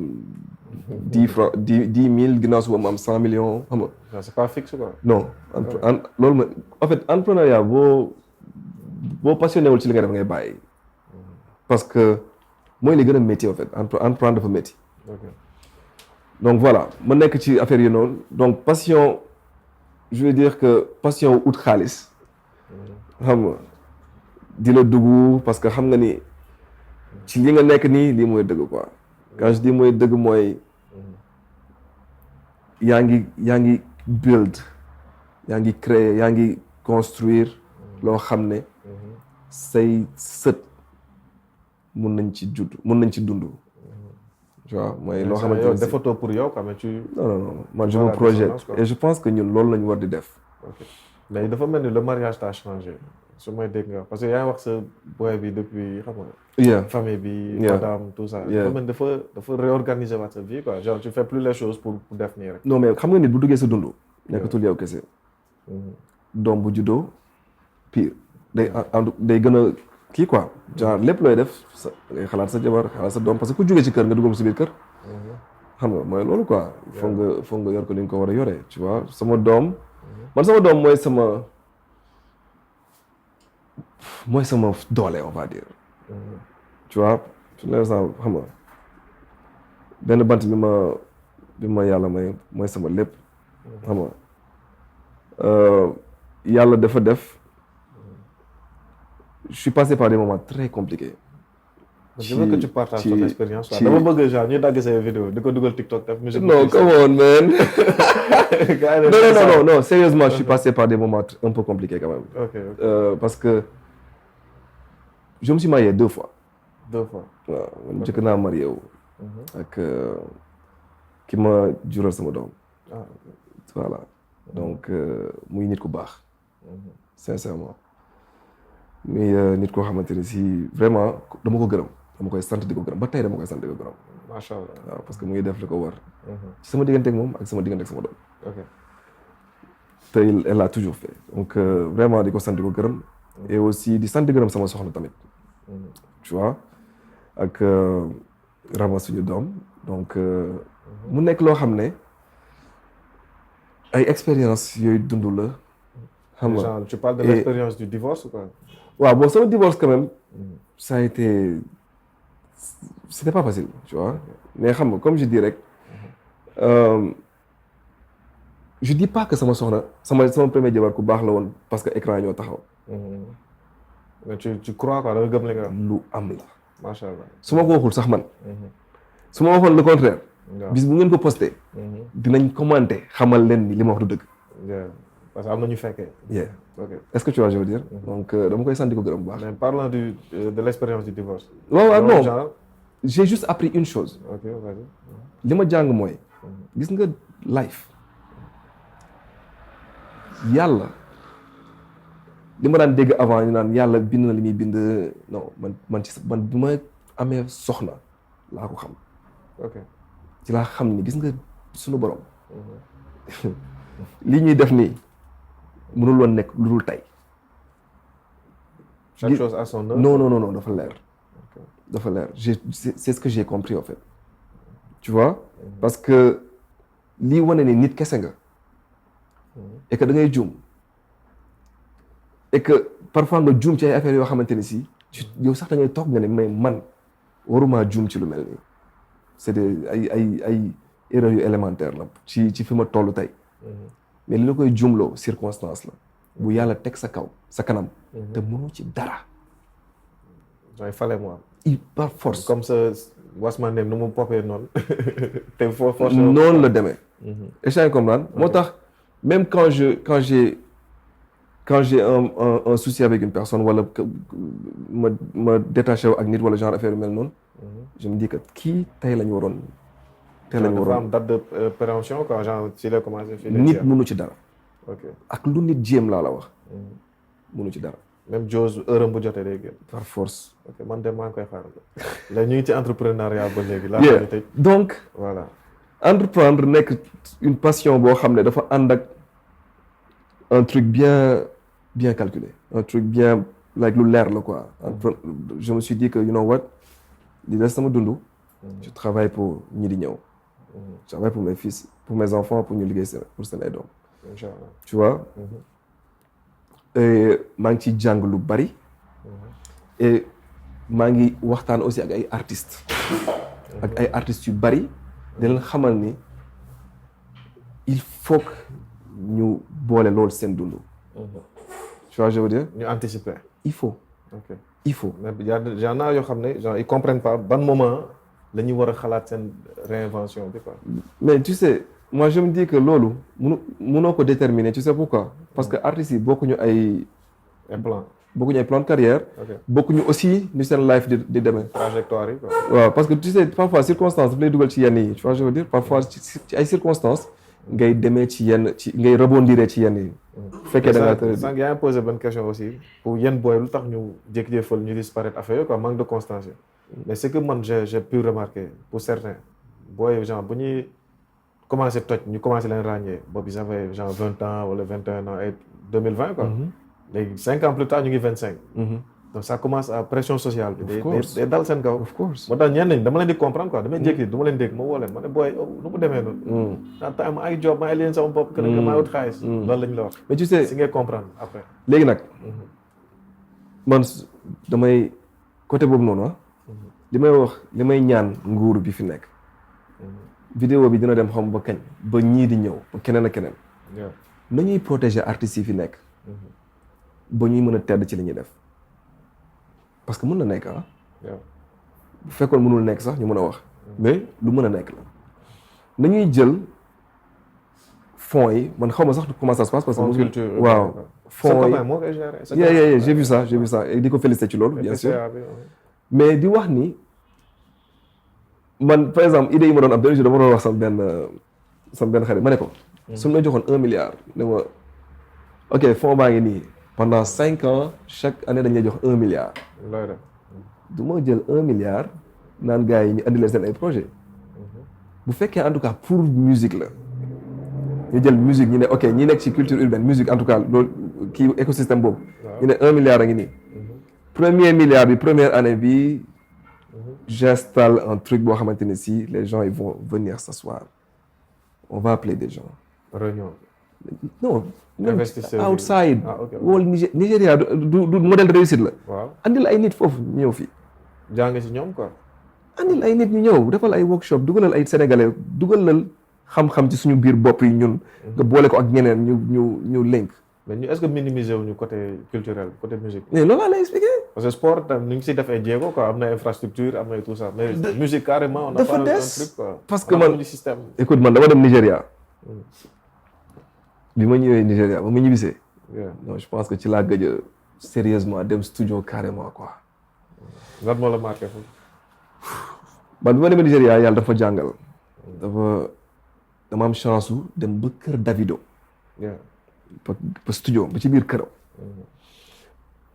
10 000 ginnaaw suba mu am 100 millions xam nga. c'est pas fixe quoi. non loolu mooy en fait entrepreneuriat boo passionné wul ci li nga def ngay bàyyi. parce que mooy li gën a métier en fait entreprendre dafa métier. donc voilà ma nekk ci affaire yi noonu donc passion je veux dire que passion ut xaalis xam nga. di la dugg parce que xam nga ni ci li nga nekk nii lii mooy dëgg quoi quand je dis mooy dëgg mooy yaa ngi build yaa ngi créer yaa ngi construire loo xam ne say sët mun nañ ci dund tu vois mooy loo xamante ne defatoo pour yow quoi mais tu non man je me projette et je pense que ñun loolu lañu war di def. mais dafa mel ni le mariage t'a changé su may dégg nga parce que yaa ngi wax sa boy bi depuis xam nga. famille bi. madame tout ça. dafa mel ni dafa réorganiser waat sa vie quoi genre tu fais plus les choses pour def nii rek. non mais xam nga nit bu duggee sa dund. nekkatul yow kese. doom bu juddoo pire day gën a kii quoi genre lépp looy def sa ngay xalaat sa jabar xalaat sa doom parce que ku jógee ci kër nga dugal ko si biir kër. xam nga mooy loolu quoi. foog nga yor ko ni nga ko war a yoree tu vois sama doom. man sama doom mooy sama doole on va dire. tu vois pour l'instant xam nga benn bant bi ma yàlla mooy sama lépp. xam nga yàlla dafa def je suis passé par des moments très compliqués. je veux que tu partages ton expérience. dama bëgg genre ñu dagg say vidéo di ko dugal TikTok def musique. non come on man. non sérieusement je suis passé par des moments un peu compliqués quand même. ok parce que je me suis marié 2 fois. 2 fois. waaw man njëkk naa marié wu. ak ki ma jural sama doom. voilà donc muy nit ku baax. sincèrement muy nit koo xamante ne si vraiment dama ko gërëm dama koy sant di ko gërëm ba tey dama koy sant di ko gërëm. macha allah waaw parce que mu ngi def li ko war. ci sama diggante ak moom ak sama diggante ak sama doom. ok te elle l'a toujours fait donc vraiment di ko sant di ko gërëm. et aussi di sant di gërëm sama soxna tamit. tu vois ak Rama suñu doom donc mu nekk loo xam ne ay expérience yooyu dund la. xam nga genre tu parles de l'expérience du divorce ou quoi. waaw bon sama divorce quand même ça a été c'était pas facile tu vois mais xam nga comme je dis rek je dis pas que sama soxna sama premier jabar ku baax la woon parce que écran ñoo taxaw. mais tu crois quoi da nga gëm li nga lu am la. macha allah su ma ko waxul sax man. su ma waxoon le contraire. bis bu ngeen ko posté. dinañ commenter xamal leen ni li ma wax du dëgg. parce que am na ñu fekkee. ok est-ce que tu vois je veux dire. donc dama koy sant di ko gërëm bu baax. mais parlant de l'expérience du divorce. waaw non genre. j'ai juste appris une chose. ok vas-y. li ma jàng mooy. gis nga life. yàlla. li ma daan dégg avant ñu naan yàlla bind na li muy bind non man bi ma amee soxna laa ko xam. ok ci laa xam ni gis nga suñu borom. li ñuy def nii mënul woon nekk lu dul tey. chaque chose à son heure. non dafa leer. dafa leer c'est ce que j'ai compris en fait. tu vois parce que lii wane ni nit kese nga. et que da ngay juum. et que parfois nga juum ci ay affaires yoo xamante ni si yow sax da ngay toog nga ne mais man waruma juum ci lu mel nii c'est des ay erreurs yu élémentaires la ci fi ma toll tey. mais li la koy juumloo circonstance la bu yàlla teg sa kaw sa kanam. te mënoo ci dara. il fallait moi. par force. comme ça wasmane nu mu popee noonu. te force noonu la demee. est-ce que comprendre moo tax même quand j'ai un souci avec une personne wala ma détaché wu ak nit wala genre affaire yu mel noonu. je me dis que kii tey la ñu waroon. tey la ñu waroon dafa am date de péremption quoi genre ci la commencé. nit mënu ci dara. ok ak lu nit jéem laa la wax. mënu ci dara. même Jose heure bu jotee day génn. par force. ok man de maa ngi koy xaar. léegi ñu ngi ci entrepreneuriat ba léegi. laa tëj donc. voilà. entreprendre nekk une passion boo xam ne dafa ànd ak un truc bien calculé un truc bien like lu leer la quoi. je me suis dit que you know what li des sama dund. je travaille pour ñi di ñëw. je travaille pour mes fils pour mes enfants pour ñu liggéey pour seen ay doom. Inch'Allah. tu vois. et maa ngi ciy jàng lu bari. et maa ngi waxtaan aussi ak ay artistes. ak ay artistes yu bari. di leen xamal ni il faut que ñu boole loolu seen dund. tu vois je veux dire. ñu anticiper. il faut. ok il faut. mais y en a yoo xam ne genre ils comprennent pas ban moment la ñu war a xalaat seen réinvention bi quoi. mais tu sais moi je me dis que loolu mënoo ko déterminer tu sais pourquoi. parce que artistes yi bokkuñu ay plan. bokkuñu ay plan de carrière. bokkuñu aussi ni seen life di demee. trajectoire yi quoi. waaw parce que tu sais parfois circonstances daf lay dugal ci yenn yi tu vois je veux dire parfois ci ay circonstances ngay demee ci yenn ngay rebondir ci yenn yi. bu fekkee da nga sànq yaa ngi posé benn question aussi pour yenn booy lu tax ñu jékki-jékki fël ñu disparaître affaire yooyu quoi manque de constance. mais c'est que man j'ai pu remarquer pour certains booy genre bu ñuy commencé toj ñu commencé leen ràññee boobu ils avaient genre 20 ans wala 21 ans et 2020 quoi. léegi 5 ans plus tard ñu ngi 25. donc ça commence à pression sociale bi. Of course. day dal seen kaw. of course. moo tax ñenn ñi dama leen di comprendre quoi damay jékki du ma leen dégg ma woo leen ma ne booy nu mu demee noonu. naan temps ma ay job ma ay leen sama bopp. que ne maa wut xaalis. loolu lañ la wax. mais tu sais si ngay comprendre après. léegi nag man damay côté boobu noonu li may wax li may ñaan nguur bi fi nekk. vidéo bi dina dem xam ba kañ ba ñii di ñëw ba keneen ak keneen. nañuy protéger artistes yi fi nekk. ba ñuy mën a tedd ci li ñuy def parce que mën na nekk bu fekkoon mënul nekk sax ñu mën a wax. mais lu mën a nekk la. nañuy jël fonds yi man xaw ma sax comment ça se passe parce que. culture waaw fonds yi moo koy gérer. j'ai vu ça et di ko féliciter ci loolu bien sûr. mais di wax ni man par exemple idée yi ma doon am benn jour dama doon wax sama benn xarit ma ne ko. su ma joxoon 1 milliard ne ma ok fonds baa ngi nii pendant 5 ans chaque année dañ lay jox 1 milliard. du ma jël 1 milliard naan gars yi ñu andi leen seen ay projet bu fekkee en tout cas pour musique la ñu jël musique ñu ne ok ñi nekk ci culture urbaine musique en tout cas loolu kii écosystème boobu. ñu ne 1 milliard a ngi nii. premier milliard bi première année bi j'installe un truc boo xamante ne si les gens ils vont venir s'asseoir on va appeler des gens. réunion. non. investisseurs outside. ok wala Nigéria du modèle de réussite la. waaw andil ay nit foofu ñëw fii. jàng ci ñoom quoi. andil ay nit ñu ñëw defal ay workshop dugalal ay sénégalais dugalal xam-xam ci suñu biir bopp yi ñun. nga boole ko ak ñeneen ñu link. mais ñu est-ce que minimiser wuñu côté culturel côté musique. mais loolu laa lay expliqué. parce que sport tam ñu ngi siy def ay jéego quoi am na infrastructure am na tout ça mais musique carrément on a pas un truc quoi. parce que man système. écoute man dama dem Nigéria. bi ma ñëwee Nigéria ba ma ñibbisee. non je pense que ci laa gëj a sérieusement dem studio carrément quoi. lan moo la marqué foofu. man bi ma demee Nigéria yàlla dafa jàngal. dama am chance su dem ba kër Davido. ba studio ba ci biir këram.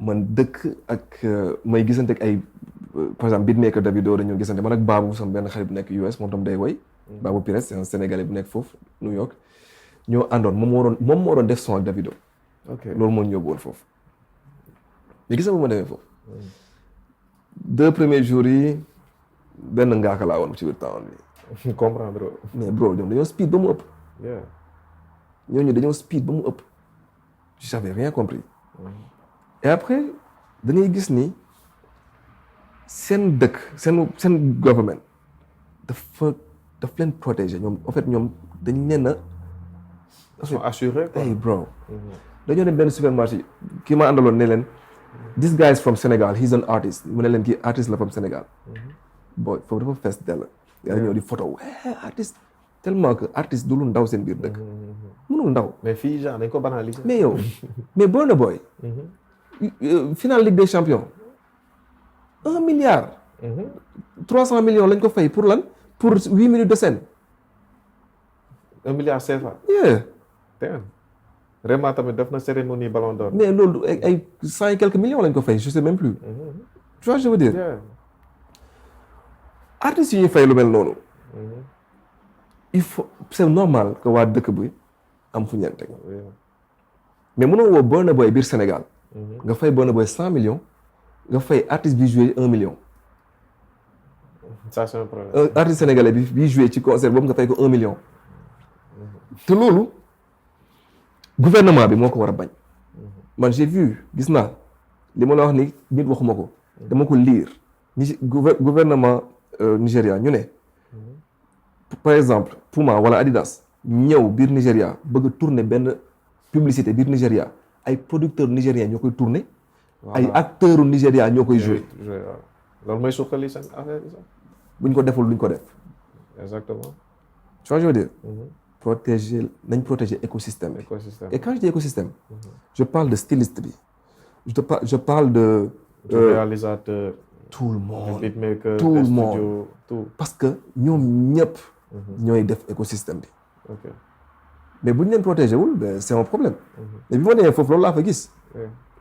man dëkk ak may gisante ak ay par exemple beatmaker Davido dañoo gisante man ak Babou sama benn xarit bu nekk US moom tam day woy. Babou Pires c'est un Sénégalais bu nekk foofu New York. ñoo àndoon moom moo doon def son ak Davido. ok loolu moo ñu yóbbu woon foofu. mais gis nga bu ma demee foofu. 2 premiers jours yi benn ngaaka laa woon ci biir town bi. comprendre. mais bro ñoom dañoo speed ba mu ëpp. ñooñu dañoo speed ba mu ëpp. j'avais rien compris. et après da ngay gis ni seen dëkk seen government daf leen protéger ñoom en fait ñoom dañ leen a. ils sont assurés quoi. hey bro. dañoo dem benn supermarché kii ma àndaloon ne leen. this guy is from Sénégal he's an artist mu ne leen kii artiste la from Sénégal. bon foofu dafa fees dell. yaa ñëw di photo artiste. tellement que artiste du lu ndaw seen biir dëkk. mënul ndaw. mais fii genre dañ ko banaliser. mais yow mais Burna Boy. finale Ligue des Champions. 1 milliard. 300 millions lañ ko fay pour lan pour 8 minutes de scène. 1 milliard CFA. yeah. vraiment tamit def na cérémonie Ballon d'Or. mais loolu ay 100 et quelques millions lañ ko fay je sais même plus. tu vois je veux dire. artistes yi ñuy fay lu mel noonu. il faut c'est normal que waa dëkk bi am fu ñu leen teg. mais mënoo woo Burna Boy biir Sénégal. nga fay Burna Boy 100 millions. nga fay artiste bi joué 1 million. ça c'est un problème. artiste sénégalais bi joué ci concert boobu nga fay ko 1 million. te loolu gouvernement bi moo ko war a bañ. man j'ai vu gis naa li ma la wax ni nit waxuma ko. dama ko lire. gouvernement Nigéria ñu ne. par exemple Puma wala Adidas ñëw biir Nigéria bëgg a tourner benn publicité biir Nigéria ay producteurs nigériens ñoo koy tourner. ay acteurs Nigéria ñoo koy jouer. loolu mooy suqali seen affaire bi sax. buñ ko deful luñ ko def. exactement. tu vois je veux dire. nañ protéger écosystème bi. et quand je dis écosystème. je parle de styliste bi. je parle de. réalisateur. tout le monde beatmaker, tout le studio, monde tout. parce que ñoom ñëpp. ñooy def écosystème bi. ok mais bu ñu leen protéger wul ben c'est un problème. mais bi ma demee foofu loolu laa fa gis.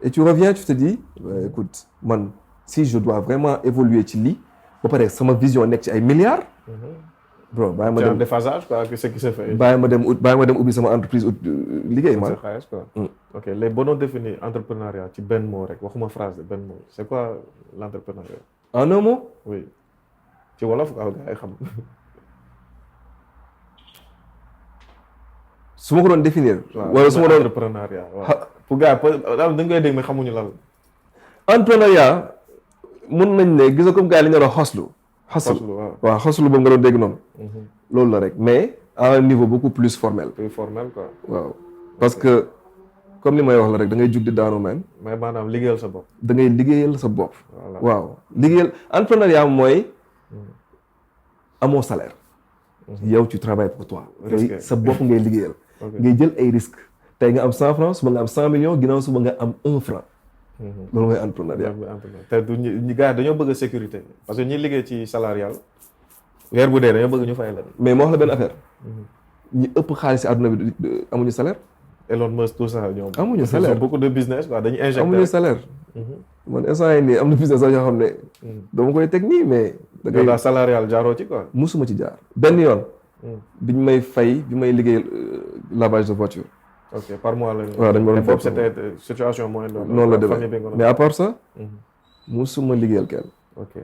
et tu reviens tu te dis écoute man si je dois vraiment évoluer ci lii ba pare sama vision nekk ci ay milliards. bro bàyyi ma c'est un dem déphasage quoi que ce qui se fait. bàyyi ma dem ubbi sama entreprise liggéey C'est man. xaalis quoi. Ok les boo doon définir entrepreneuriat ci benn mot rek waxuma phrase de benn mot c'est quoi l'entrepreneuriat? En un mot. oui ci wolof quoi gars yi xam. su ma ko doon définir. waaw wala su ma doon entrepreneuriat waaw. pour gars yi daal da nga koy dégg mais xamuñu lan. entrepreneuriat mun nañ ne gis nga comme gars yi li ñu war a xoslu. Xoslu, waaw. waaw xoslu boobu nga doon dégg noonu. loolu la rek mais à un niveau beaucoup plus formel. plus formel quoi. waaw parce que comme li may wax la rek da ngay jug di daanu man mais maanaam liggéeyal sa bopp. da ngay liggéeyal sa bopp. Voilà. waaw liggéeyal entrepreneuriat mooy amoo salaire. yow tu travailles pour toi. Risqué. sa bopp ngay liggéeyal. Ok. ngay jël ay risques tey nga am 100 francs suba nga am 100 millions ginnaaw suba nga am 1 franc. loolu mooy entrepreneuriat. te du ñu gars yi dañoo bëgg sécurité parce que ñi liggéey ci salarial weer bu dee dañoo bëgg ñu fay leen. mais moo wax la benn affaire. ñi ëpp xaalis si àdduna bi amuñu salaire. Elon Musk tout ça ñoom. amuñu salaire ils ont beaucoup de business quoi dañuy injecté. amuñu salaire. man instant yii nii am na business sax yoo xam ne. dama koy teg nii mais. da yow ngay daal salarial jaaroo ci quoi. musuma ci jaar benn yoon. biñ may fay bi may liggéey lavage de voiture. ok par mois la. waaw dañ ma doon foofu c'était situation moyenne. noonu la demee mais à part ça. musuma liggéeyal kenn. ok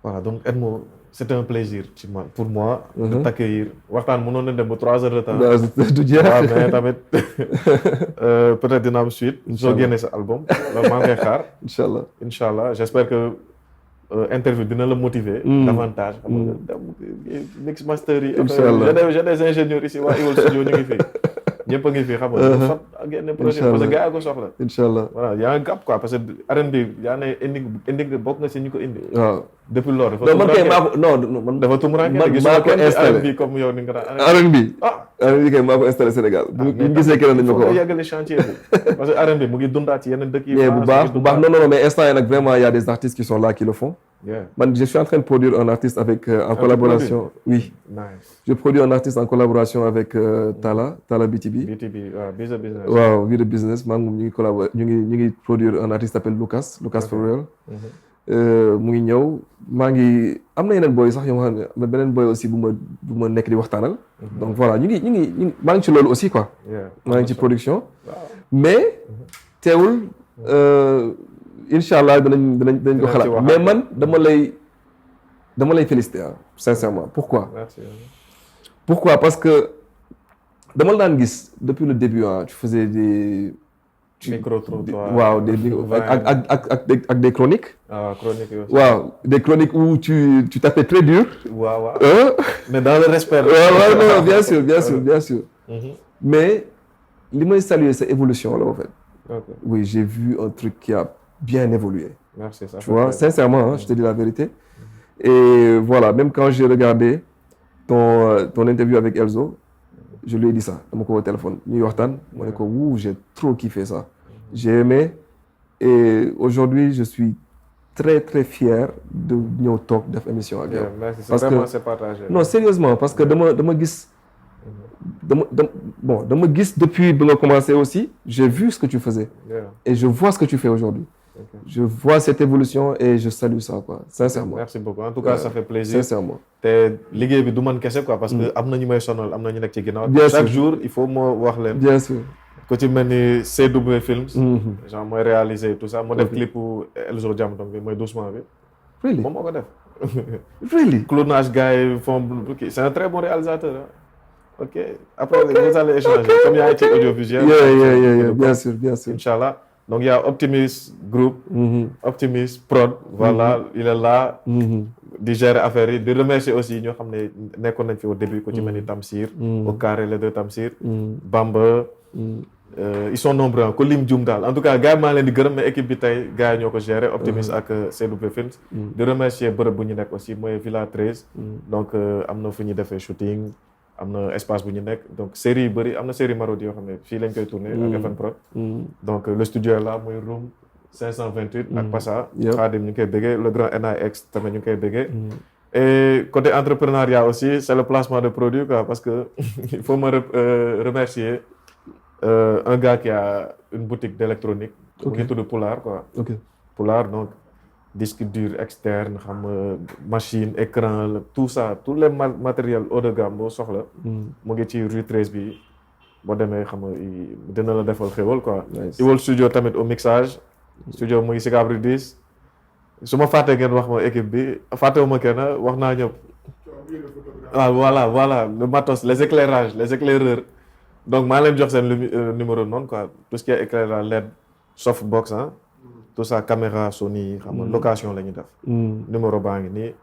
voilà donc Edmo c'était un plaisir ci man pour moi. de t'accueillir waxtaan mënoon na dem ba 3 heures de temps. du jeex. waaw mais tamit peut-être dina am suite. soo génnee sa album. loolu maa ngi koy xaar. incha allah incha allah j'espère que interview dina la motiver. davantage xam nga mix master yi. incha allah j'ai des ingénieurs ici waa Iwol Studio ñu ngi fi. ñëpp a ngi fi xam nga. fat ak yenn projet parce que gars yi ko soxla. incha allah voilà y a un gap quoi parce que R&B yaa ne indi bokk nga si ñu ko indi. waaw depuis loolu. non man kay maa ko non man. dafa tumuraanke man gis maa nga ko kenn installé R&B comme yow ni nga daan. R&B. ah R&B kay maa ko installé Sénégal. bu ñu gisee keneen dañ ma ko wax wax. yàggale chantier bi parce que R&B mu ngi dundaat ci yeneen dëkk yi. mais bu baax non mais instant yi nag vraiment il y a des artistes qui sont là qui le font. Yeah. Man, je suis en train de produire un artiste avec en collaboration. Oui. Nice. Je produis un artiste en collaboration avec Tala BTB. BTB, Visa Business. Waaw, Visa Business. Man, ñu ngi collaborer, ñu ngi produire un artiste qui s'appelle Lucas for real. mu ngi ñëw maa ngi am na yeneen boy sax yoo xam ne beneen boy aussi bu ma nekk di waxtaanal. Donc voilà ñu ngi maa ngi ci loolu aussi quoi. maa ngi ci production. mais teewul. incha allah danañ ko xalaat mais man dama lay féliciter sincèrement pourquoi. Merci. Pourquoi parce que dama la daan gis depuis le début tu faisais des. micro-trottoirs. waaw ak des chroniques. ah chroniques aussi. waaw des chroniques où tu tapais très dur. waaw. mais dans le respect. waaw non bien sûr. mais li may saluer sa évolution là en fait. Okay. Oui, j'ai vu un truc qui a bien évolué. Merci, ça. Tu vois, sincèrement, je te dis la vérité. Et voilà, même quand j'ai regardé ton interview avec Elzo, je lui ai dit ça, dans mon téléphone. J'ai trop kiffé ça. J'ai aimé. Et aujourd'hui, je suis très, très fier de New Talk, de l'émission avec elle. Merci, c'est vraiment c'est partagé. Non, sérieusement, parce que de me guise depuis que tu as commencé aussi, j'ai vu ce que tu faisais. Et je vois ce que tu fais aujourd'hui. Okay. Je vois cette évolution et je salue ça, quoi. Sincèrement. Merci beaucoup. En tout cas, ça fait plaisir. Sincèrement. Te liggéey bi du man kese quoi parce que am na ñu may sonal am na ñu nekk ci ginnaaw. Chaque jour il faut moo wax leen. Bien sûr. ku ci mel ni CW Films. genre mooy réaliser tout ça. moo def clip pour Elzo Jamdong bi mooy doucement bi. Really? Moom moo ko def. Really? Clonage gars yi font c'est un très bon réalisateur. Ok après vous allez échanger comme yaa ngi ci audiovisuel. Yeah. Bien sûr. Inchallah. Donc il y a Optimus Group, Optimus Prod, voilà, il est là, di gérer affaire yi, di remercier aussi ñoo xam ne nekkoon nañ fi au début ku ci mel ni Tamsir, au carré les deux Tamsir, Bamba, ils sont nombreux ko lim jum daal. En tout cas gars maa leen di gërëm mais équipe bi tey gars yi ñoo ko gérer Optimus ak CW Films. Di remercier bërëb bu ñu nekk aussi mooy Villa 13. Donc am na fu ñu defee shooting. am na espace bu ñu nekk donc série yu bëri am na série Marodi yoo xam ne fii lañ koy tourner ak FN Prod donc le studio est là mooy room 528 ak Passa Khadim ñu ngi koy béggee le grand NIX tamit ñu ngi koy béggee et côté entrepreneuriat aussi c'est le placement de produits quoi parce que il faut me remercier un gars qui a une boutique d'électronique mu ngi tudd Poulard quoi Poulard donc disque dur externe xam nga machine écran tout ça tous les matériels haut de gamme boo soxla. mu ngi ci rue 13 bi boo demee xam nga dina la defal xéwal quoi. Iwol studio tamit au mixage. studio mu ngi si Rue 10. su ma fàttee ngeen wax ma équipe bi fàttewuma kenn wax naa ñëpp. waaw voilà le matos les éclaireurs donc maa leen jox seen numéro noonu quoi tout ce qui est éclairage LED softbox tout ça caméra Sony xam nga location la ñuy def. numéro baa ngi nii.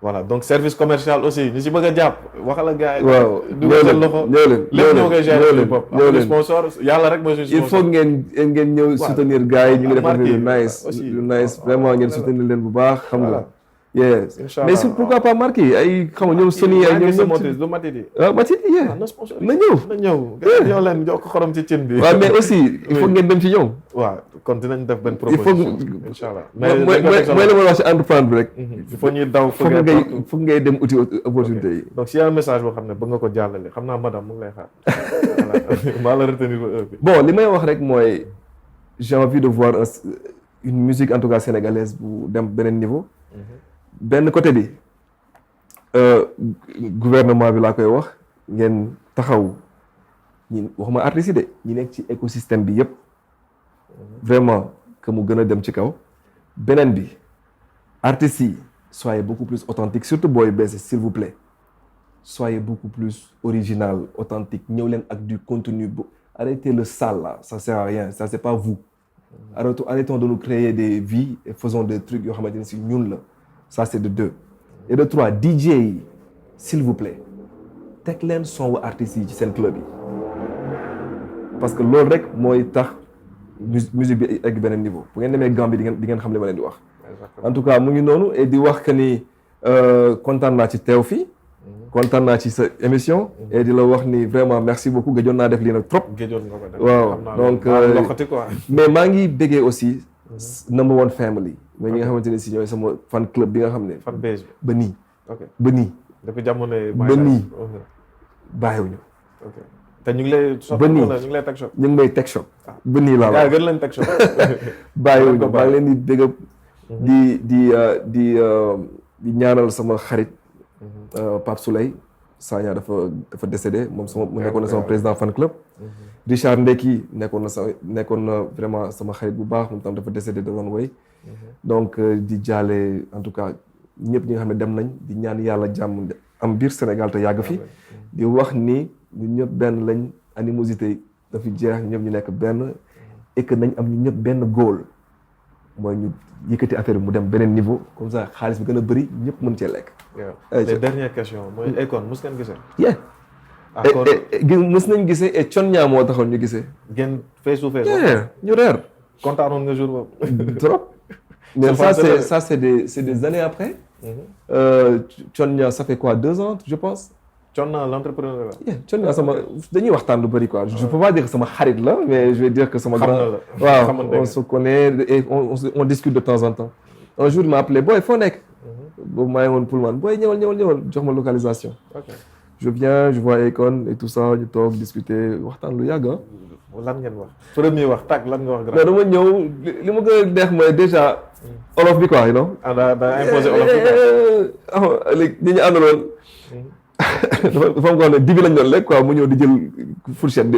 voilà donc service commercial aussi ñu si bëgg a jàpp waxal ak gars yi. waaw dugal seen loxo lépp ñoo koy gérer suñu bopp. sponsor yàlla rek mooy suñu sponsor. il faut ngeen ñëw soutenir gars yi ñu ngi defar lu nice vraiment ngeen soutenir leen bu baax xam nga. yes mais pourquoi pas marqué ay xam nga ñoom Sony ay ñoom ñëpp lu Matidi. Matidi na ñëw. ñoo leen jox ko xorom ci cin bi. waaw mais aussi il faut ngeen dem ci ñoom. waaw kon dinañ def benn proposition. incha allah mais mooy la ma wax ci entreprendre bi rek. il faut ñuy daw foog ngay dem uti opportunité yi. donc s'il y a un message boo xam ne bëgg nga ko jàllale xam naa madame mu ngi lay xaar. maa la retenir ba heure bi. bon li may wax rek mooy j'ai envie de voir une musique en tout cas sénégalaise bu dem beneen niveau. benn côté bi gouvernement bi laa koy wax ngeen taxaw ñi waxuma artistes yi de ñi nekk ci écosystème bi yëpp vraiment que mu gën a dem ci kaw. beneen bi artistes yi soyez beaucoup plus authentique surtout booy bees s'il vous plaît soyez beaucoup plus original authentique ñëw leen ak du contenu bu arrêtez le sale là ça sert à rien ça c'est pas vous. arrêtons de nous créer des vies et faisons des trucs yoo xamante ne si ñun la. Ça c'est de 2 et de 3 DJ yi s'il vous plaît teg leen son wu artistes yi ci seen club yi parce que loolu rek mooy tax musique bi egg beneen niveau bu ngeen demee Gambie di ngeen xam li ma leen di wax. en tout cas mu ngi noonu et di wax que ni kontaan naa ci teew fii. kontaan naa ci sa émission. et di la wax ni vraiment merci beaucoup gëjoon naa def lii nag trop. gëjoon nga ko def waaw donc mais maa ngi béggee aussi. number one family. mais ñi nga xamante ne si ñooy sama fan club bi nga xam ne. fan base ba nii. ok ba nii. depuis jamono ba nii. bàyyiwuñu. ok te ñu ngi lay. ba nii ñu ngi lay teg shop. ñu ngi may teg shop. ba nii laa la gën leen teg shop. bàyyiwuñu maa ngi leen di bégg di ñaanal sama xarit. Pape Souley Sagna dafa décédé moom mu nekkoon na sama président fan club. Richard Ndeki nekkoon na vraiment sama xarit bu baax moom tam dafa décédé de one way. donc di jaale en tout cas ñëpp ñi nga xam ne dem nañ di ñaan yàlla jàmm am biir Sénégal te yàgg fi. di wax ni ñun ñëpp benn lañ animosité dafi jeex ñëpp ñu nekk benn et que nañ am ñu ñëpp benn goal mooy ñu yëkkati affaire bi mu dem beneen niveau comme ça xaalis bi gën a bëri ñëpp mën cee lekk. les dernières questions mooy Akon mos ngeen gisee. mës nañ gisee et Thione Niang moo taxoon ñu gisee. ngeen face to face. ñu reer. kontaanoon nga jour boobu. trop. mais ça c'est des années après. Thione Niang ça fait quoi 2 ans je pense. Thione Niang l'entrepreneur la. Thione Niang sama dañuy waxtaan lu bëri quoi. je peux pas dire que sama xarit la mais je vais dire que sama grand. waaw on se connaît et on discute de temps en temps. un jour il m'a appelé boy foo nekk. boobu maa ngi woon Pullman boy ñëwal jox ma localisation. ok je viens je vois Akon et tout ça ñu toog discuter waxtaan lu yàgg ah. lan ngeen wax. premier wax tag lan nga wax. non dama ñëw li ma gën a neex mooy déjà. olof bi quoi you know. daa imposé olof bi quoi. léegi ñi ñu àndaloon. dafa am ko xam ne dibi lañ doon lekk quoi mu ñëw di jël fourchette bi.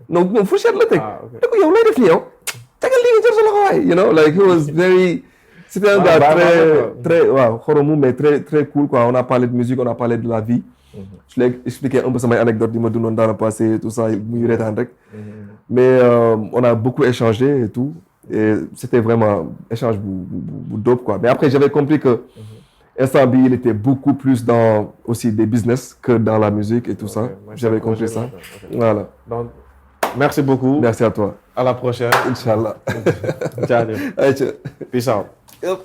non fourchette la teg. da ko yow lay def nii yow. tegal lii nga jël sa loxo waay you know like he was very. C'était un gars très waaw xoromu mais très cool quoi on a parlé de musique on a parlé de la vie. je l'ai expliqué un peu samay anecdotes yi ma dundoon dans le passé tout ça muy reetaan rek. mais on a beaucoup échangé et tout et c'était vraiment échange bu dope quoi mais après j'avais compris que instant bi il était beaucoup plus dans aussi des business que dans la musique et tout ça. J'avais compris ça. Voilà. Donc merci beaucoup. Merci à toi. À la prochaine. Inch'Allah. Ciao. Peace out. Yep.